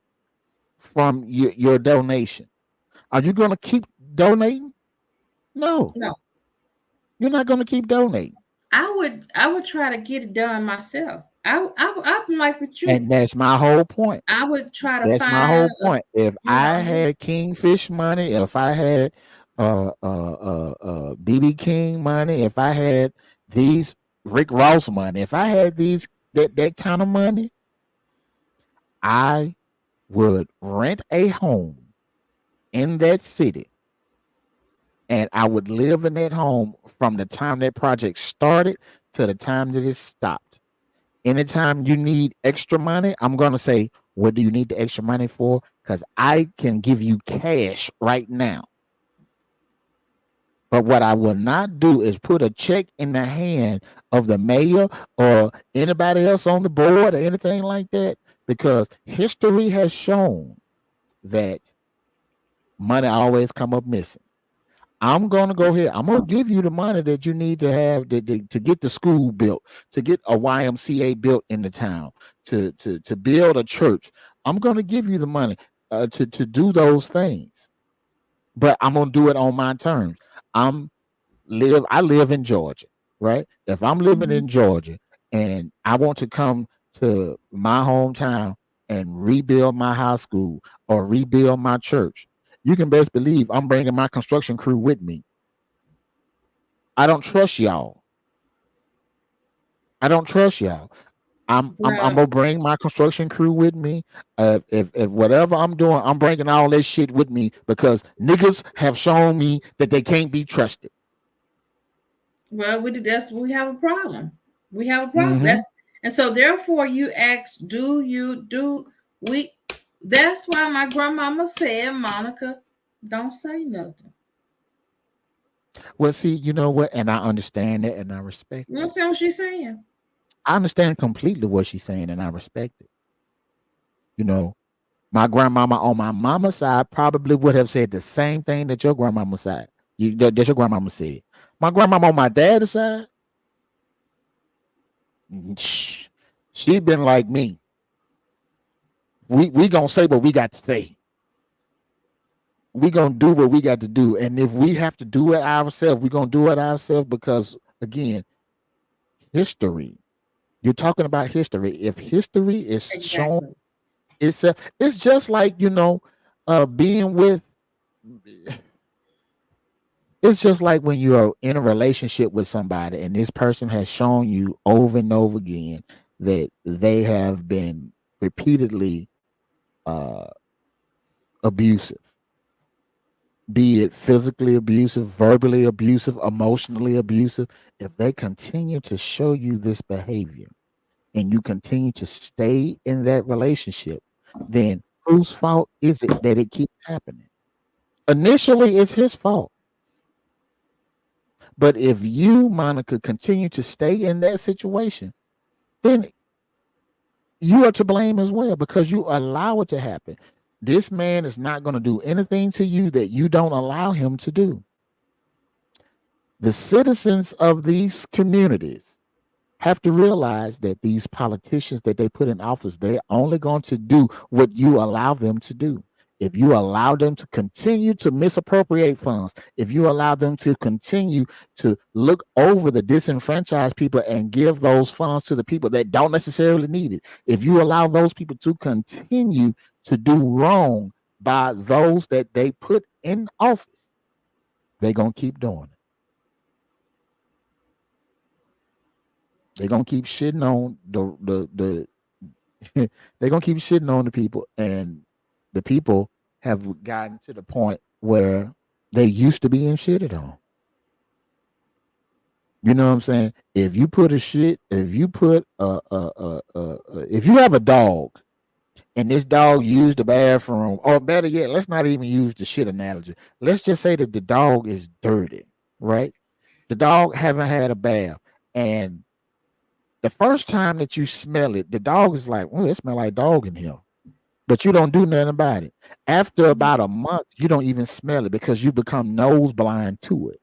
from your donation, are you going to keep donating? No, No. you're not going to keep donating. I would try to get it done myself. I'm like with you. And that's my whole point. I would try to That's my find whole point. If you I know, had Kingfish money, if I had BB King money, if I had these Rick Ross money, if I had these that kind of money, I would rent a home in that city, and I would live in that home from the time that project started to the time that it stopped. Anytime you need extra money, I'm going to say, what do you need the extra money for? Because I can give you cash right now. But what I will not do is put a check in the hand of the mayor or anybody else on the board or anything like that, because history has shown that money always come up missing. I'm gonna go here. I'm gonna give you the money that you need to have to get the school built, to get a YMCA built in the town, to build a church. I'm gonna give you the money to do those things, but I'm gonna do it on my terms. I'm I live in Georgia, right? If I'm living mhm. in Georgia and I want to come to my hometown and rebuild my high school or rebuild my church, you can best believe I'm bringing my construction crew with me. I don't trust y'all. I don't trust y'all. I'm Well, gonna bring my construction crew with me. If whatever I'm doing, I'm bringing all that shit with me because niggas have shown me that they can't be trusted. we have a problem. We have a problem. Mm-hmm. And so therefore you ask, do you do we that's why my grandmama said, Monica, don't say nothing. Well, see, you know what? And I understand it and I respect You it. understand what she's saying? I understand completely what she's saying and I respect it. You know, my grandmama on my mama's side probably would have said the same thing that your grandmama said. That your grandmama said. My grandmama on my dad's side, shh, she been like me. We gonna say what we got to say. We gonna do what we got to do, and if we have to do it ourselves, we gonna do it ourselves because again, history. You're talking about history. If history is shown Exactly. itself, it's just like being with. It's just like when you are in a relationship with somebody, and this person has shown you over and over again that they have been repeatedly uh, abusive, be it physically abusive, verbally abusive, emotionally abusive. If they continue to show you this behavior and you continue to stay in that relationship, then whose fault is it that it keeps happening? Initially, it's his fault. But if you, Monica, continue to stay in that situation, then you are to blame as well because you allow it to happen. This man is not going to do anything to you that you don't allow him to do. The citizens of these communities have to realize that these politicians that they put in office, they're only going to do what you allow them to do. If you allow them to continue to misappropriate funds, if you allow them to continue to look over the disenfranchised people and give those funds to the people that don't necessarily need it, if you allow those people to continue to do wrong by those that they put in office, they're going to keep doing it. They're going to keep shitting on they're gonna keep shitting on the people, and the people have gotten to the point where they used to being shitted on. You know what I'm saying? If you put if you have a dog and this dog used the bathroom, or better yet, let's not even use the shit analogy. Let's just say that the dog is dirty, right? The dog haven't had a bath, and the first time that you smell it, the dog is like, "Oh, it smells like dog in here." But you don't do nothing about it. After Mhm. about a month, you don't even smell it because you become nose blind to it.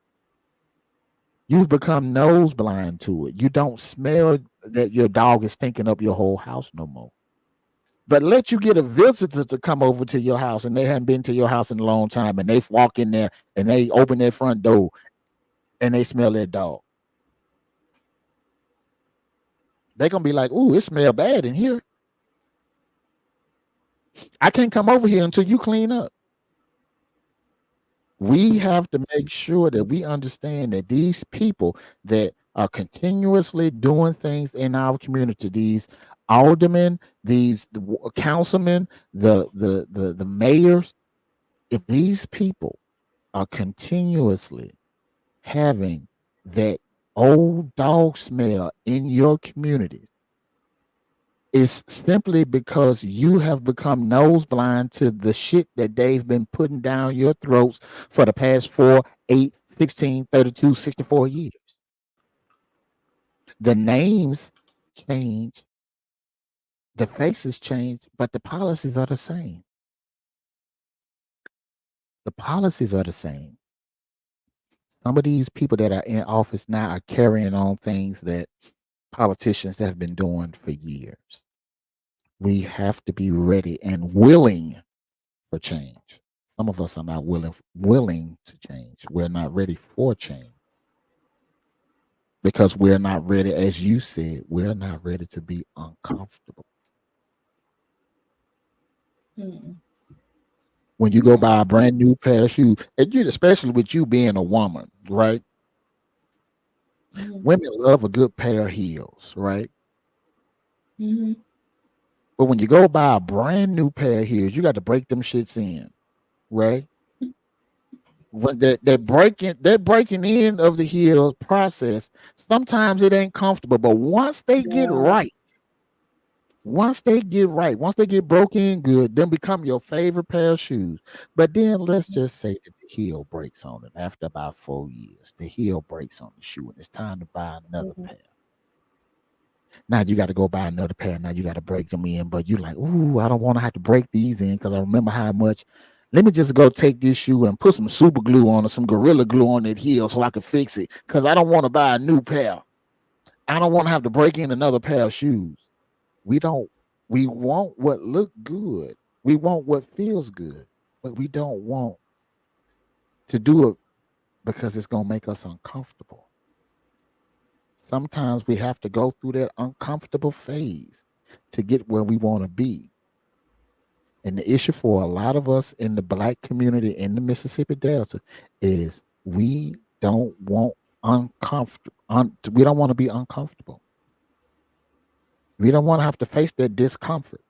You've become nose blind to it. You don't smell that your dog is stinking up your whole house no more. But let you get a visitor to come over to your house and they haven't been to your house in a long time and they walk in there and they open their front door and they smell that dog. They're gonna be like, "Ooh, it smell bad in here. I can't come over here until you clean up." We have to make sure that we understand that these people that are continuously doing things in our community, these aldermen, councilmen, the mayors, if these people are continuously having that old dog smell in your community, it's simply because you have become nose blind to the shit that they've been putting down your throats for the past 4, 8, 16, 32, 64 years. The names change, the faces change, but the policies are the same. The policies are the same. Some of these people that are in office now are carrying on things that politicians have been doing for years. We have to be ready and willing for change. Some of us are not willing to change. We're not ready for change because we're not ready, as you said, we're not ready to be uncomfortable. Mm. When you go Okay. buy a brand new pair of shoes, and you, especially with you being a woman, right? Mhm. Women love a good pair of heels, right? Mhm. But when you go buy a brand new pair of heels, you got to break them shits in, right? When that breaking in of the heel process, sometimes it ain't comfortable, but Yeah. once they get broken in good, then become your favorite pair of shoes. But then let's just say that heel breaks on it. After about 4 years, the heel breaks on the shoe, and it's time to buy another Mhm. pair. Now you got to go buy another pair. Now you got to break them in, but you like, ooh, I don't want to have to break these in because I remember how much. Let me just go take this shoe and put some super glue on or some gorilla glue on that heel so I can fix it because I don't want to buy a new pair. I don't want to have to break in another pair of shoes. We don't. We want what look good. We want what feels good, but we don't want to do it because it's gonna make us uncomfortable. Sometimes we have to go through that uncomfortable phase to get where we want to be. And the issue for a lot of us in the black community in the Mississippi Delta is we don't want uncomfortable. We don't want to be uncomfortable. We don't want to have to face that discomfort.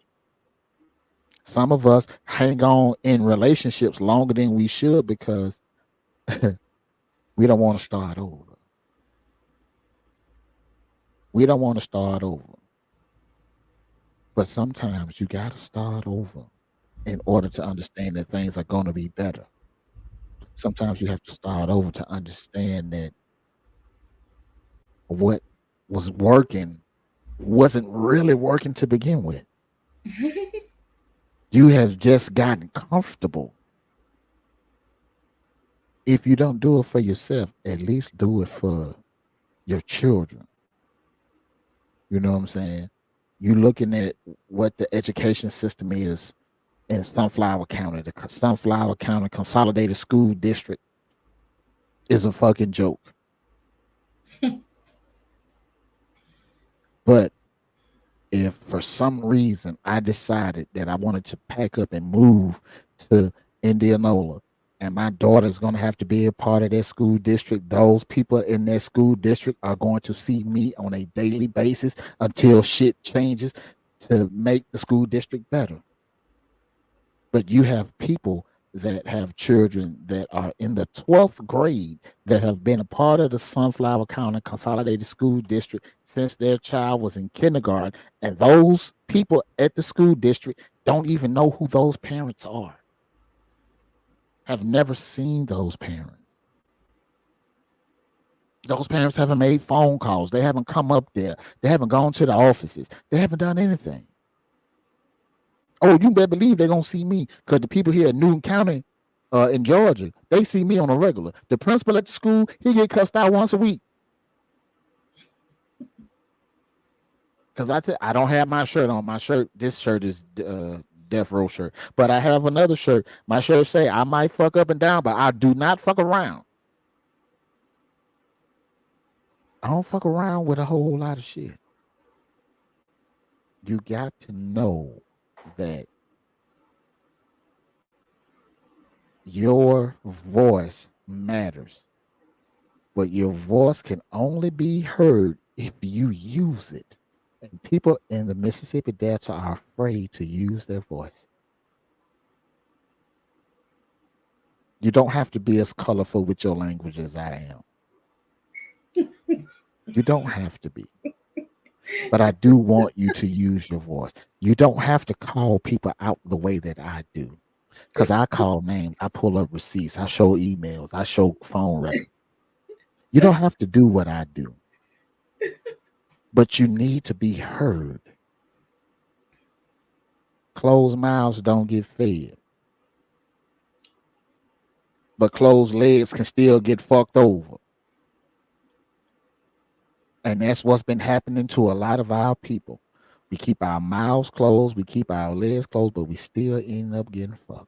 Some of us hang on in relationships longer than we should because we don't want to start over. We don't want to start over. But sometimes you got to start over in order to understand that things are going to be better. Sometimes you have to start over to understand that what was working wasn't really working to begin with. You have just gotten comfortable. If you don't do it for yourself, at least do it for your children. You know what I'm saying? You looking at what the education system is in Sunflower County. The Sunflower County Consolidated School District is a fucking joke. But if for some reason I decided that I wanted to pack up and move to Indianola and my daughter's going to have to be a part of that school district, those people in that school district are going to see me on a daily basis until shit changes to make the school district better. But you have people that have children that are in the 12th grade that have been a part of the Sunflower County Consolidated School District since their child was in kindergarten. And those people at the school district don't even know who those parents are, have never seen those parents. Those parents haven't made phone calls. They haven't come up there. They haven't gone to the offices. They haven't done anything. Oh, you better believe they're gonna see me because the people here in Newton County, in Georgia, they see me on a regular. The principal at the school, he get cussed out once a week because I don't have my shirt on. My shirt, this shirt is Death Row shirt, but I have another shirt. My shirt say I might fuck up and down, but I do not fuck around. I don't fuck around with a whole lot of shit. You got to know that your voice matters, but your voice can only be heard if you use it. And people in the Mississippi Delta are afraid to use their voice. You don't have to be as colorful with your language as I am. You don't have to be. But I do want you to use your voice. You don't have to call people out the way that I do. Because I call names, I pull up receipts, I show emails, I show phone records. You don't have to do what I do. But you need to be heard. Closed mouths don't get fed. But closed legs can still get fucked over. And that's what's been happening to a lot of our people. We keep our mouths closed, we keep our legs closed, but we still end up getting fucked.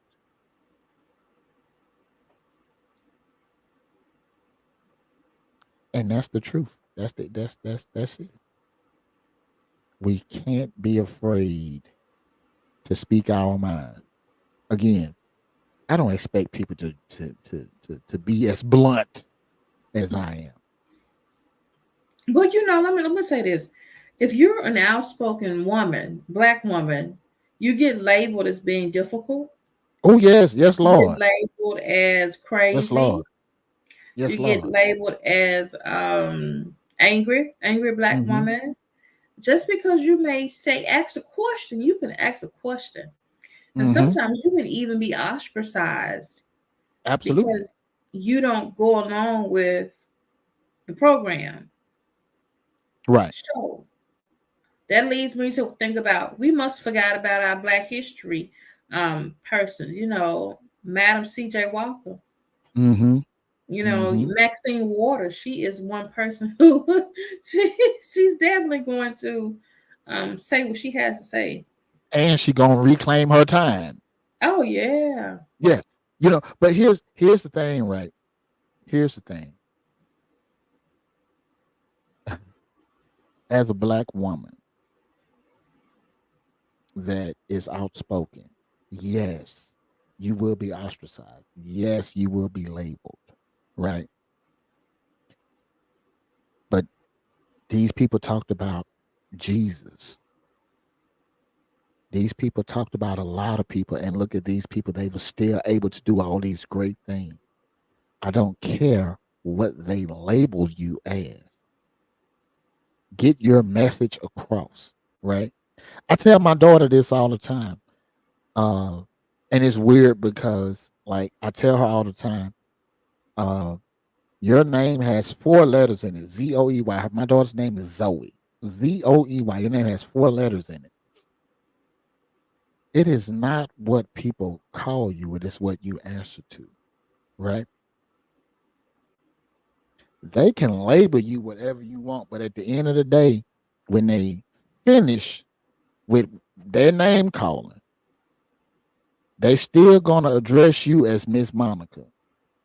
And that's the truth. That's it. We can't be afraid to speak our mind. Again, I don't expect people to be as blunt as I am. But let me say this: if you're an outspoken woman, black woman, you get labeled as being difficult. Oh yes, yes, You get Lord. labeled as Yes, crazy. Lord. Yes, You get Lord. labeled as angry black Mm-hmm. woman. Just because you may say ask a question, you can ask a question. And Mm-hmm. sometimes you can even be ostracized Absolutely. because you don't go along with the program. Right. So that leads me to think about, we must forgot about our Black history persons. Madam C.J. Walker. Mm-hmm. Mm-hmm. Maxine Waters. She is one person who she, she's definitely going to say what she has to say. And she gonna reclaim her time. Oh yeah, Yeah. But here's the thing, right? Here's the thing. As a black woman that is outspoken, yes, you will be ostracized. Yes, you will be labeled. Right. But these people talked about Jesus. These people talked about a lot of people, and look at these people. They were still able to do all these great things. I don't care what they label you as. Get your message across, right? I tell my daughter this all the time. Uh, and it's weird because, like, I tell her all the time, uh, your name has 4 letters in it. Zoey. My daughter's name is Zoe. Zoey. Your name has 4 letters in it. It is not what people call you, it is what you answer to, right? They can label you whatever you want, but at the end of the day, when they finish with their name calling, they still gonna address you as Miss Monica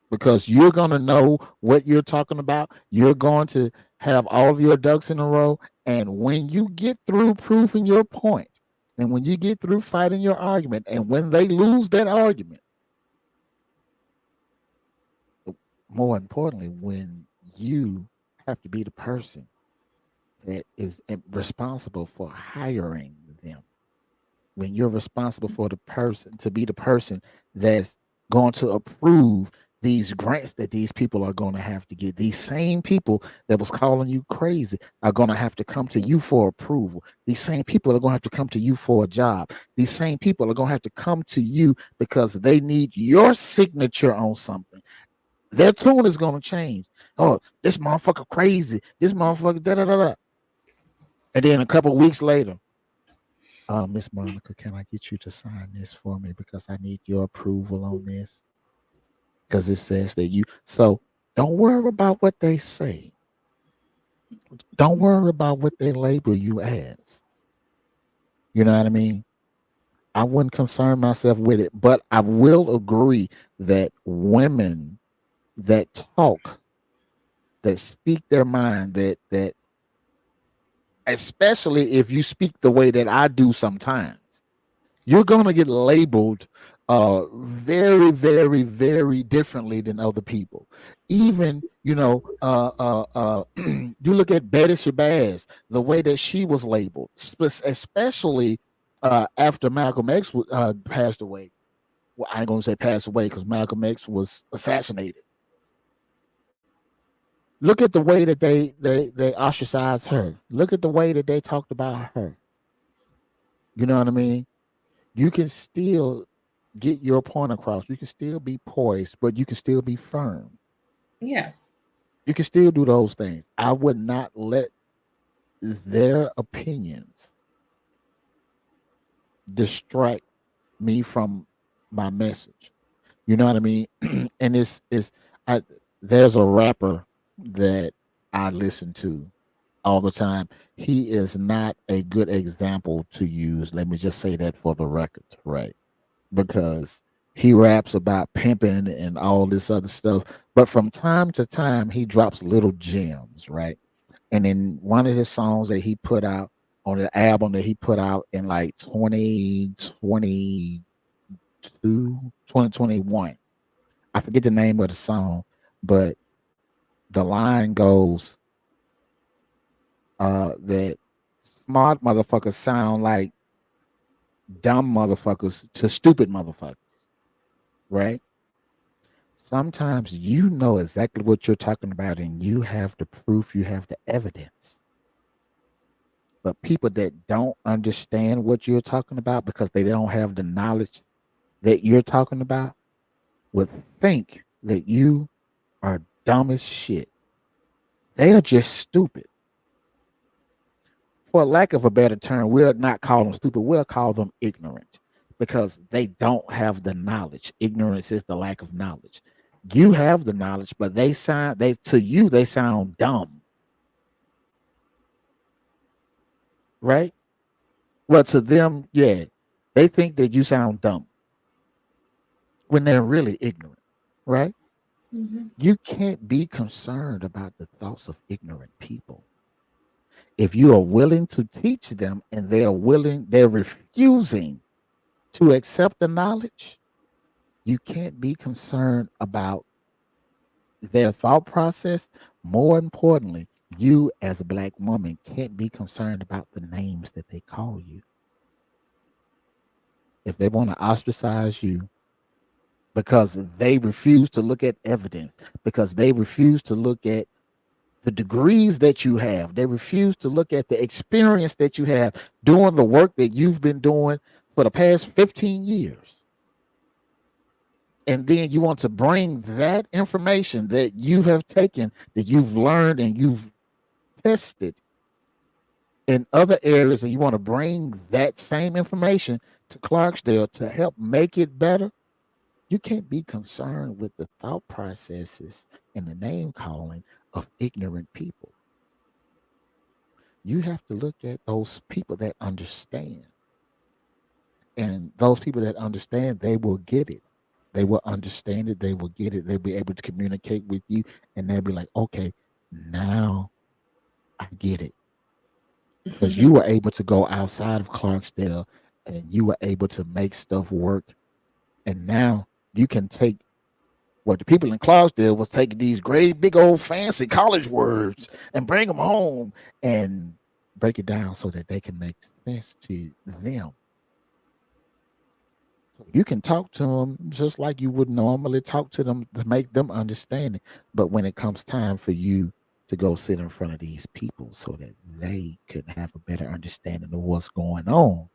because you're gonna know what you're talking about. You're going to have all of your ducks in a row, and when you get through proving your point, and when you get through fighting your argument, and when they lose that argument, more importantly, when you have to be the person that is responsible for hiring them, when you're responsible for the person to be the person that's going to approve these grants that these people are going to have to get, these same people that was calling you crazy are going to have to come to you for approval. These same people are going to have to come to you for a job. These same people are going to have to come to you because they need your signature on something. Their tune is gonna change. Oh, this motherfucker crazy. This motherfucker da da da da. And then a couple of weeks later, Miss Monica, can I get you to sign this for me because I need your approval on this? Because it says that you. So don't worry about what they say. Don't worry about what they label you as. You know what I mean? I wouldn't concern myself with it, but I will agree that women that talk, that speak their mind, that especially if you speak the way that I do sometimes, you're going to get labeled very, very, very differently than other people. Even, you look at Betty Shabazz, the way that she was labeled, especially after Malcolm X passed away. Well, I ain't going to say passed away because Malcolm X was assassinated. Look at the way that they ostracized her. Look at the way that they talked about her. You know what I mean? You can still get your point across. You can still be poised, but you can still be firm. yeah, You can still do those things. I would not let their opinions distract me from my message. You know what I mean? And it's I there's a rapper that I listen to all the time. He is not a good example to use. Let me just say that for the record, right? Because he raps about pimping and all this other stuff, but from time to time he drops little gems, right? And in one of his songs that he put out on the album that he put out in like 2022, 2021, I forget the name of the song, but the line goes that smart motherfuckers sound like dumb motherfuckers to stupid motherfuckers, right? Sometimes you know exactly what you're talking about and you have the proof, you have the evidence. But people that don't understand what you're talking about because they don't have the knowledge that you're talking about, would think that you are dumb as shit. They are just stupid. For lack of a better term, we'll not call them stupid. We'll call them ignorant because they don't have the knowledge. Ignorance is the lack of knowledge. You have the knowledge, but they to you they sound dumb, right? Well, to them, yeah, they think that you sound dumb when they're really ignorant, right? Mm-hmm. You can't be concerned about the thoughts of ignorant people. If you are willing to teach them and they're refusing to accept the knowledge, you can't be concerned about their thought process. More importantly, you as a black woman can't be concerned about the names that they call you. If they want to ostracize you because they refuse to look at evidence, because they refuse to look at the degrees that you have, they refuse to look at the experience that you have doing the work that you've been doing for the past 15 years. And then you want to bring that information that you have taken, that you've learned and you've tested in other areas, and you want to bring that same information to Clarksdale to help make it better. You can't be concerned with the thought processes and the name calling of ignorant people. You have to look at those people that understand. And those people that understand, they will get it. They will understand it. They will get it. They'll be able to communicate with you. And they'll be like, okay, now I get it. Because you were able to go outside of Clarksdale and you were able to make stuff work. And now you can take what the people in Clarksdale was taking these great big old fancy college words and bring them home and break it down so that they can make sense to them. So you can talk to them just like you would normally talk to them to make them understand it. But when it comes time for you to go sit in front of these people so that they could have a better understanding of what's going on,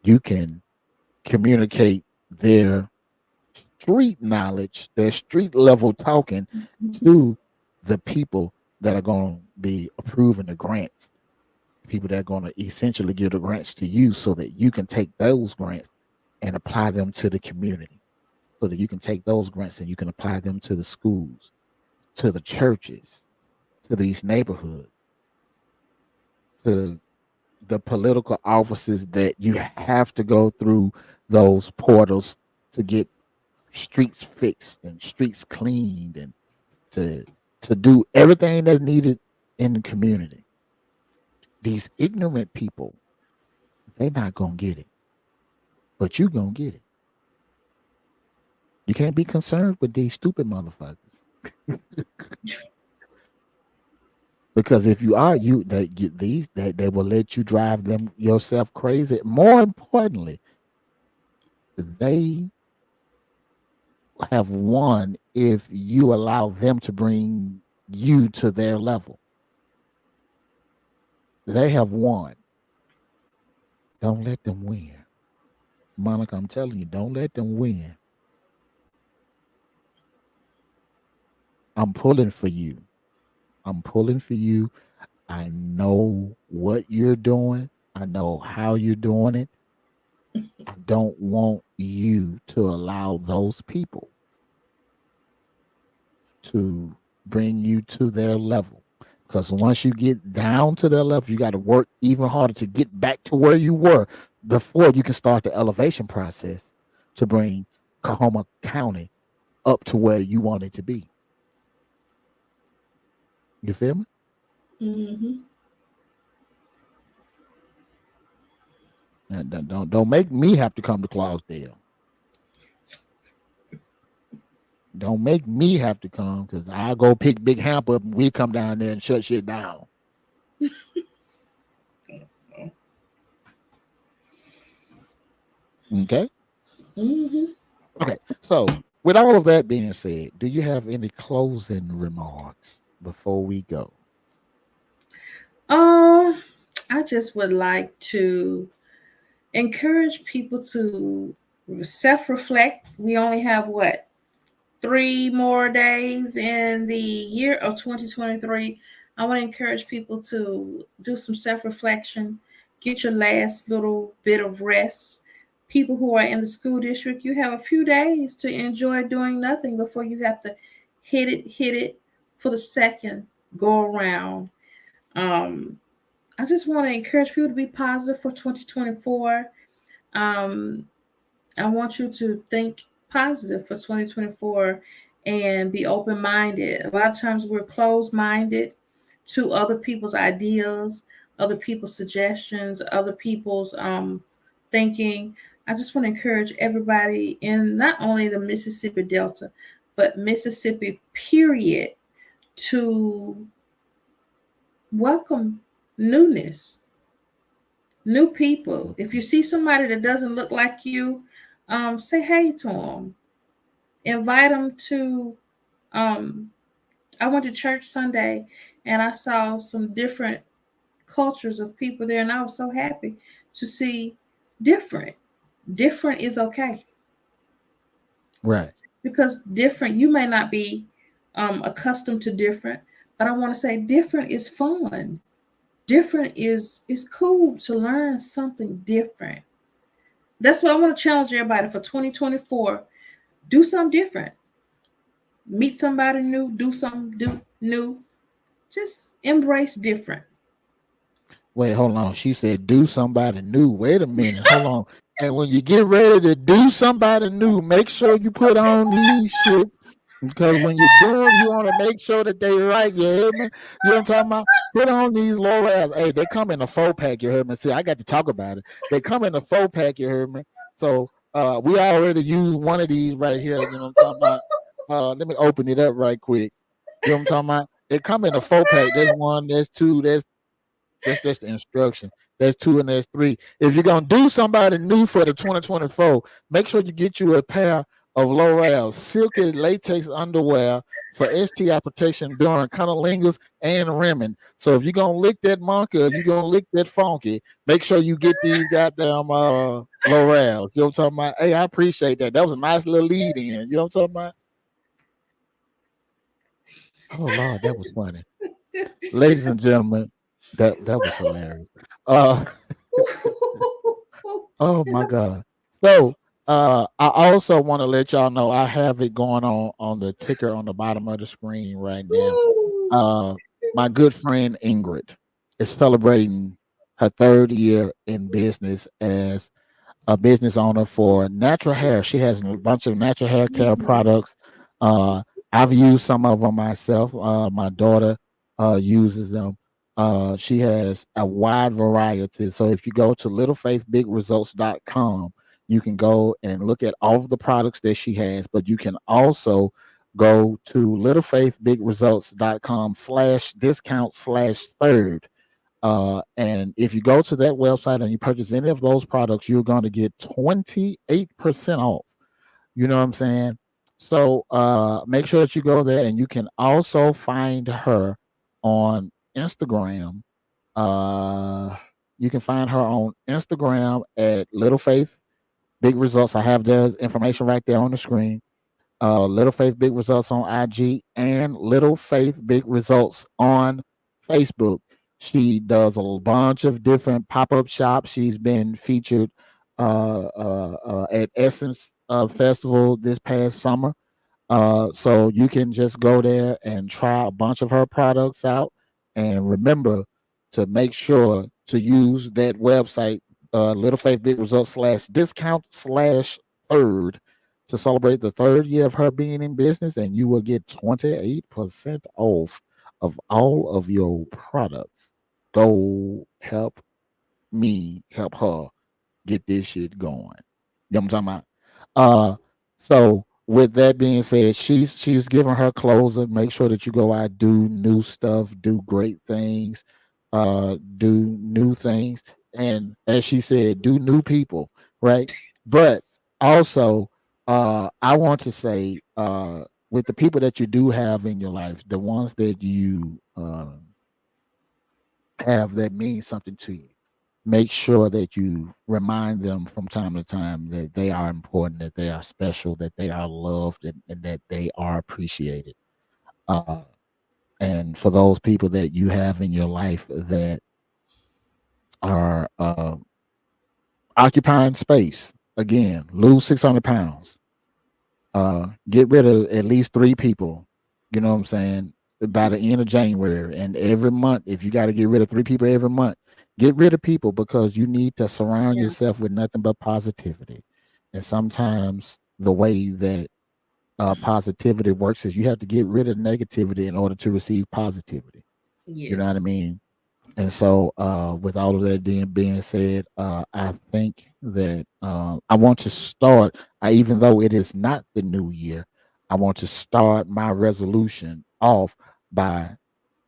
you can communicate their street knowledge, their street level talking to the people that are going to be approving the grants, people that are going to essentially give the grants to you so that you can take those grants and apply them to the community, so that you can take those grants and you can apply them to the schools, to the churches, to these neighborhoods, to the political offices that you have to go through those portals to get streets fixed and streets cleaned and to do everything that's needed in the community. These ignorant people, they're not gonna get it, but you gonna get it. You can't be concerned with these stupid motherfuckers. Because if you are, you that get these that they will let you drive them yourself crazy. More importantly, they have won if you allow them to bring you to their level. They have won. Don't let them win. Monica, I'm telling you, don't let them win. I'm pulling for you. I'm pulling for you. I know what you're doing. I know how you're doing it. I don't want you to allow those people to bring you to their level. Because once you get down to their level, you got to work even harder to get back to where you were before you can start the elevation process to bring Kahoma County up to where you want it to be. You feel me? Mm-hmm. And don't make me have to come to Clarksdale. Don't make me have to come because I go pick Big Hamp up and we come down there and shut shit down. Okay. Mm-hmm. Okay. So, with all of that being said, do you have any closing remarks before we go? Um, I just would like to encourage people to self reflect. We only have what, 3 more days in the year of 2023. I want to encourage people to do some self reflection, get your last little bit of rest. People who are in the school district, you have a few days to enjoy doing nothing before you have to hit it for the second go around. Um, I just want to encourage people to be positive for 2024. Um, I want you to think positive for 2024 and be open minded. A lot of times we're closed minded to other people's ideas, other people's suggestions, other people's thinking. I just want to encourage everybody in not only the Mississippi Delta, but Mississippi, period, to welcome newness, new people. If you see somebody that doesn't look like you, say hey to them. Invite them to. Um, I went to church Sunday, and I saw some different cultures of people there, and I was so happy to see different. Different is okay Right. because different. You may not be accustomed to different, but I want to say different is fun. Different is cool to learn something different. That's what I want to challenge everybody for 2024. Do something different. Meet somebody new, do something new. Just embrace different. Wait, hold on. She said, "Do somebody new." Wait a minute. Hold on. And when you get ready to do somebody new, make sure you put on these shit because when you do them, you want to make sure that they right. You hear me? You know what I'm talking about? Put on these low ass. Hey, they come in a 4 pack. You heard me? See, I got to talk about it. They come in a 4 pack. You heard me? So we already used one of these right here. You know what I'm talking about? Let me open it up right quick. You know what I'm talking about? They come in a 4 pack. There's one. There's two. That's the instruction. That's two and that's three. If you're gonna do somebody new for the 2024, make sure you get you a pair of L'Oreal silky latex underwear for STI protection during cunnilingus and rimming. So if you're gonna lick that monkey, or you're gonna lick that funky, make sure you get these goddamn L'Oreals. You know what I'm talking about? Hey, I appreciate that. That was a nice little lead in. You know what I'm talking about? Oh Lord, that was funny. Ladies and gentlemen, that was hilarious. Uh Oh my God. So I also want to let y'all know I have it going on the ticker on the bottom of the screen right now. Uh my good friend Ingrid is celebrating her 3rd year in business as a business owner for natural hair. She has a bunch of natural hair care products. Uh, I've used some of them myself. My daughter uses them. She has a wide variety. So if you go to littlefaithbigresults.com, you can go and look at all of the products that she has, but you can also go to littlefaithbigresults.com/discount/third, and if you go to that website and you purchase any of those products, you're going to get 28% off. You know what I'm saying? So make sure that you go there, and you can also find her on Instagram. Uh, you can find her on Instagram at Little Faith Big Results. I have the information right there on the screen. Little Faith Big Results on IG and Little Faith Big Results on Facebook. She does a bunch of different pop up shops. She's been featured at Essence Festival this past summer. So you can just go there and try a bunch of her products out. And remember to make sure to use that website, Little Faith Big Results /discount/third to celebrate the 3rd year of her being in business. And you will get 28% off of all of your products. Go help me help her get this shit going. You know what I'm talking about? So with that being said, she's giving her closer. Make sure that you go out, do new stuff, do great things, do new things, and as she said, do new people, right? But also, I want to say, with the people that you do have in your life, the ones that you have that mean something to you, make sure that you remind them from time to time that they are important, that they are special, that they are loved, and that they are appreciated. Uh, and for those people that you have in your life that are occupying space, again, lose 600 pounds. Get rid of at least 3 people. You know what I'm saying? By the end of January, and every month, if you got to get rid of 3 people every month, get rid of people because you need to surround Yeah. yourself with nothing but positivity. And sometimes the way that positivity works is you have to get rid of negativity in order to receive positivity. You know what I Yes. mean? And so, with all of that being said, I think that I want to start, even though it is not the new year, I want to start my resolution off by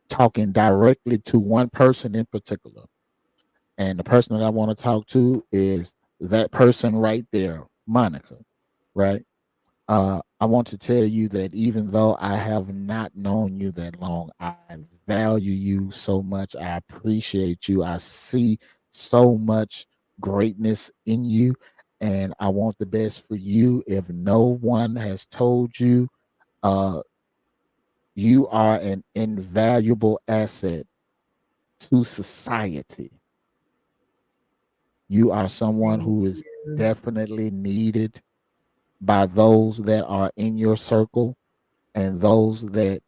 talking directly to one person in particular. And the person that I want to talk to is that person right there, Monica, right? I want to tell you that even though I have not known you that long, I value you so much. I appreciate you. I see so much greatness in you, and I want the best for you. If no one has told you, uh, you are an invaluable asset to society. You are someone Thank who is you. definitely needed by those that are in your circle, and those that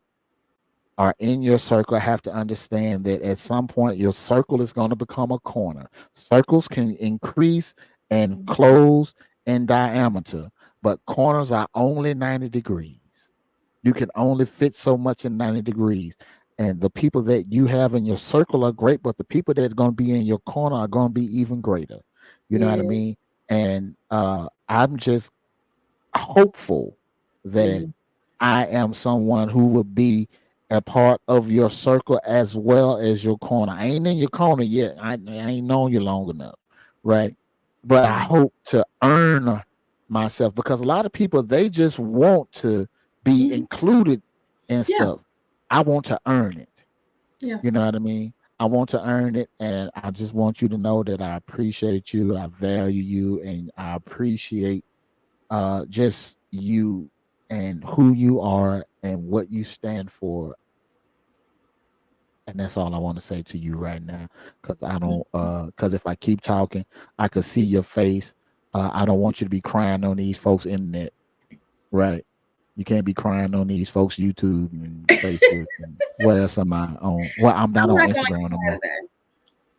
are in your circle have to understand that at some point your circle is going to become a corner. Circles can increase and close in diameter, but corners are only 90 degrees. You can only fit so much in 90 degrees. And the people that you have in your circle are great, but the people that are going to be in your corner are going to be even greater. You know what I Yes. mean? And I'm just hopeful that Mm. I am someone who will be a part of your circle as well as your corner. I ain't in your corner yet. I ain't known you long enough, right? But I Mm. hope to earn myself because a lot of people they just want to be Mhm. included in Yeah. stuff. I want to earn it. Yeah. You know what I mean? I want to earn it, and I just want you to know that I appreciate you, I value you, and I appreciate just you and who you are and what you stand for. And that's all I want to say to you right now. Cause I don't, cause if I keep talking, I could see your face. I don't want you to be crying on these folks' internet, right? You can't be crying on these folks' YouTube and Facebook and where else am I on? Well, I'm not I'm on not going Instagram no to more. have that.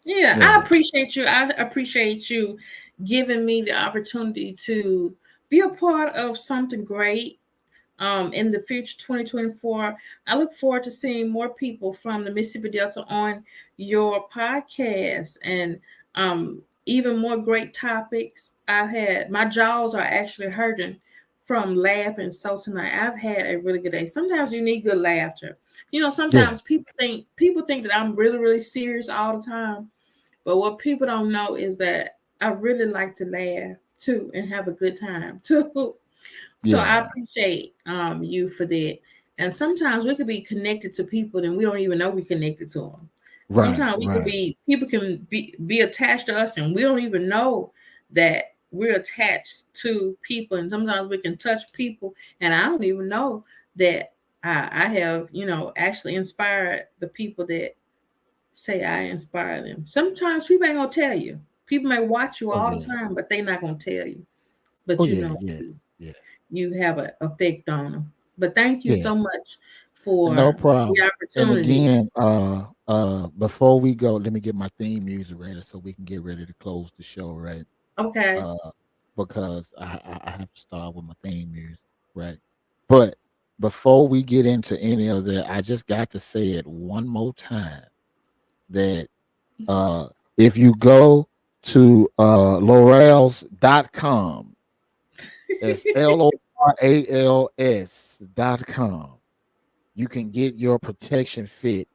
Yeah, I Yeah, appreciate you. I appreciate you giving me the opportunity to be a part of something great in the future 2024. I look forward to seeing more people from the Mississippi Delta on your podcast and even more great topics. I've had my jaws are actually hurting from laughing. So tonight I've had a really good day. Sometimes you need good laughter. You know, yeah, sometimes people think that I'm really, really serious all the time. But what people don't know is that I really like to laugh too and have a good time too. So I yeah. appreciate you for that. And sometimes we could be connected to people and we don't even know we're connected to them. Right, Sometimes we could right. be people can be attached to us and we don't even know that we're attached to people. And sometimes we can touch people and I don't even know that I have, actually inspired the people that say I inspire them. Sometimes people ain't gonna tell you. People may watch you Oh all the yeah. time, but they not gonna tell you. Oh But yeah, yeah, yeah, you have an effect on them. But thank you yeah. so much No for the problem. And opportunity. again, before we go, let me get my theme music ready so we can get ready to close the show, right? Okay. Uh, because I have to start with my theme music, right? But before we get into any of that, I just got to say it one more time that uh, if you go to Lorals.com, it's LORALS.com, you can get your protection fit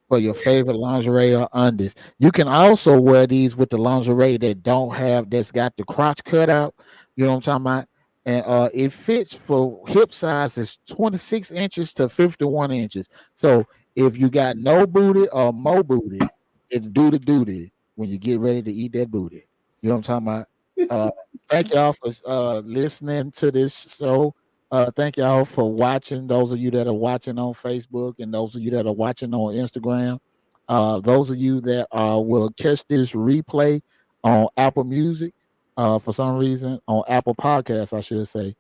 for your favorite lingerie or undies. You can also wear these with the lingerie that don't have that's got the crotch cut out. You know what I'm talking about? And it fits for hip sizes 26 inches to 51 inches. So if you got no booty or mo booty, it's duty duty, when you get ready to eat that booty. You know what I'm talking about? Uh, thank y'all for listening to this show. Thank y'all for watching. Those of you that are watching on Facebook and those of you that are watching on Instagram. Those of you that will catch this replay on Apple Music, for some reason on Apple Podcasts, I should say,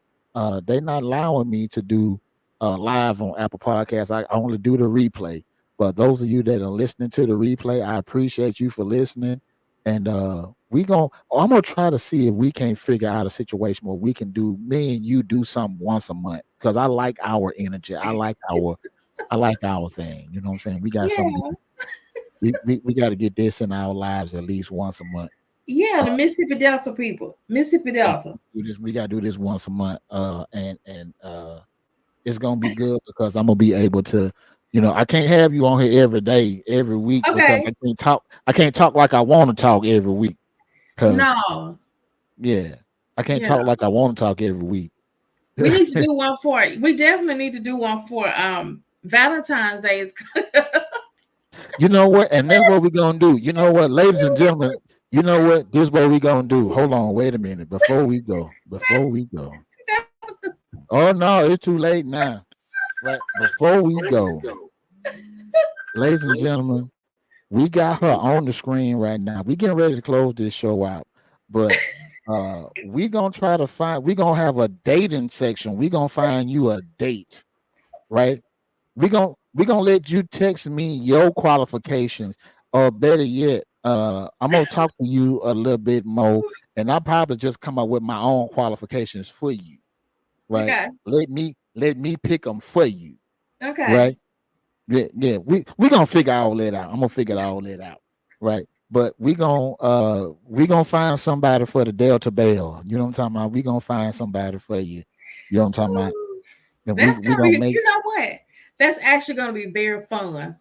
they're not allowing me to do live on Apple Podcasts. I only do the replay. But those of you that are listening to the replay, I appreciate you for listening. And I'm gonna try to see if we can figure out a situation where we can do me and you do something once a month because I like our energy. I like our thing. You know what I'm saying? We got something. Yeah. We got to get this in our lives at least once a month. Yeah, Uh, the Mississippi Delta people. Mississippi yeah, Delta. we got to do this once a month. And it's gonna be good because I'm gonna be able to. I can't have you on here every day, every week because Okay. I can't talk. I can't talk like I want to talk every week. Cause No. yeah, I can't Yeah. talk like I want to talk every week. We need to do one for we definitely need to do one for Valentine's Day is You know what? And that's what we're gonna do. You know what, ladies and gentlemen, you know what? This is what we're gonna do. Hold on, wait a minute. Before we go. Before we go. Oh no, it's too late now. Right. Before we go, ladies and gentlemen, we got her on the screen right now. We getting ready to close this show out. But we gonna try to find we gonna have a dating section. We gonna find you a date, right? We gonna let you text me your qualifications, or better yet, I'm gonna talk to you a little bit more, and I'll probably just come up with my own qualifications for you, right? okay. Let me pick them for you, Okay. right? Yeah. We gonna figure all that out. I'm gonna figure all that out, right? But we gonna find somebody for the Delta Bell. You know what I'm talking about? We gonna find somebody for you. You know what I'm talking about? Ooh, And we that's we gonna gonna be make you know what? That's actually gonna be very fun.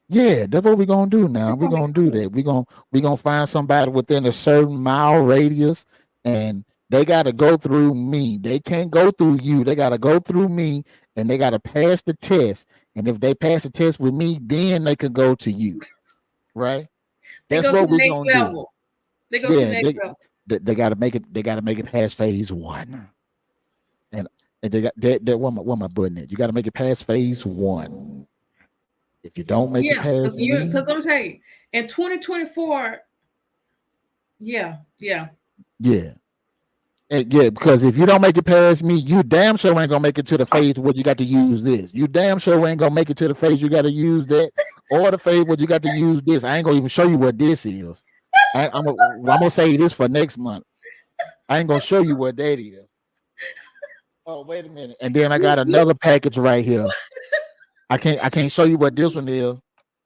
Yeah, that's what we're gonna do now. It's We're gonna be gonna do fun. that. We're gonna find somebody within a certain mile radius, and they gotta go through me. They can't go through you. They gotta go through me, and they gotta pass the test. And if they pass the test with me, then they could go to you. Right? They That's go to what the we're next gonna do. level. They go to the Yeah, next level. they gotta make it. They gotta make it past phase one, and they got that. What my button at? You gotta make it past phase one. If you don't make it Yeah, past me, because I'm telling you, in 2024, yeah, yeah. yeah. Yeah, because if you don't make it past me, you damn sure ain't gonna make it to the phase where you got to use this. You damn sure ain't gonna make it to the phase you got to use that, or the phase where you got to use this. I ain't gonna even show you what this is. I'm gonna say this for next month. I ain't gonna show you what that is. Oh, wait a minute. And then I got You another package right here. I can't show you what this one is.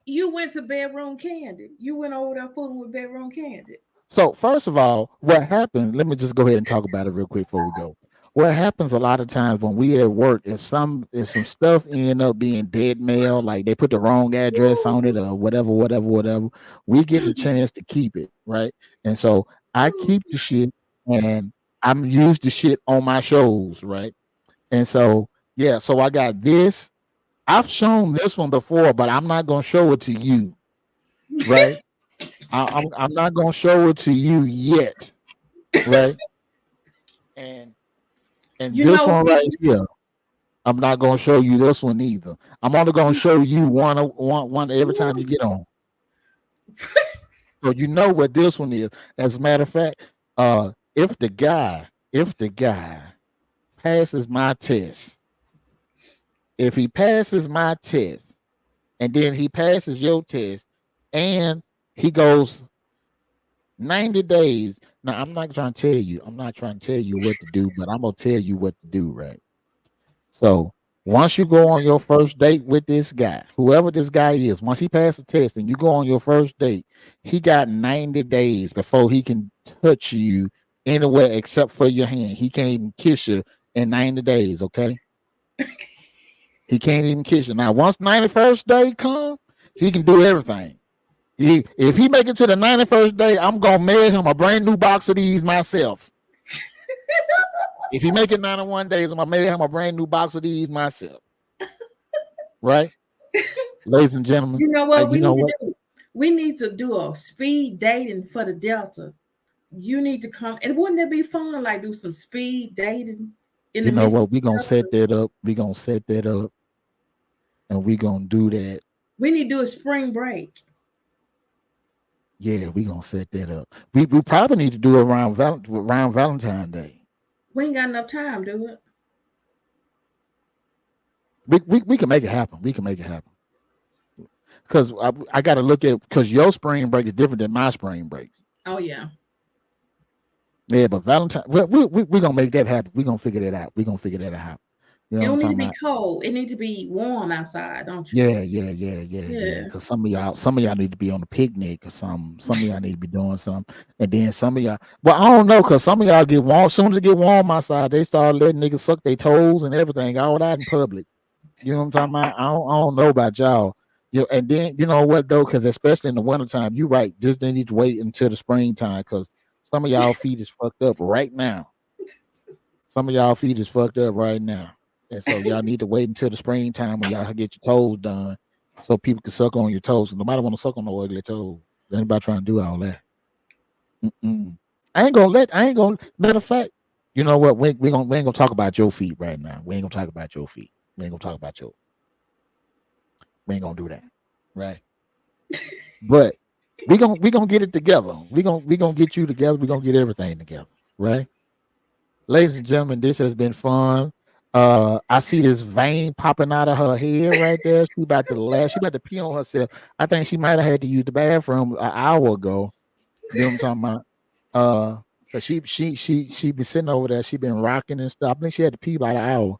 you went to bedroom candy. You went over there fooling with bedroom candy. So first of all, what happens? Let me just go ahead and talk about it real quick before we go. What happens a lot of times when we at work, if some stuff end up being dead mail, like they put the wrong address on it or whatever, we get the chance to keep it, right? And so I keep the shit, and I'm used to shit on my shows, right? And so yeah, so I got this. I've shown this one before, but I'm not gonna show it to you, right? I'm not gonna show it to you yet, right? And and You this know one what? right here, I'm not gonna show you this one either. I'm only gonna show you one every time you get on, so you know what this one is. As a matter of fact, if the guy passes my test, if he passes my test, and then he passes your test, and he goes 90 days. Now, I'm not trying to tell you. I'm not trying to tell you what to do, but I'm gonna tell you what to do, right? So once you go on your first date with this guy, whoever this guy is, once he passes the test and you go on your first date, he got 90 days before he can touch you anywhere except for your hand. He can't even kiss you in 90 days, okay? He can't even kiss you. Now, once 91st day come, he can do everything. If he make it to the 91st day, I'm gonna mail him a brand new box of these myself. If he make it 91 days, I'm gonna mail him a brand new box of these myself. Right, ladies and gentlemen. You know what You we know need to what? do? We need to do a speed dating for the Delta. You need to come, and wouldn't it be fun? Like do some speed dating in the You know Mississippi what? We gonna Delta. set that up. We gonna set that up, and we gonna do that. We need to do a spring break. Yeah, we gonna set that up. We probably need to do it around Valentine's Day. We ain't got enough time, do it. We can make it happen. We can make it happen. Because I got to look at because your spring break is different than my spring break. Oh yeah. Yeah, but Valentine, we gonna make that happen. We gonna figure that out. We gonna figure that out. You It know what I'm don't need to talking be about? cold. It need to be warm outside, don't you? Yeah. Yeah. Because some of y'all need to be on a picnic or something. Some of y'all need to be doing something, and then some of y'all. Well, I don't know, because some of y'all get warm. As soon as it get warm outside, they start letting niggas suck their toes and everything all out in public. You know what I'm talking about? I don't know about y'all. And then you know what though, because especially in the wintertime, you right. Just they need to wait until the springtime, because some of y'all feet is fucked up right now. Some of y'all feet is fucked up right now. And so y'all need to wait until the springtime when y'all get your toes done so people can suck on your toes. Nobody want to suck on no ugly toes. Anybody trying to do all that? Mm-mm. I ain't gonna, matter of fact, you know what? We ain't gonna talk about your feet right now. We ain't gonna talk about your feet. We ain't gonna talk about we ain't gonna do that. Right. But we gonna get it together. We gonna get you together. We gonna get everything together. Right. Ladies and gentlemen, this has been fun. I see this vein popping out of her head right there. She about to laugh. She about to pee on herself. I think she might have had to use the bathroom an hour ago. You know what I'm talking about? Cause she been sitting over there. She been rocking and stuff. I think she had to pee about an hour,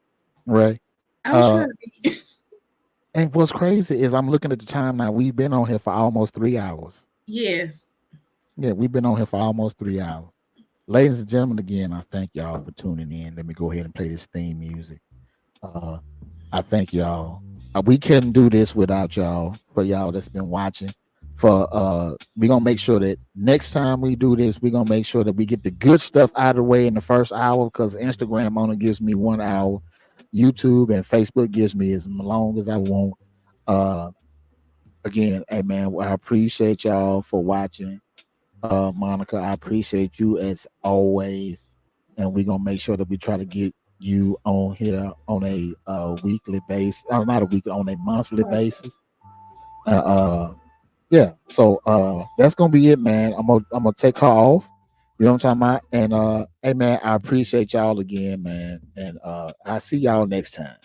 right? I was Uh, trying to be. and what's crazy is I'm looking at the time now. We've been on here for almost 3 hours. Yes. Yeah, we've been on here for almost 3 hours. Ladies and gentlemen, again, I thank y'all for tuning in. Let me go ahead and play this theme music. Uh, I thank y'all. We couldn't do this without y'all. For y'all that's been watching, we're gonna make sure that next time we do this, we're gonna make sure that we get the good stuff out of the way in the first hour, because Instagram only gives me 1 hour. YouTube and Facebook gives me as long as I want. Uh, Again, hey man, I appreciate y'all for watching. Monica, I appreciate you as always, and we're gonna make sure that we try to get you on here on a weekly basis, or not a weekly, on a monthly basis. Yeah, so that's gonna be it, man. I'm gonna take her off. You know what I'm talking about? And hey man, I appreciate y'all again, man. And I see y'all next time.